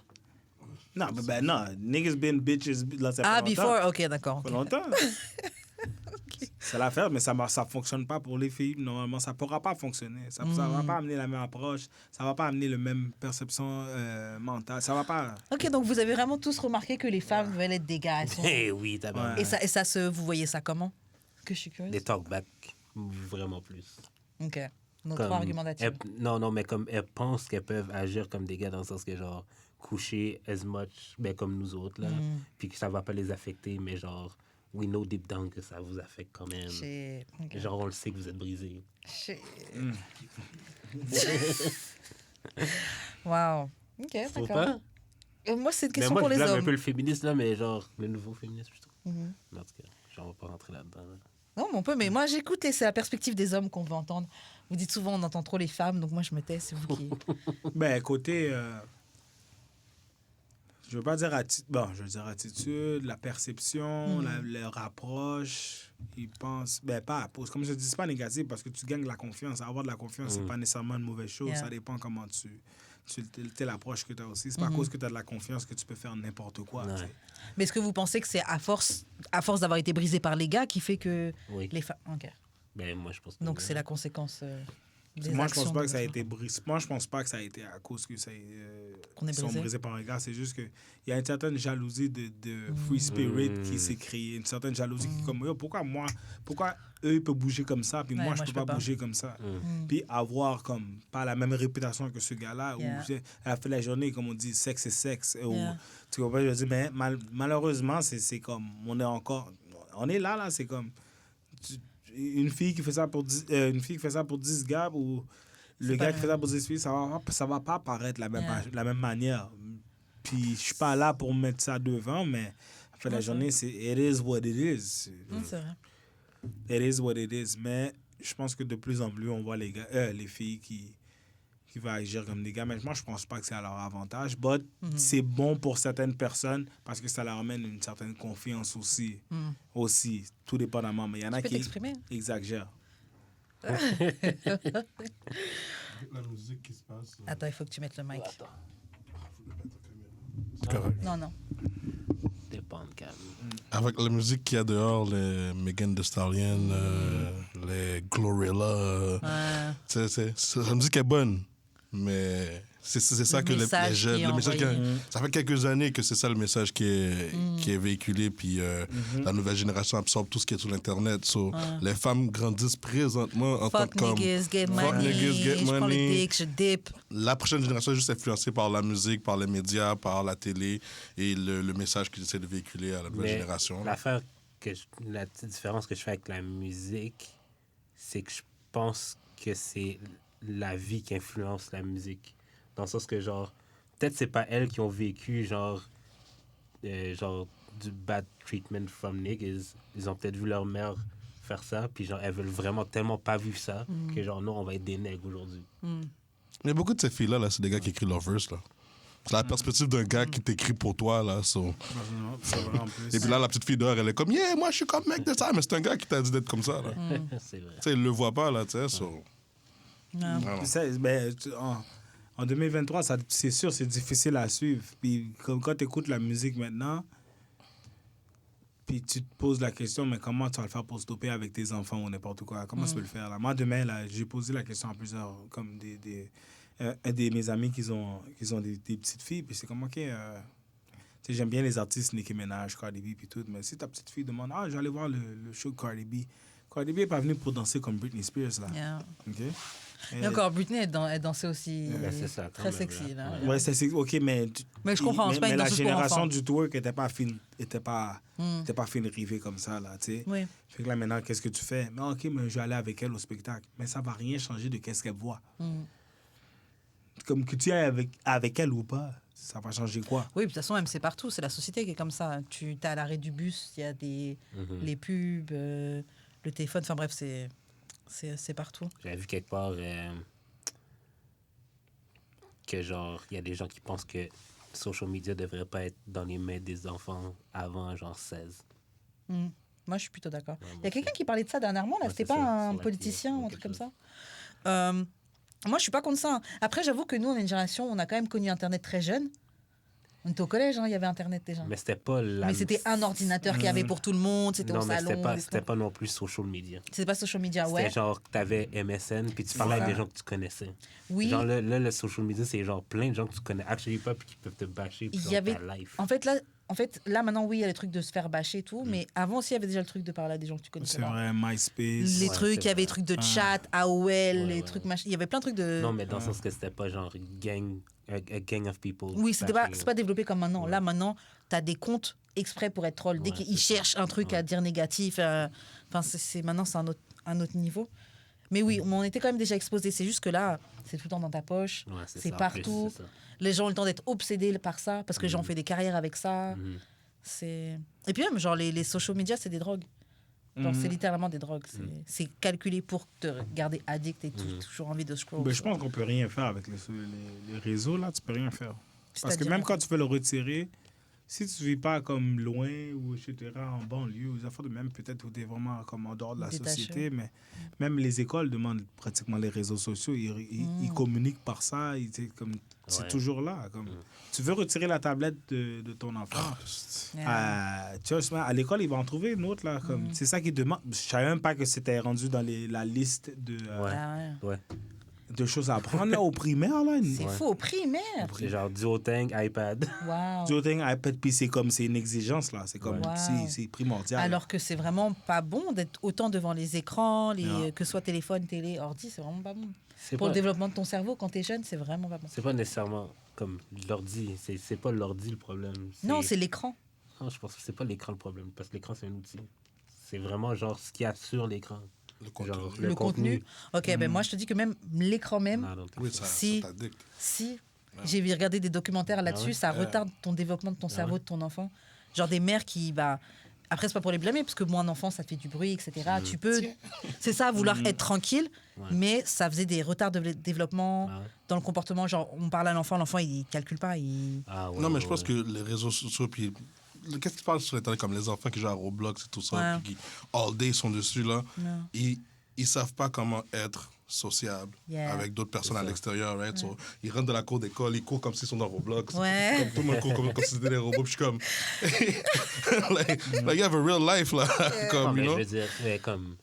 Non, non, niggas been bitches, là, ça fait Ah, longtemps. before? Ok, d'accord. Ça ok. fait longtemps. C'est l'affaire, mais ça fonctionne pas pour les filles. Normalement, ça pourra pas fonctionner. Ça va pas amener la même approche. Ça va pas amener la même perception mentale. Ça va pas... Ok, donc vous avez vraiment tous remarqué que les femmes veulent être des gars. Elles sont- Eh oui, t'as bien. Et vous voyez ça comment? Que je suis curieuse. Des talkbacks, vraiment plus. Ok. Donc, Comme trois argumentatifs. non, mais comme elles pensent qu'elles peuvent agir comme des gars dans le sens que genre coucher as much, ben comme nous autres là, puis que ça va pas les affecter, mais genre we know deep down que ça vous affecte quand même. Shit. Ok. Genre on le sait que vous êtes brisés. Shit. Wow. Ok, Faut d'accord. pas? Moi, c'est une Mais question moi pour je les blâme un hommes. peu le féministe là, mais genre le nouveau féministe plutôt. Mhm. Mais en tout cas, genre on va pas rentrer là-dedans. là. Non, mais on peut, mais moi j'écoute et c'est la perspective des hommes qu'on veut entendre. Vous dites souvent on entend trop les femmes, donc moi je me tais, c'est vous qui. Ben, côté... je veux pas dire je veux dire attitude, la perception, leur approche. Ils pensent... Ben, pas... Comme je dis, c'est pas négatif parce que tu gagnes la confiance. Avoir de la confiance, c'est pas nécessairement une mauvaise chose. Yeah. Ça dépend comment telle approche que tu as aussi. C'est pas à cause que tu as de la confiance que tu peux faire n'importe quoi. Ouais. tu sais. Mais est-ce que vous pensez que c'est à force d'avoir été brisé par les gars qui fait que Oui. les femmes. Ok. Ben moi je pense que Donc oui. c'est la conséquence. Des Moi, je pense actions pas de que ça a nos été brisé. Moi, je pense pas que ça a été à cause que Qu'on est ils sont brisé. brisés par un gars. C'est juste que il y a une certaine jalousie de free spirit qui s'est créée. Une certaine jalousie qui est comme, yo, pourquoi eux, ils peuvent bouger comme ça, puis Ouais, moi, je peux pas bouger comme ça. Puis avoir comme pas la même réputation que ce gars-là, Yeah. où à la fin de la journée, comme on dit, sexe est sexe. Yeah. Tu comprends? Je veux dire, mais malheureusement, c'est comme, on est là, c'est comme, une fille qui fait ça pour 10 gars ou le C'est gars pas qui fait ça pour 10 filles, ça va pas paraître la même manière. Puis je suis pas là pour mettre ça devant, mais à la fin de la journée, c'est it is what it is. C'est vrai. It is what it is. Mais je pense que de plus en plus, on voit les filles qui vont agir comme des gars. Mais moi, je pense pas que c'est à leur avantage. But c'est bon pour certaines personnes parce que ça leur amène une certaine confiance aussi, tout dépendamment. Mais il y en a Tu peux qui t'exprimer. exagèrent. La musique qui se passe. Attends, il faut que tu mettes le mic. C'est correct. Non. Dépend de calme. Avec la musique qu'il y a dehors, les Megan Thee Stallion, les Glorilla, la musique est bonne, mais c'est ça Le que les message jeunes... qui est Le message envoyé. ça fait quelques années que c'est ça le message qui est véhiculé, puis la nouvelle génération absorbe tout ce qui est sur l'Internet. So, les femmes grandissent présentement en tant Fuck que comme... niggas, get Fuck money. niggas, get Je prends le money. dick, je dip. La prochaine génération est juste influencée par la musique, par les médias, par la télé et le message qu'ils essaient de véhiculer à la nouvelle Mais génération. l'affaire la petite différence que je fais avec la musique, c'est que je pense que c'est la vie qui influence la musique. Dans le sens que, genre, peut-être c'est pas elles qui ont vécu, genre du bad treatment from niggas. Ils ont peut-être vu leur mère faire ça, puis genre, elles veulent vraiment tellement pas vivre ça que, genre, non, on va être des nègres aujourd'hui. Mais beaucoup de ces filles-là, c'est des gars qui écrivent leur verse, là. C'est la perspective d'un gars qui t'écrit pour toi, là. So. C'est vrai, en plus. Et puis là, la petite fille dehors, elle est comme, yeah, moi, je suis comme mec de ça, mais c'est un gars qui t'a dit d'être comme ça, là. C'est vrai. Tu sais, il le voit pas, là, tu sais, so. Non. Vraiment. En 2023, c'est sûr, c'est difficile à suivre. Puis quand tu écoutes la musique maintenant, puis tu te poses la question, mais comment tu vas le faire pour stopper avec tes enfants ou n'importe quoi? Comment tu peux le faire? Là? Moi, demain, là, j'ai posé la question à plusieurs, comme un de mes amis qui ont des petites filles, puis c'est comme, OK, tu sais, j'aime bien les artistes Nicki Minaj, Cardi B, puis tout, mais si ta petite fille demande, je vais aller voir le show de Cardi B. Cardi B n'est pas venue pour danser comme Britney Spears, là. Yeah. OK? Et encore, Britney, elle dansait aussi c'est ça, quand très même, sexy. Là. Ouais, c'est OK, mais... Mais je comprends, c'est pas une la danseuse pour génération enfants. du twerk n'était pas fine rivée comme ça, là, tu sais. Oui. Fait que là, maintenant, qu'est-ce que tu fais? Mais OK, mais je vais aller avec elle au spectacle. Mais ça va rien changer de qu'est-ce qu'elle voit. Comme que tu ailles avec elle ou pas, ça va changer quoi? Oui, de toute façon, même c'est partout. C'est la société qui est comme ça. Tu es à l'arrêt du bus, il y a les pubs, le téléphone. Enfin bref, c'est partout. J'avais vu quelque part que, genre, il y a des gens qui pensent que social media devrait pas être dans les mains des enfants avant, genre, 16. Moi, je suis plutôt d'accord. Ouais, Il y moi a quelqu'un aussi. qui parlait de ça dernièrement, là. Ouais, C'était c'est pas ça, un sur la politicien télé, ou un ou truc quelque comme ça. Moi, je suis pas contre ça. Après, j'avoue que nous, on est une génération, on a quand même connu Internet très jeune. On était au collège, il y avait Internet déjà. Mais c'était pas la... Mais c'était un ordinateur qu'il y avait pour tout le monde, c'était au Non, mais salon. c'était pas non plus social media. C'était pas social media, C'était ouais. genre, t'avais MSN, puis tu parlais avec des gens que tu connaissais. Oui. Genre, là, le social media, c'est genre plein de gens que tu connais actually pas, puis qui peuvent te bâcher, puis Il y dans avait- ta life. En fait, là, maintenant, oui, il y a les trucs de se faire bâcher et tout, mais avant aussi, il y avait déjà le truc de parler à des gens que tu connaissais C'est pas. vrai, MySpace. Les Ouais, trucs, c'est il y avait des vrai. trucs de chat, AOL, les ouais. trucs machin. Il y avait plein de trucs de. Non, mais dans le sens que c'était pas genre a gang of people. Oui, c'est bashing. pas développé comme maintenant. Ouais. Là, maintenant, tu as des comptes exprès pour être troll. Dès Ouais, qu'ils c'est ça. cherchent un truc à Ouais. dire négatif, enfin, maintenant, c'est un autre niveau. Mais oui, on était quand même déjà exposés. C'est juste que là, c'est tout le temps dans ta poche. Ouais, c'est ça, en plus, partout. c'est ça. Les gens ont le temps d'être obsédés par ça parce que les gens ont fait des carrières avec ça. Mhm. Et puis même, genre, les social media, c'est des drogues. Genre, c'est littéralement des drogues. C'est calculé pour te garder addict et toujours envie de scroll. Ben, je pense qu'on peut rien faire avec les réseaux, là. Tu peux rien faire. Parce que C'est-à-dire, même quand tu veux le retirer, si tu ne vis pas comme loin ou etc., en banlieue, ou des affaires de même, peut-être où tu es vraiment comme en dehors de la Détaché. société, mais même les écoles demandent pratiquement les réseaux sociaux. Ils communiquent par ça. C'est Ouais. toujours là. Comme, tu veux retirer la tablette de ton enfant. Tu vois, à l'école, ils vont en trouver une autre. Là, comme, c'est ça qu'ils demandent. Je ne savais même pas que c'était rendu dans la liste Ouais. Ah ouais. Ouais. de choses à apprendre là, au primaire. Là. C'est faux, au primaire. C'est genre Duotang, iPad. Waouh. Du thing, iPad, puis c'est une exigence, là. C'est comme, Ouais. c'est primordial. Alors que c'est vraiment pas bon d'être autant devant les écrans, Non. que ce soit téléphone, télé, ordi, c'est vraiment pas bon. C'est Pour pas, le développement de ton cerveau, quand t'es jeune, c'est vraiment pas bon. c'est pas nécessairement comme l'ordi. C'est pas l'ordi le problème. Non, c'est l'écran. Non, je pense que c'est pas l'écran le problème. Parce que l'écran, c'est un outil. C'est vraiment genre ce qu'il y a sur l'écran. Le contenu. Genre, Le contenu. Ok, ben moi je te dis que même l'écran même, Non, non, Oui, ça, Si. ça t'addicte. si j'ai regardé des documentaires là-dessus, ouais? ça retarde ton développement de ton cerveau, ouais? de ton enfant. Genre des mères qui, Après, c'est pas pour les blâmer, parce que moi, un enfant, ça te fait du bruit, etc. Tu peux. C'est ça, vouloir être tranquille, mais ça faisait des retards de développement dans le comportement. Genre, on parle à l'enfant, il calcule pas. Non, mais je pense que les réseaux sociaux, puis qu'est-ce qui se passe sur Internet, comme les enfants qui jouent à Roblox et tout ça, puis qui all day sont dessus, là, ils savent pas comment être sociables avec d'autres personnes à l'extérieur, right? So, ils rentrent dans la cour d'école, ils courent comme s'ils sont dans Roblox. Comme tout le monde court comme si c'était des robots, puis je suis comme... like, you have a real life, là. Comme, mais you know? je veux dire, comme...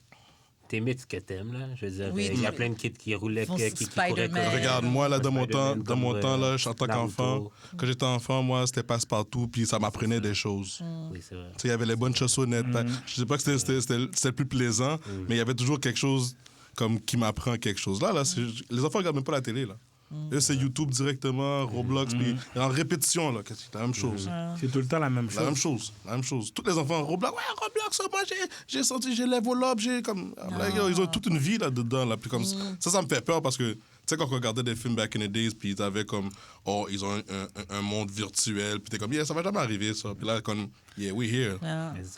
T'aimes ce que t'aimes, là. Je veux dire, il y a plein de kids qui roulaient, qui couraient comme... Regarde, moi, là, dans mon temps, là, en tant Naruto. qu'enfant, quand j'étais enfant, moi, c'était passe-partout, puis ça m'apprenait des choses. Oui, c'est vrai. Tu sais, il y avait les bonnes chansonnettes. Je sais pas que c'était le plus plaisant, mais il y avait toujours quelque chose comme qui m'apprend quelque chose. Là, les enfants regardent même pas la télé, là. Eux, c'est YouTube directement, Roblox, puis en répétition, là, c'est la même chose. C'est tout le temps la même chose. La même chose. Tous les enfants, Roblox, Roblox, moi, j'ai senti, j'ai level up, j'ai comme... Like, yo, ils ont toute une vie là-dedans, là. Puis comme, ça me fait peur parce que, tu sais, quand on regardait des films back in the days, puis ils avaient comme, ils ont un monde virtuel, puis t'es comme, ça va jamais arriver, ça. Puis là, comme, we're here.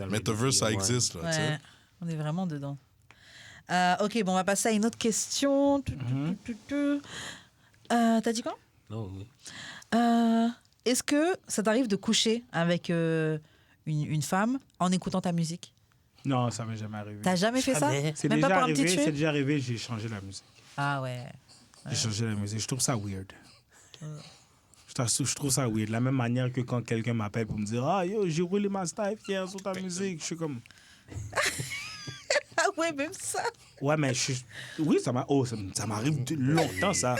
Metaverse, ça existe, là, tu sais. On est vraiment dedans. OK, bon, on va passer à une autre question. T'as dit quoi? Non, oui. Est-ce que ça t'arrive de coucher avec une femme en écoutant ta musique? Non, ça m'est jamais arrivé. T'as jamais fait ça? C'est Même déjà pas pour un arrivé, petit c'est tuer? déjà arrivé, j'ai changé la musique. Ah ouais. J'ai changé la musique. Je trouve ça weird. Je trouve ça weird. De la même manière que quand quelqu'un m'appelle pour me dire « Ah, yo, j'ai roulé ma style hier sur ta musique. » Je suis comme... Ah ouais, même ça. Ouais, mais oui, ça m'arrive longtemps, ça.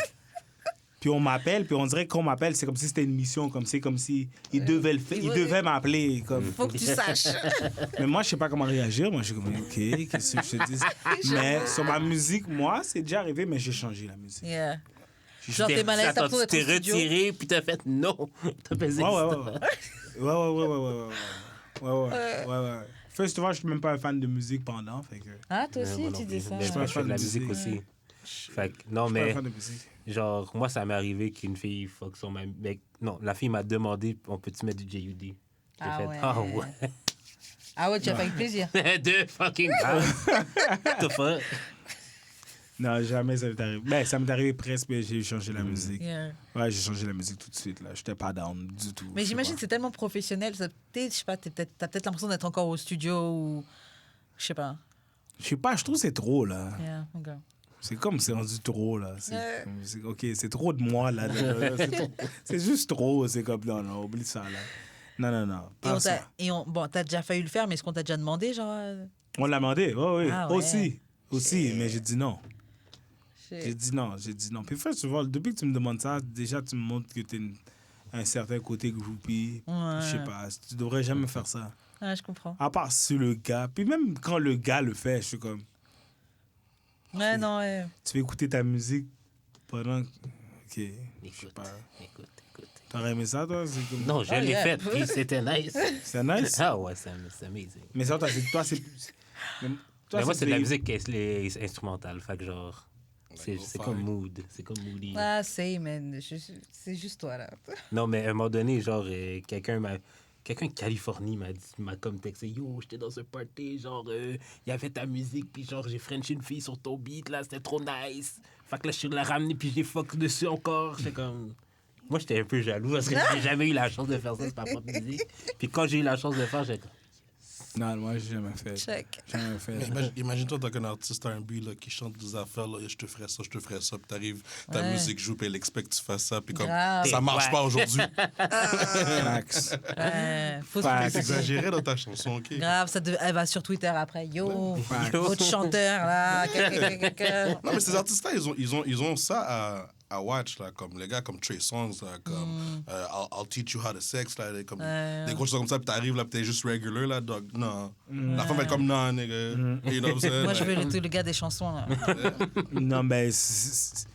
Puis on m'appelle, puis on dirait qu'on m'appelle, c'est comme si c'était une mission, comme si il devait le faire, il devait m'appeler. Comme... Faut que tu saches. Mais moi, je sais pas comment réagir. Moi, je suis comme, OK, qu'est-ce que je te dis? Mais sur ma musique, moi, c'est déjà arrivé, mais j'ai changé la musique. Yeah. Genre, t'es malade, t'as besoin Tu d'être t'es au studio. retiré, puis t'as fait non. T'as pesé. Ouais. First of all, je suis même pas un fan de musique pendant, fait que... Ah, toi aussi, tu dis ça. Mais je fais de la musique aussi. Fait que, non, Je suis pas mais un fan de musique. genre, moi, ça m'est arrivé qu'une fille fuck son mec. Non, la fille m'a demandé, on peut-tu mettre du JUD? J'ai Ah fait, ouais. ah ouais. Ah ouais, tu as fait avec plaisir. Deux fucking gars. What the fuck? Non, jamais ça m'est arrivé. Ben, ça m'est arrivé presque, mais j'ai changé la musique. Yeah. Ouais, j'ai changé la musique tout de suite, là. J'étais pas down du tout. Mais je sais j'imagine pas. que c'est tellement professionnel. Ça, je sais pas, t'as peut-être l'impression d'être encore au studio ou... Je sais pas. Je sais pas, je trouve que c'est trop, là. Yeah, okay. C'est comme c'est rendu trop, là. Ouais. OK, c'est trop de moi, là. C'est juste trop. C'est comme, non, oublie ça, là. Non, pas ça. Bon, t'as déjà failli le faire, mais est-ce qu'on t'a déjà demandé, genre... On l'a demandé, oui. Ah ouais. Aussi, mais j'ai dit non. J'ai dit non. Puis first of all, depuis que tu me demandes ça, déjà, tu me montres que tu as un certain côté groupie. Ouais. Je sais pas, tu devrais jamais faire ça. Ouais, je comprends. À part sur le gars. Puis même quand le gars le fait, je suis comme... Ouais, non, ouais. Tu veux écouter ta musique pendant... OK, je sais Écoute, pas. écoute. T'aurais aimé ça, toi? C'est comme... Non, je l'ai yeah. fait, puis c'était nice. C'est nice? Ah ouais, c'est amazing. Mais ça, toi, c'est... Mais moi, c'est de la musique qui est instrumentale. Fait que genre, c'est lo-fi. comme mood. C'est comme moody. Ah, man. C'est juste toi, là. Non, mais à un moment donné, genre, quelqu'un de Californie m'a comme texté, yo, j'étais dans un party, genre, il y avait ta musique, puis genre, j'ai frenché une fille sur ton beat, là, c'était trop nice. Fait que là, je suis la ramener, puis j'ai fuck dessus encore. J'étais comme... Moi, j'étais un peu jaloux parce que j'ai jamais eu la chance de faire ça sur ma propre musique. Puis quand j'ai eu la chance de le faire, j'étais comme... Non, moi, j'ai jamais fait. Check. Jamais fait. Mais imagine-toi, tant qu'un artiste R&B là, qui chante des affaires, là, je te ferais ça, puis t'arrives, ta musique joue, puis elle expecte que tu fasses ça, puis comme, Grave. ça marche Ouais. pas aujourd'hui. Max. Faut Facts. se T'exagérais dans ta chanson, OK? Grave, elle va sur Twitter après. Yo, Facts. votre chanteur, là. Non, mais ces artistes-là, ils ont ça à watch, là, comme les gars comme Trey Songz, là, comme I'll teach you how to sex, là, comme, des grosses choses comme ça, puis t'arrives là, puis t'es juste regular, là, dog, non. La femme va être comme non, nigga. You know what I'm saying? Moi, je veux le gars des chansons, là. Non, ben, c'est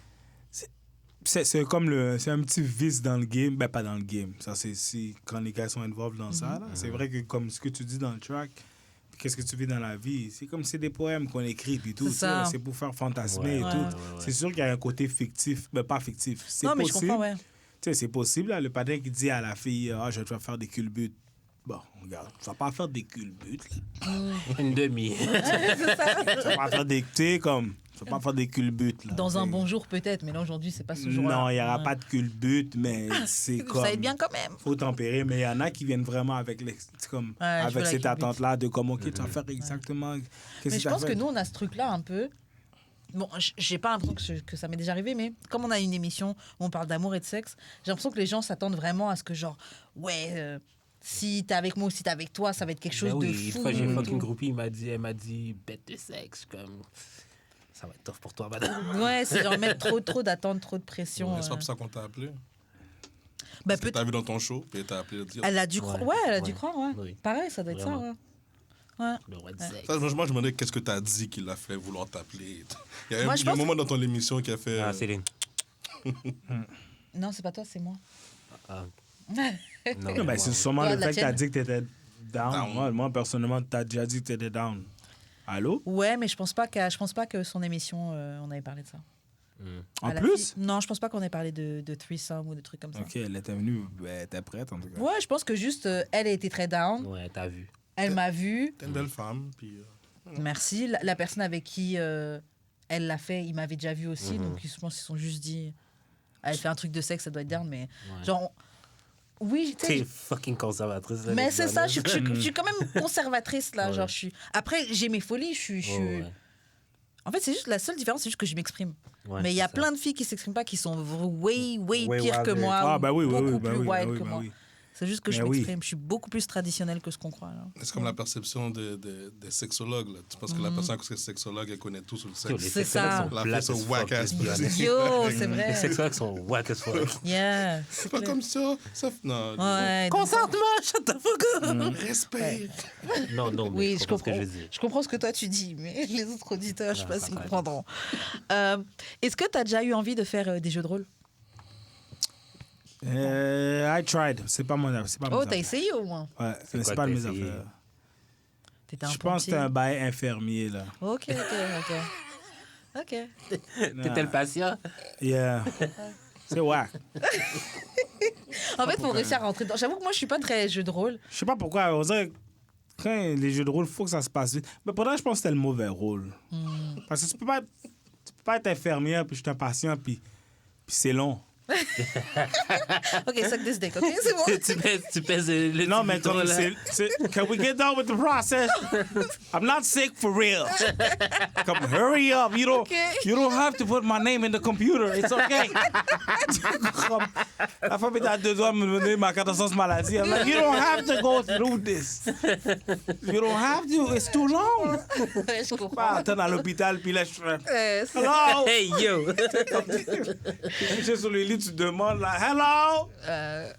comme c'est un petit vice dans le game. Ben, pas dans le game. Ça, c'est quand les gars sont involved dans ça, là. C'est vrai que comme ce que tu dis dans le track, qu'est-ce que tu vis dans la vie, c'est comme c'est des poèmes qu'on écrit, puis tout. C'est ça. C'est pour faire fantasmer et Ouais. tout. Ouais. C'est sûr qu'il y a un côté fictif, mais pas fictif. C'est Non, mais je possible. comprends, ouais. Tu sais, c'est possible, là, le patin qui dit à la fille, je vais te faire des culbutes Bon, regarde, tu vas pas faire des culbutes, là. Une demi. Tu vas pas faire des... Tu sais, comme... Tu vas pas faire des culbutes, là. Dans un bon jour, peut-être, mais là, aujourd'hui, c'est pas ce jour-là. Non, il n'y aura pas de culbute, mais c'est comme... Ça va être bien quand même. Faut tempérer, mais il y en a qui viennent vraiment avec, comme, avec cette attente-là de comme, OK, tu vas faire exactement... Mais je pense que nous, on a ce truc-là un peu... Bon, j'ai pas l'impression que ça m'est déjà arrivé, mais comme on a une émission où on parle d'amour et de sexe, j'ai l'impression que les gens s'attendent vraiment à ce que, genre, ouais... si t'es avec moi ou si t'es avec toi, ça va être quelque chose de fou. Une fois, j'ai une fucking groupie, elle m'a dit, bête de sexe, comme, ça va être tough pour toi, madame. Ouais, c'est genre mettre trop d'attente, trop de pression. C'est pas pour ça qu'on t'a appelé. Bah, t'as vu dans ton show, puis elle t'a appelé. Elle a dû croire, ouais. Oui. Pareil, ça doit être Vraiment. ça, ouais. Le roi de sexe. Ça, moi, je me demandais qu'est-ce que t'as dit qui l'a fait vouloir t'appeler. Il y a Moi, un moment dans ton émission qui a fait... Ah, Céline. Non, c'est pas toi, c'est moi. Non, ben, c'est sûrement Toi, le la fait que t'as tienne. dit que t'étais down. Moi, personnellement, t'as déjà dit que t'étais down. Allô? Ouais, mais je pense pas que son émission, on avait parlé de ça. En À la plus? fille- Non, je pense pas qu'on ait parlé de threesome ou de trucs comme ça. OK, elle était venue, elle était prête, en tout cas. Ouais, je pense que juste, elle a été très down. Ouais, t'as vu. Elle m'a vu. T'es une belle femme, puis... Merci. La personne avec qui elle l'a fait, il m'avait déjà vu aussi. Donc, je pense qu'ils se sont juste dit... Elle fait un truc de sexe, ça doit être down, mais... Genre... Oui, tu sais, T'es fucking conservatrice. Là, mais les c'est ça, gars, je suis quand même conservatrice, là. Ouais. Genre, je suis... Après, j'ai mes folies, je suis... Ouais. En fait, c'est juste la seule différence, c'est juste que je m'exprime. Ouais, mais il y a c'est ça. plein de filles qui s'expriment pas, qui sont way Way pires que wilder. moi. Ah, ou bah oui, beaucoup plus wild que bah moi. oui. C'est juste que je Mais oui. m'exprime. Je suis beaucoup plus traditionnelle que ce qu'on croit. Là. C'est comme la perception des sexologues. Là. Tu penses que la personne qui est sexologue, elle connaît tout sur le Yo, sexe. les C'est sexologues ça. sont La plates fille as sont fuck, whack-ass. let's be honest. Yo, c'est Les vrai. sexologues sont whack as fuck. Yeah. C'est pas comme ça. Non. Ouais, Consentement, shut the fuck up. Respect. Non, non, mais Oui, je je comprends ce que comprends. je veux dire. Je comprends ce que toi tu dis, mais les autres auditeurs, je sais pas ça s'ils va. comprendront. Est-ce que tu as déjà eu envie de faire des jeux de rôle? I tried. C'est pas mon affaire. Oh, t'as essayé au moins. Ouais, quoi c'est que pas t'as mes essayé? affaires. T'étais un Je pense que pompier. c'était un bail infirmier, là. Ok. T'étais le patient? Yeah. C'est wack. En fait, faut réussir à rentrer dedans. J'avoue que moi, je suis pas très jeu de rôle. Je sais pas pourquoi. On dirait que quand les jeux de rôle, il faut que ça se passe vite. Mais pourtant, je pense que c'était le mauvais rôle. Parce que tu peux pas être infirmière, puis je suis un patient, puis c'est long. Ok, suck this dick, ok? C'est bon. tu pèses le Non, petit mais bouton, comme là. can we get down with the process? I'm not sick for real. Come hurry up. You don't have to put my name in the computer. It's okay. Comme, la femme est à 2 doigts de me donner ma carte d'assurance maladie. I'm like, you don't have to go through this. You don't have to. It's too long. Ouais, je Pas comprends. attendre à l'hôpital, puis là, je fais, C'est- hello. Hey, yo! Je suis sur le lit, tu demandes, là, hello.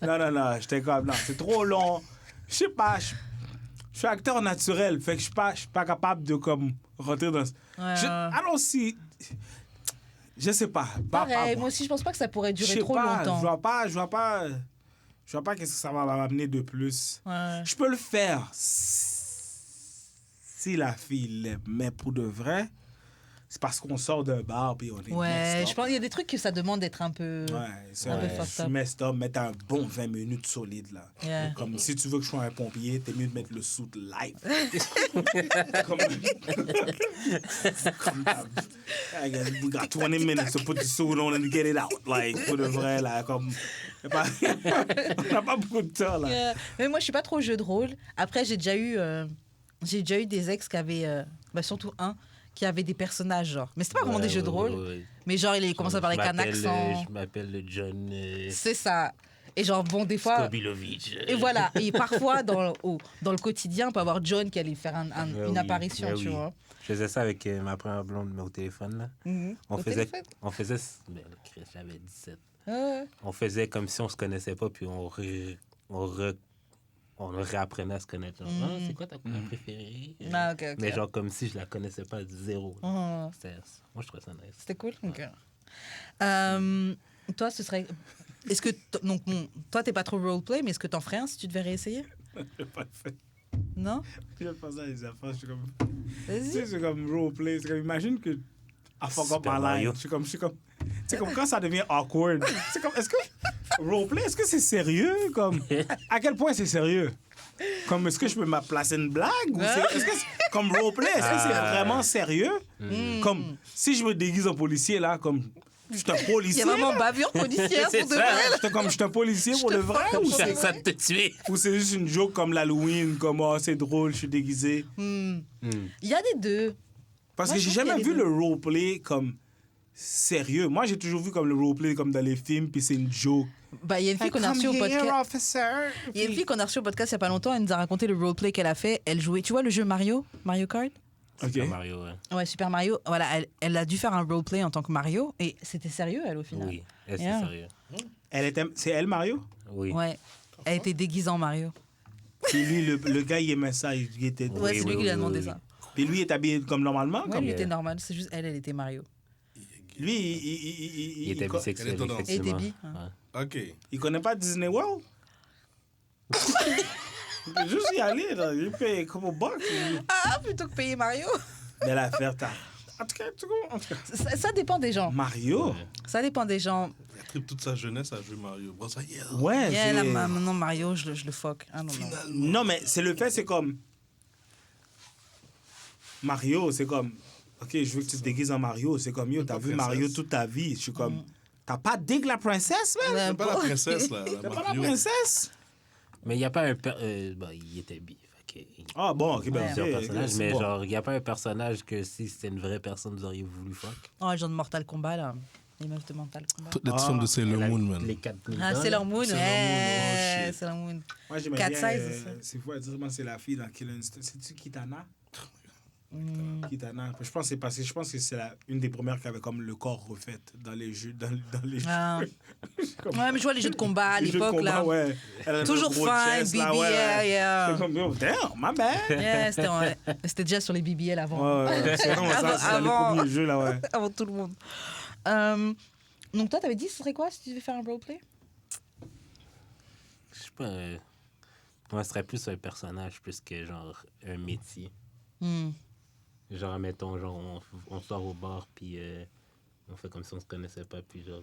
Non, j'étais comme, non, c'est trop long. Je sais pas, je suis acteur naturel, fait que je suis pas capable de comme rentrer dans. Alors si, je sais pas. Pareil, moi aussi, je pense pas que ça pourrait je durer sais trop pas, longtemps. je vois pas qu'est-ce que ça va m'amener de plus. Ouais. Je peux le faire si la fille l'aime, mais pour de vrai, c'est parce qu'on sort d'un bar puis on est Ouais, messed up. je pense qu'il y a des trucs que ça demande d'être un peu. Ouais, c'est Un peu vrai. fucked Je suis up. messed up, mettre un bon 20 minutes solide, là. Yeah. Comme si tu veux que je sois un pompier, t'es mieux de mettre le suit live. Comme... I got 20 minutes to put the suit on and get it out. Like, pour de vrai, là, comme... on n'a pas beaucoup de temps, là. Yeah. Mais moi, je suis pas trop jeu de rôle. Après, j'ai déjà eu des ex qui avaient, surtout un, qui avait des personnages, genre. Mais c'était pas vraiment des jeux de rôle. Ouais. Mais genre, il commençait à parler avec un accent. Je m'appelle le John C'est ça. Et genre, bon, des fois... Skobilovic. Et voilà. Et parfois, dans le quotidien, on peut avoir John qui allait faire une Oui, apparition, tu oui. vois. Je faisais ça avec ma première blonde, mais au téléphone, là. On Au faisait... téléphone? On faisait... Mais le Christ, j'avais 17. Ouais. On faisait comme si on se connaissait pas, puis on réapprenait à se connaître. Genre, ah, c'est quoi ta couleur préférée? Ah, ok. Mais genre comme si je la connaissais pas de zéro. Mhm. Moi, je trouvais ça nice. C'était cool. Ok. Toi, ce serait... Est-ce que... Donc, toi, t'es pas trop roleplay, mais est-ce que t'en ferais un si tu devais réessayer? J'ai pas fait. Non? J'ai pensé à des affaires, je suis comme... Tu Vas-y. sais, c'est comme roleplay. C'est comme, imagine que... I fuck up Super my Mario. line. Je suis comme... C'est comme quand ça devient awkward. C'est comme, est-ce que... Roleplay, est-ce que c'est sérieux? Comme, à quel point c'est sérieux? Comme, est-ce que je peux me placer une blague? Ou est-ce que comme roleplay, est-ce que c'est vraiment sérieux? Comme, si je me déguise en policier, là, comme, je suis un Il y policier. a vraiment là. bavure policière C'est pour de ça. vrai. Comme, je suis un policier pour le vrai? Ou c'est, Personne te tuer. ou c'est juste une joke comme l'Halloween, comme, oh, c'est drôle, je suis déguisé? Il y a des deux. Parce Moi, que je j'ai trouve jamais qu'il y vu a les le roleplay comme sérieux. Moi, j'ai toujours vu comme le roleplay comme dans les films, puis c'est une joke. Bah, il y a une fille qu'on a reçue au podcast. officer. Il y a une fille qu'on a reçue au podcast il y a pas longtemps. Elle nous a raconté le roleplay qu'elle a fait. Elle jouait, tu vois, le jeu Mario Kart. OK. Super Mario, ouais. Ouais, Super Mario. Voilà, elle a dû faire un roleplay en tant que Mario et c'était sérieux, elle, au final. Oui, c'est Yeah. sérieux. C'est elle, Mario? Oui. Ouais. Elle était déguisée en Mario. Puis lui, le gars, il aimait ça. Il était... Ouais, c'est lui qui lui a demandé ça. Puis lui, il est habillé comme normalement? Ouais, Comme... lui était normal. C'est juste elle était Mario. Lui, Il était co- bisexuel, Elle est tendance. effectivement. Elle était bi, hein. Ouais. OK. il connaît pas Disney World? Il peut juste y aller. Là. Il paye comme au box. Ah, plutôt que payer Mario. Belle affaire, t'as... En tout cas, Ça dépend des gens. Mario? Ça dépend des gens. Il a trippé toute sa jeunesse à jouer Mario. Bon, ça y est. Ouais, Yeah, c'est... là, maintenant, Mario, je le fuck. Ah, non, non. Finalement. Non, mais c'est le fait, c'est comme... Mario, c'est comme... OK, je veux que tu te déguises en Mario. C'est comme, yo, t'as pas vu princesse. Mario toute ta vie. Je suis comme... T'as pas dig la princesse, man? Ouais, C'est pas la bon. princesse, là. T'as pas la Mario. princesse? Mais il n'y a pas un... Bon, il était bi. fait que- Ah, bon, OK, ben, Plusieurs ok, personnages, c'est mais bon. genre, il n'y a pas un personnage que si c'était une vraie personne, vous auriez voulu fuck. Oh, les gens de Mortal Kombat, là. Les meufs de Mortal Kombat. Toutes les films de Sailor Moon, man. Les 4000 Ah, Sailor Moon, Sailor ouais. Moon, oh, shit. Sailor Moon. Moi, j'aimais Cat bien... size, c'est ça. c'est fou à dire, moi, c'est la fille dans Kill Instinct. C'est-tu Kitana? Kitana. Je pense que c'est parce que je pense que c'est une des premières qui avait comme le corps refait dans les jeux. Dans les Ah. jeux. Ouais, mais je vois les jeux de combat à Les jeux de l'époque, combat, là. ouais. Elle avait Toujours le gros fine, chest, là, BBL, ouais. yeah. C'est comme, yo, damn, my bad. Yeah, c'était déjà sur les BBL avant. Ouais. C'est vraiment ça, c'est dans les Avant. premiers jeux, là, ouais. Avant tout le monde. Donc toi, t'avais dit, ce serait quoi si tu devais faire un roleplay? Je sais pas. Moi, ce serait plus un personnage plus que genre un métier. Genre, mettons, genre, on sort au bar, puis on fait comme si on se connaissait pas, puis genre,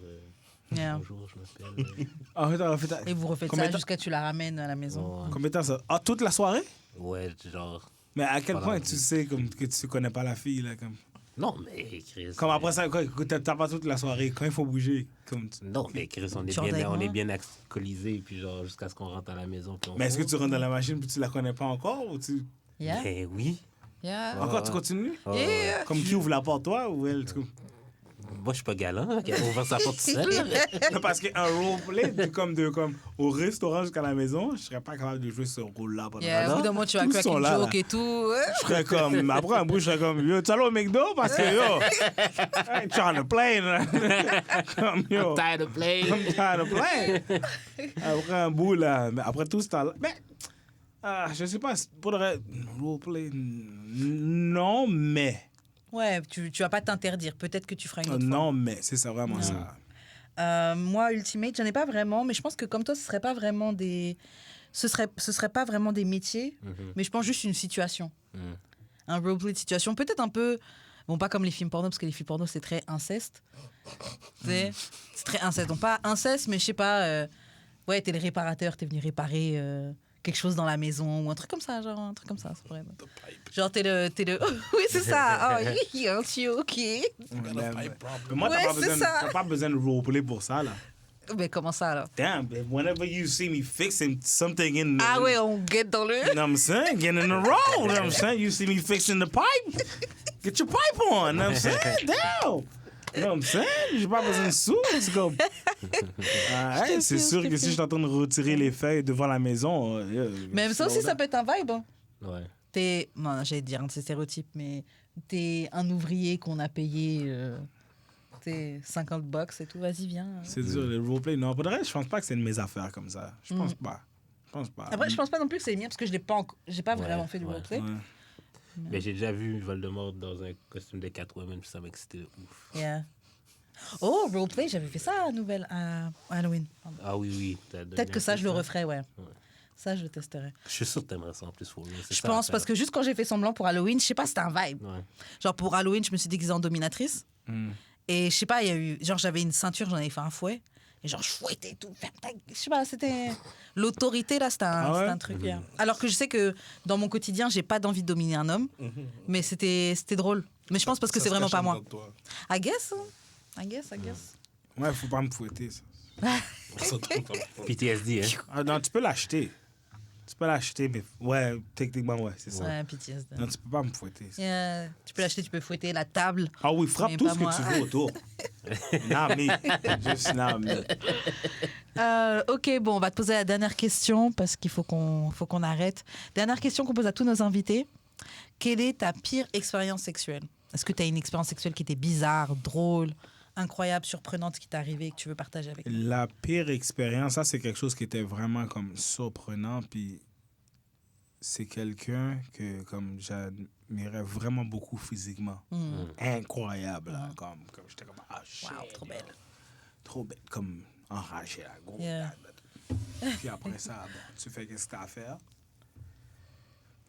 Yeah. bonjour, je m'appelle. Ah, attends, Et vous refaites Combien ça de temps- jusqu'à ce que tu la ramènes à la maison. Combien de temps ça? Ah, toute la soirée? Ouais, genre. Mais à quel Voilà. point tu sais comme, que tu connais pas la fille, là, comme... Non, mais Chris. Comme après ça, quoi, t'as pas toute la soirée, quand il faut bouger, comme... Non, mais Chris, on est Tu rentres bien, avec on est moi? bien alcoolisés, puis genre, jusqu'à ce qu'on rentre à la maison. Puis on Mais est-ce que roule. tu rentres dans la machine puis tu la connais pas encore ou tu... Yeah. Ben oui. Yeah. Encore, tu continues? Yeah. Comme qui ouvre la porte, toi, ou elle? Moi, je suis pas galant, qui a ouvert sa porte tout seul. Non, parce qu'un roleplay, comme au restaurant jusqu'à la maison, je serais pas capable de jouer ce rôle-là pendant Yeah, au bout d'un moment, tu vas Tous crack sont une là, joke là. et tout. Je serais comme, après un bout, je serais comme, yo, tu allé au McDo? Parce que, yo, I ain't trying to play, là. Comme, yo, Tired of playing. I'm trying to play. Après un bout, là, mais après tout ce temps-là, mais, je sais pas, pour le reste, roleplay, non, mais, Ouais, tu vas pas t'interdire. Peut-être que tu feras une autre fois. non, mais, c'est ça, vraiment ça. Moi, Ultimate, j'en ai pas vraiment, mais je pense que comme toi, ce serait pas vraiment des, ce serait pas vraiment des métiers, mais je pense juste une situation, un roleplay de situation, peut-être un peu, bon pas comme les films porno parce que les films porno c'est très inceste, c'est très inceste, donc pas inceste, mais je sais pas, ouais t'es le réparateur, t'es venu réparer quelque chose dans la maison ou un truc comme ça, genre un truc comme ça pourrait être. Genre t'es le oui c'est ça, oh oui, ok. Mais moi, Ouais, c'est ça. t'as pas besoin de roleplay pour ça, là. Mais comment ça alors? Damn, but whenever you see me fixing something in the... Ah ouais, on get dans le. You know what I'm saying? Get in the road. You know what I'm saying? You see me fixing the pipe? Get your pipe on. You know what I'm saying? Damn. You know what I'm saying? J'ai pas besoin de sous. C'est comme... Hey, c'est sûr que si je suis en train de retirer les feuilles devant la maison... Même ça aussi, ça peut être un vibe. Hein. Ouais. T'es, non, j'allais te dire un de ces stéréotypes, mais t'es un ouvrier qu'on a payé t'es $50 et tout, vas-y, viens. C'est dur, le roleplay. Non, pour le reste, je pense pas que c'est une de mes affaires comme ça. Je pense pas. Je pense pas. Après, je pense pas non plus que c'est les miens parce que je l'ai pas, j'ai pas Ouais, vraiment fait du ouais. roleplay. Ouais. Mais j'ai déjà vu Voldemort dans un costume de Catwoman, puis ça m'excitait de ouf. Yeah. Oh, roleplay, j'avais fait ça à Halloween. Pardon. Ah oui, oui. t'as donné Peut-être que un ça, peu je le referais, ouais. Ouais. Ça, je le testerais. Je suis sûr que t'aimerais ça en plus. Pour lui. Je pense, parce que juste quand j'ai fait semblant pour Halloween, je sais pas, c'était un vibe. Ouais. Genre pour Halloween, je me suis déguisée en dominatrice. Et je sais pas, il y a eu. Genre, j'avais une ceinture, j'en avais fait un fouet. Et genre, je fouettais et tout. Je sais pas, c'était... L'autorité, là, c'était un truc. Alors que je sais que dans mon quotidien, j'ai pas d'envie de dominer un homme. Mais c'était drôle. Mais je pense parce que c'est vraiment pas moi. I guess. Ouais, faut pas me fouetter, ça. PTSD, hein? Ah, non, tu peux l'acheter. Mais ouais, techniquement, ouais, c'est ça. Ouais, PTSD. Non, tu peux pas me fouetter. Ça. Tu peux l'acheter, tu peux fouetter la table. Ah oui, frappe Mais tout pas ce que moi. tu veux autour. Juste Ok, bon, on va te poser la dernière question parce qu'il faut qu'on arrête. Dernière question qu'on pose à tous nos invités. Quelle est ta pire expérience sexuelle? Est-ce que tu as une expérience sexuelle qui était bizarre, drôle, incroyable, surprenante qui t'est arrivée et que tu veux partager avec nous? La pire expérience, ça, c'est quelque chose qui était vraiment comme surprenant. Puis c'est quelqu'un que comme j'admirais vraiment beaucoup physiquement. Incroyable. Là, comme j'étais comme, ah, shit. Wow, trop belle. Trop belle. Comme enragé, là, gros. Puis après ça, bon, tu fais qu'est-ce que tu as à faire.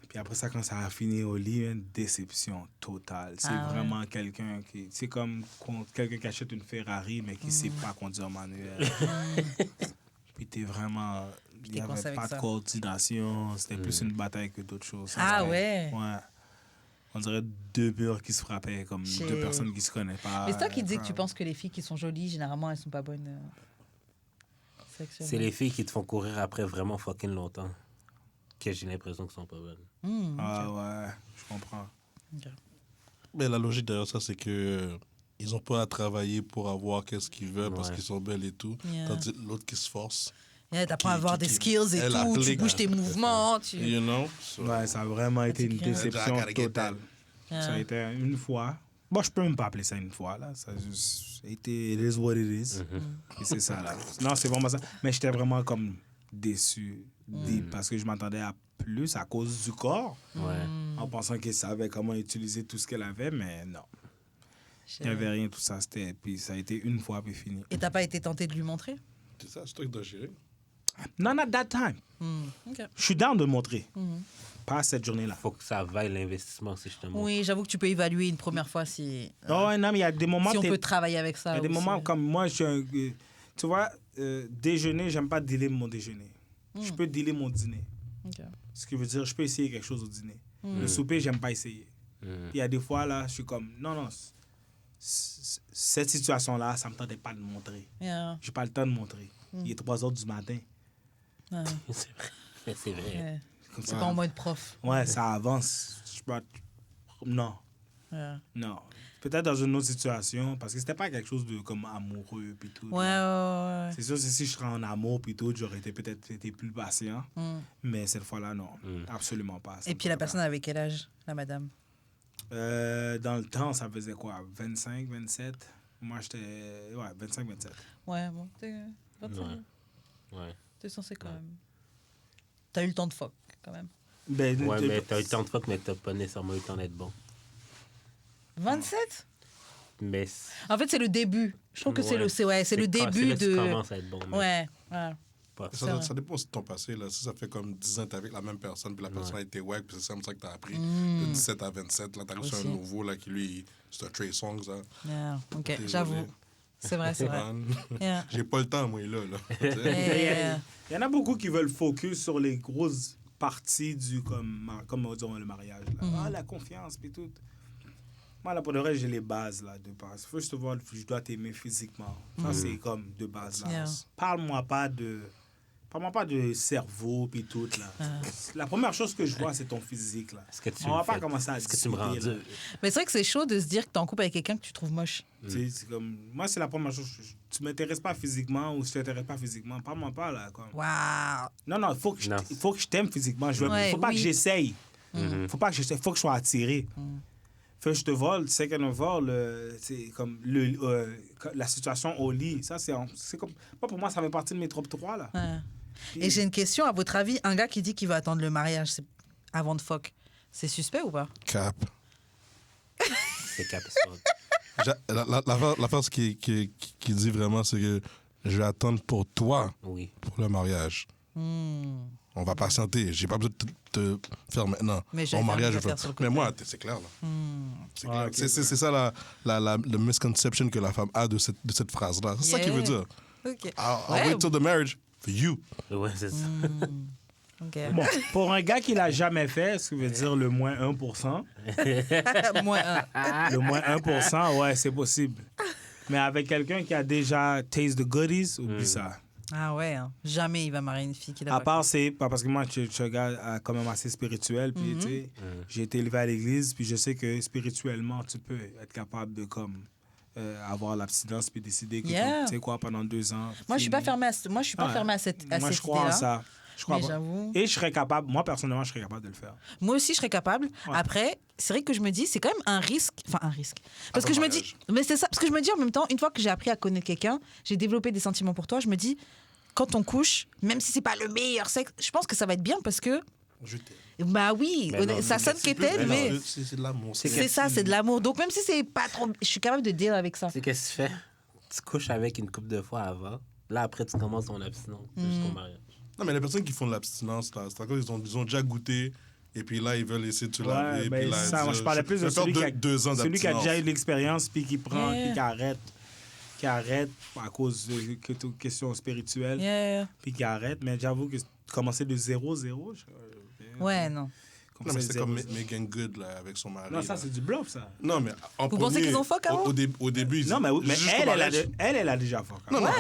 Puis après ça, quand ça a fini au lit, une déception totale. C'est vraiment quelqu'un qui... C'est comme quelqu'un qui achète une Ferrari, mais qui ne sait pas conduire manuel. Puis t'es vraiment... Il n'y avait pas de coordination. C'était plus une bataille que d'autres choses. Ouais. Ouais. On dirait deux murs qui se frappaient, comme deux personnes qui se connaissent pas. Mais c'est toi qui dis que tu penses que les filles qui sont jolies, généralement, elles sont pas bonnes sexuellement. C'est les filles qui te font courir après vraiment fucking longtemps que j'ai l'impression qu'elles sont pas bonnes. Ah ouais, je comprends. Okay. Mais la logique derrière ça, c'est que ils ont pas à travailler pour avoir qu'est-ce qu'ils veulent parce qu'ils sont belles et tout. Tandis que l'autre qui se force. T'as pas à avoir des skills et tout, tu bouges tes mouvements. You know? So, ouais, ça a vraiment été une déception totale. Ça a été une fois. Bon, je peux même pas appeler ça une fois, là. Ça a juste été it is what it is. Et c'est ça, là. Non, c'est vraiment ça. Mais j'étais vraiment comme déçu. Parce que je m'attendais à plus à cause du corps. En pensant qu'elle savait comment utiliser tout ce qu'elle avait, mais non. Il n'y avait rien, tout ça. Puis ça a été une fois, puis fini. Et t'as pas été tenté de lui montrer? c'est ça, c'est toi qui dois gérer. Not at that time. Okay. Je suis down de montrer. Pas cette journée-là. Faut que ça vaille l'investissement, si je te montre. Oui, j'avoue que tu peux évaluer une première fois si... Non, mais il y a des moments... Si on peut travailler avec ça. Il y a des aussi. moments comme moi, je suis un... Tu vois, déjeuner, j'aime pas dealer mon déjeuner. Je peux dealer mon dîner. Okay. Ce qui veut dire, je peux essayer quelque chose au dîner. Le souper, j'aime pas essayer. Puis il y a des fois, là, je suis comme, non, cette situation-là, ça me tentait pas de montrer. J'ai pas le temps de montrer. Il est 3 heures du matin. C'est vrai. C'est pas en mode prof. Ouais, ça avance. Non. Non. Peut-être dans une autre situation, parce que c'était pas quelque chose de comme amoureux puis tout. Ouais. C'est sûr que si je serais en amour puis tout, j'aurais peut-être été plus patient. Mais cette fois-là, non. Absolument pas. Et puis la personne avait quel âge, la madame? Dans le temps, ça faisait quoi? 25, 27? Moi, j'étais... Ouais, 25, 27. Ouais, bon. T'es 25. Ouais. T'es censé quand même... T'as eu le temps de fuck, quand même. Ouais, mais t'as eu le temps de fuck, mais t'as pas nécessairement eu le temps d'être bon. 27? Mais... En fait, c'est le début. Je trouve que c'est le début de... Tu commences à être bon. Ouais. Ça dépend aussi de ton passé. Là. Si ça fait comme 10 ans que t'es avec la même personne, puis la personne a été wack, puis c'est comme ça que t'as appris. De 17 à 27, là, t'arrives sur un nouveau là, qui, lui, c'est un Trey Songz. Yeah. OK, j'avoue. C'est vrai. J'ai pas le temps, moi, là. Il y en a beaucoup qui veulent focus sur les grosses parties du, comme disons, le mariage. Là. La confiance, puis tout. Moi, là, pour le reste, j'ai les bases, là, de base. First of all, je dois t'aimer physiquement. Ça, c'est comme de base, là. Parle-moi pas de cerveau, puis tout, là. La première chose que je vois, c'est ton physique, là. On va pas commencer à discuter, tu me rends dur? Mais c'est vrai que c'est chaud de se dire que t'es en couple avec quelqu'un que tu trouves moche. C'est comme... Moi, c'est la première chose. Tu m'intéresses pas physiquement ou je t'intéresse pas physiquement. Parle-moi pas, là. Comme... Wow. Non, il faut que je t'aime physiquement. Faut pas que j'essaye. Faut pas que j'essaye. Faut que je sois attiré. First of all, second of all, c'est comme la situation au lit. Ça, c'est comme... Moi, pour moi, ça fait partie de mes top 3, là. Et j'ai une question. À votre avis, un gars qui dit qu'il va attendre le mariage avant de fuck, c'est suspect ou pas? Cap. C'est cap. La phrase qui dit vraiment, c'est que je vais attendre pour toi, pour le mariage. On va patienter. J'ai pas besoin de te faire maintenant. Mon mariage, je vais faire. Mais moi, c'est clair, là. C'est clair. C'est ça la misconception que la femme a de cette phrase-là. C'est ça qu'il veut dire. Ok. I'll Ouais. wait till the marriage for you. Ouais, c'est ça. Ok. Bon, pour un gars qui l'a jamais fait, ce qui veut dire le moins 1%, Moins un. le moins 1%, ouais, c'est possible. Mais avec quelqu'un qui a déjà taste the goodies, oublie ça. Ah ouais, hein. Jamais il va marier une fille qui l'a À pas part, c'est pas parce que moi, je suis un gars quand même assez spirituel, puis tu sais, j'ai été élevé à l'église, puis je sais que spirituellement, tu peux être capable de comme avoir l'abstinence puis décider que Yeah. tu sais quoi pendant 2 ans. Moi, je suis pas fermée à, moi, je suis pas Ouais. fermée à cette, Moi, cette je crois en idée-là. ça. Je crois Mais pas. j'avoue. Et je serais capable, moi personnellement, je serais capable de le faire. Moi aussi, je serais capable. Après, c'est vrai que je me dis, c'est quand même un risque. Enfin, un risque. Parce Avant que je me mariage. dis, mais c'est ça. Parce que je me dis en même temps, une fois que j'ai appris à connaître quelqu'un, j'ai développé des sentiments pour toi. Je me dis, quand on couche, même si c'est pas le meilleur sexe, je pense que ça va être bien parce que, Je t'aime. bah oui, Mais non, ça sonne C'est plus- qu'était, mais non, c'est de l'amour. c'est ça, c'est de l'amour. Donc même si c'est pas trop, je suis capable de deal avec ça. Tu sais, qu'est-ce que tu fais? Tu couches avec une couple de fois avant. Là, après, tu commences ton abstinence jusqu'au mariage. Non, mais les personnes qui font de l'abstinence, là, c'est à cause ils ont déjà goûté, et puis là, ils veulent essayer de se laver. Ouais, et ben, puis là, c'est ça, moi, je parlais plus de je vais faire celui, deux ans celui qui a déjà eu d'abstinence. de l'expérience puis qui prend, Yeah. puis qui arrête à cause de questions spirituelles, Yeah. puis qui arrête. Mais j'avoue que commencer de 0-0, Ouais, non. Non, mais c'est comme Megan Good, là, avec son mari. Non, ça, là. c'est du bluff, ça. Non, mais en Vous pensez premier, qu'ils ont fuck avant? au début, Non, mais juste elle, comme elle, mariage. elle a déjà fuck. Non, non, Ouais.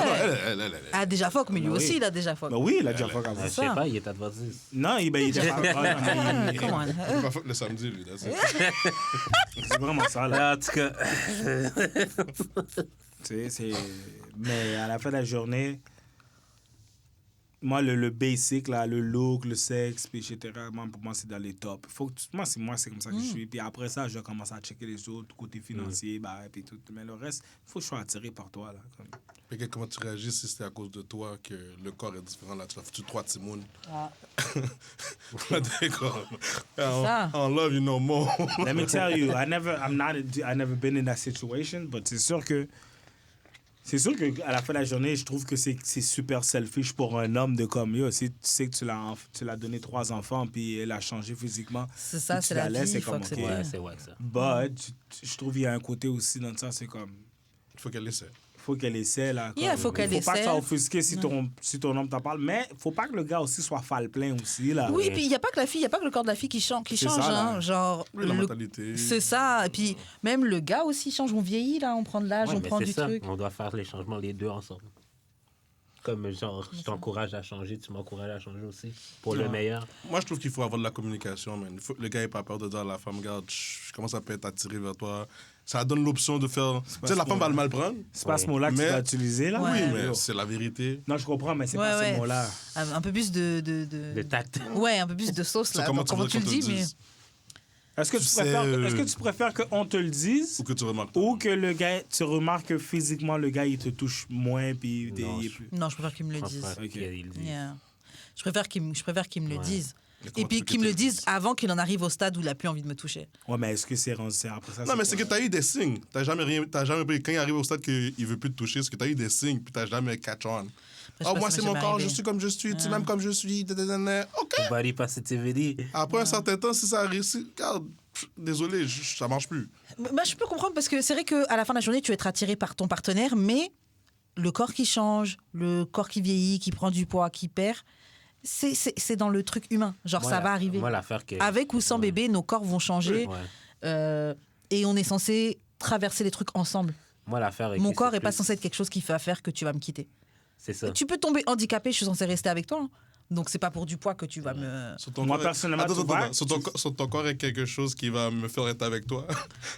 non, elle. Ah, déjà fuck, mais lui Ben oui. aussi, il a déjà fuck. Ben oui, il a déjà fuck avant. Je sais ça. pas, il est adventiste. Non, il était pas. Ah, comment Il va fuck le samedi, lui. Là, C'est vraiment ça, là. En tout cas, Tu sais, mais à la fin de la journée, moi, le basic, là, le look, le sexe, puis etc., moi, pour moi, c'est dans les tops. Moi, c'est comme ça que je suis. Puis après ça, je commence à checker les autres, côté financier, bah, puis tout. Mais le reste, il faut que je sois attiré par toi, là. Comme. Puis comment tu réagis si c'était à cause de toi que le corps est différent, là? Tu as foutu 3 timounes. Ah. D'accord. ça. On love you no more. Let me tell you, I never been in that situation, but c'est sûr que à la fin de la journée, je trouve que c'est super selfish pour un homme de comme yo. Si tu sais que tu l'as donné 3 enfants puis elle a changé physiquement, C'est ça, puis tu c'est la laisses, vie, c'est il faut comme accepter. ok. ouais, c'est ouais, ça. But je trouve qu'il y a un côté aussi dans ça, c'est comme Il faut qu'elle essaie. faut qu'elle essaie là. Yeah, comme, faut qu'elle faut pas que essaie. ça offusque si ton homme t'en parle, mais faut pas que le gars aussi soit plein aussi là. Oui, puis il n'y a pas que la fille, il n'y a pas que le corps de la fille qui change, C'est ça, là. hein, genre. Oui, la mentalité. C'est ça. Et puis même le gars aussi change. On vieillit là, on prend de l'âge, Ouais, on mais prend c'est du ça. truc. On doit faire les changements les deux ensemble. Comme genre, je t'encourage à changer, tu m'encourages à changer aussi. Pour le meilleur. Moi, je trouve qu'il faut avoir de la communication, man. Le gars n'ait pas peur de dire à la femme, regarde, je commence à être attiré vers toi. Ça donne l'option de faire... Tu sais, la femme va le mal prendre. C'est pas Ouais. ce mot-là que tu Mais- vas utiliser là. Ouais. Oui, mais c'est la vérité. Non, je comprends, mais c'est Ouais, pas ouais. ce mot-là. Un peu plus de. De tact. Ouais, un peu plus de sauce C'est là. comment Comment tu le dis, mais. Est-ce que Tu tu sais, préfères qu'on te le dise Ou que tu remarques. ou que le gars, tu remarques que physiquement le gars il te touche moins puis Non, il est je- plus. Non, je préfère qu'ils me le Je pense disent. pas Ok. qu'il le dit. Yeah. Je préfère qu'ils me le Ouais. disent. Mais Et comment puis tu veux qu'ils me que le tu disent avant qu'il en arrive au stade où il a plus envie de me toucher. Ouais, mais est-ce que c'est après ça? Non, mais c'est que tu as eu des signes. T'as jamais pris. Quand il arrive au stade qu'il veut plus te toucher, c'est que tu as eu des signes, puis tu jamais catch on. Je sais Oh, pas moi, si c'est ça mon m'est corps, arrivé. je suis comme je suis, tu m'aimes comme je suis. OK. Body positivity. Après un certain temps, si ça a réussi, regarde, désolé, ça marche plus. Bah, je peux comprendre parce que c'est vrai qu'à la fin de la journée, tu vas être attiré par ton partenaire, mais le corps qui change, le corps qui vieillit, qui prend du poids, qui perd, c'est dans le truc humain. Genre, Moi, ça la- va arriver. Moi, l'affaire que... Avec ou sans Ouais. bébé, nos corps vont changer Ouais. et on est censé traverser les trucs ensemble. Moi, l'affaire est Mon que corps c'est n'est pas plus- censé être quelque chose qui fait faire que tu vas me quitter. C'est ça. Tu peux tomber handicapé, je suis censé rester avec toi. Hein. Donc, c'est pas pour du poids que tu vas me. Sur ton Moi, corps- personnellement, Attends, tu attends, vois, attends. Sur ton corps est quelque chose qui va me faire être avec toi.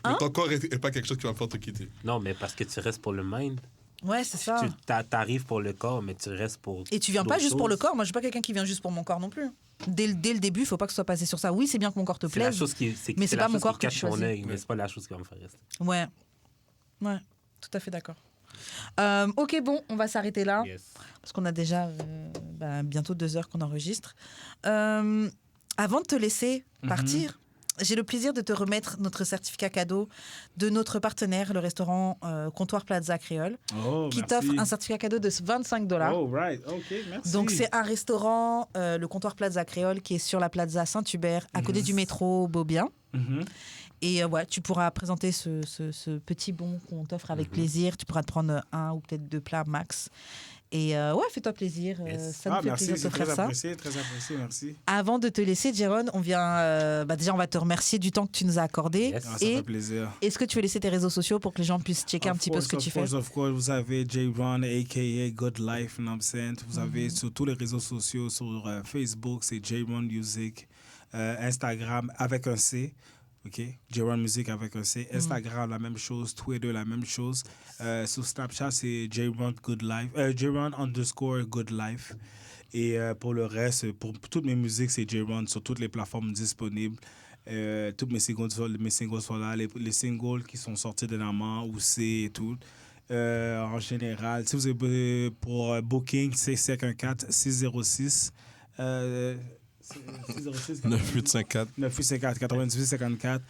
Mais ton corps est pas quelque chose qui va me faire te quitter. Non, mais parce que tu restes pour le mind. Ouais, c'est ça. Tu t'arrives pour le corps, mais tu restes pour. Et tu viens pas d'autres juste pour le choses. corps. Moi, je suis pas quelqu'un qui vient juste pour mon corps non plus. Dès le début, il faut pas que ce soit basé sur ça. Oui, c'est bien que mon corps te C'est la plaise. chose qui. mais c'est la pas mon chose corps qui que tu cache mon choisis. œil, mais c'est pas la chose qui va me faire rester. Ouais. Ouais, tout à fait d'accord. Ok, bon, on va s'arrêter là. Yes. Parce qu'on a déjà bientôt 2 heures qu'on enregistre. Avant de te laisser partir, j'ai le plaisir de te remettre notre certificat cadeau de notre partenaire, le restaurant Comptoir Plaza Créole, Oh, qui merci. t'offre un certificat cadeau de $25. Oh, right. OK, merci. Donc, c'est un restaurant, le Comptoir Plaza Créole, qui est sur la Plaza Saint-Hubert, à côté du métro Beaubien. Mhm. Et ouais, tu pourras présenter ce petit bon qu'on t'offre avec plaisir. Tu pourras te prendre 1 ou peut-être 2 plats max. Et fais-toi plaisir. Yes. Ça me fait merci, plaisir de c'est te faire ça. très apprécié, merci. Avant de te laisser, Jérôme, on vient. Déjà, on va te remercier du temps que tu nous as accordé. Yes. Ça fait plaisir. Est-ce que tu veux laisser tes réseaux sociaux pour que les gens puissent checker un petit peu ce que tu fais? Of course, vous avez J-Ron, a.k.a. Good Life, you know what I'm saying? Vous avez sur tous les réseaux sociaux, sur Facebook, c'est J-Ron Music, Instagram avec un C. OK? J-Ron Music avec un C. Instagram, la même chose. Twitter, la même chose. Sur Snapchat, c'est J-Ron Good Life. J-Ron_Good Life. Et pour le reste, pour toutes mes musiques, c'est J-Ron sur toutes les plateformes disponibles. Toutes mes singles sont là. Les singles qui sont sortis dernièrement, ou c'est et tout. En général, si vous avez pour booking, c'est 514-606. 9854. 9854 9854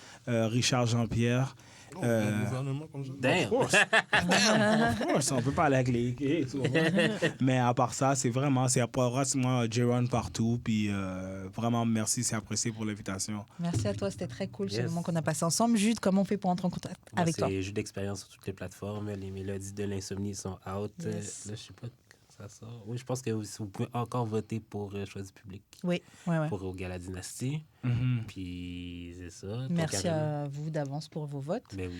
Richard Jean-Pierre. Le gouvernement comme ça. Damn. Of course, on peut pas aller avec les gays, tu vois. Mais à part ça, c'est pratiquement J-Ron partout. Puis vraiment, merci, c'est apprécié pour l'invitation. Merci à toi, c'était très cool ce Yes. moment qu'on a passé ensemble. Jude, comment on fait pour entrer en contact Moi, avec toi? c'est Jus d'expérience sur toutes les plateformes. Les mélodies de l'insomnie sont out. Yes. Là, je sais pas quand ça sort. Oui, je pense que vous pouvez encore voter pour Choix du public. Oui, ouais. Pour au Gala Dynastie. Mhm. Puis c'est ça. Merci à vous d'avance pour vos votes. Ben oui.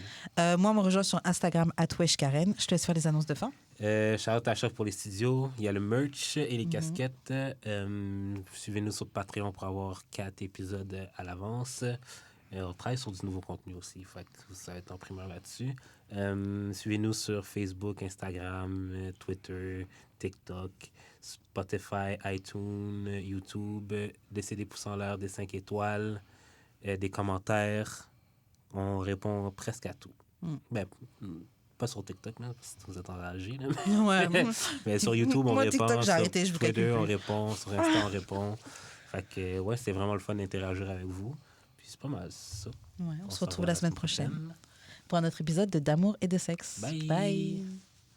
Moi, on me rejoint sur Instagram @weshkaren. Je te laisse faire les annonces de fin. Shout-out à Choc pour les studios. Il y a le merch et les casquettes. Suivez-nous sur Patreon pour avoir 4 épisodes à l'avance. On travaille sur du nouveau contenu aussi. Fait que ça va être en primeur là-dessus. Suivez-nous sur Facebook, Instagram, Twitter, TikTok, Spotify, iTunes, YouTube. Laissez des pouces en l'air, des 5 étoiles, des commentaires. On répond presque à tout. Ben, pas sur TikTok, là, parce que vous êtes enragés. Là. Ouais. Mais sur YouTube, on Moi, répond. TikTok, j'ai sur arrêté, je vous calcule Twitter, on plus. répond. Sur Insta, on répond. Fait que, ouais, c'est vraiment le fun d'interagir avec vous. Puis c'est pas mal ça. Ouais, on se s'en retrouve va la semaine prochaine pour un autre épisode de D'amour et de sexe. Bye. Bye.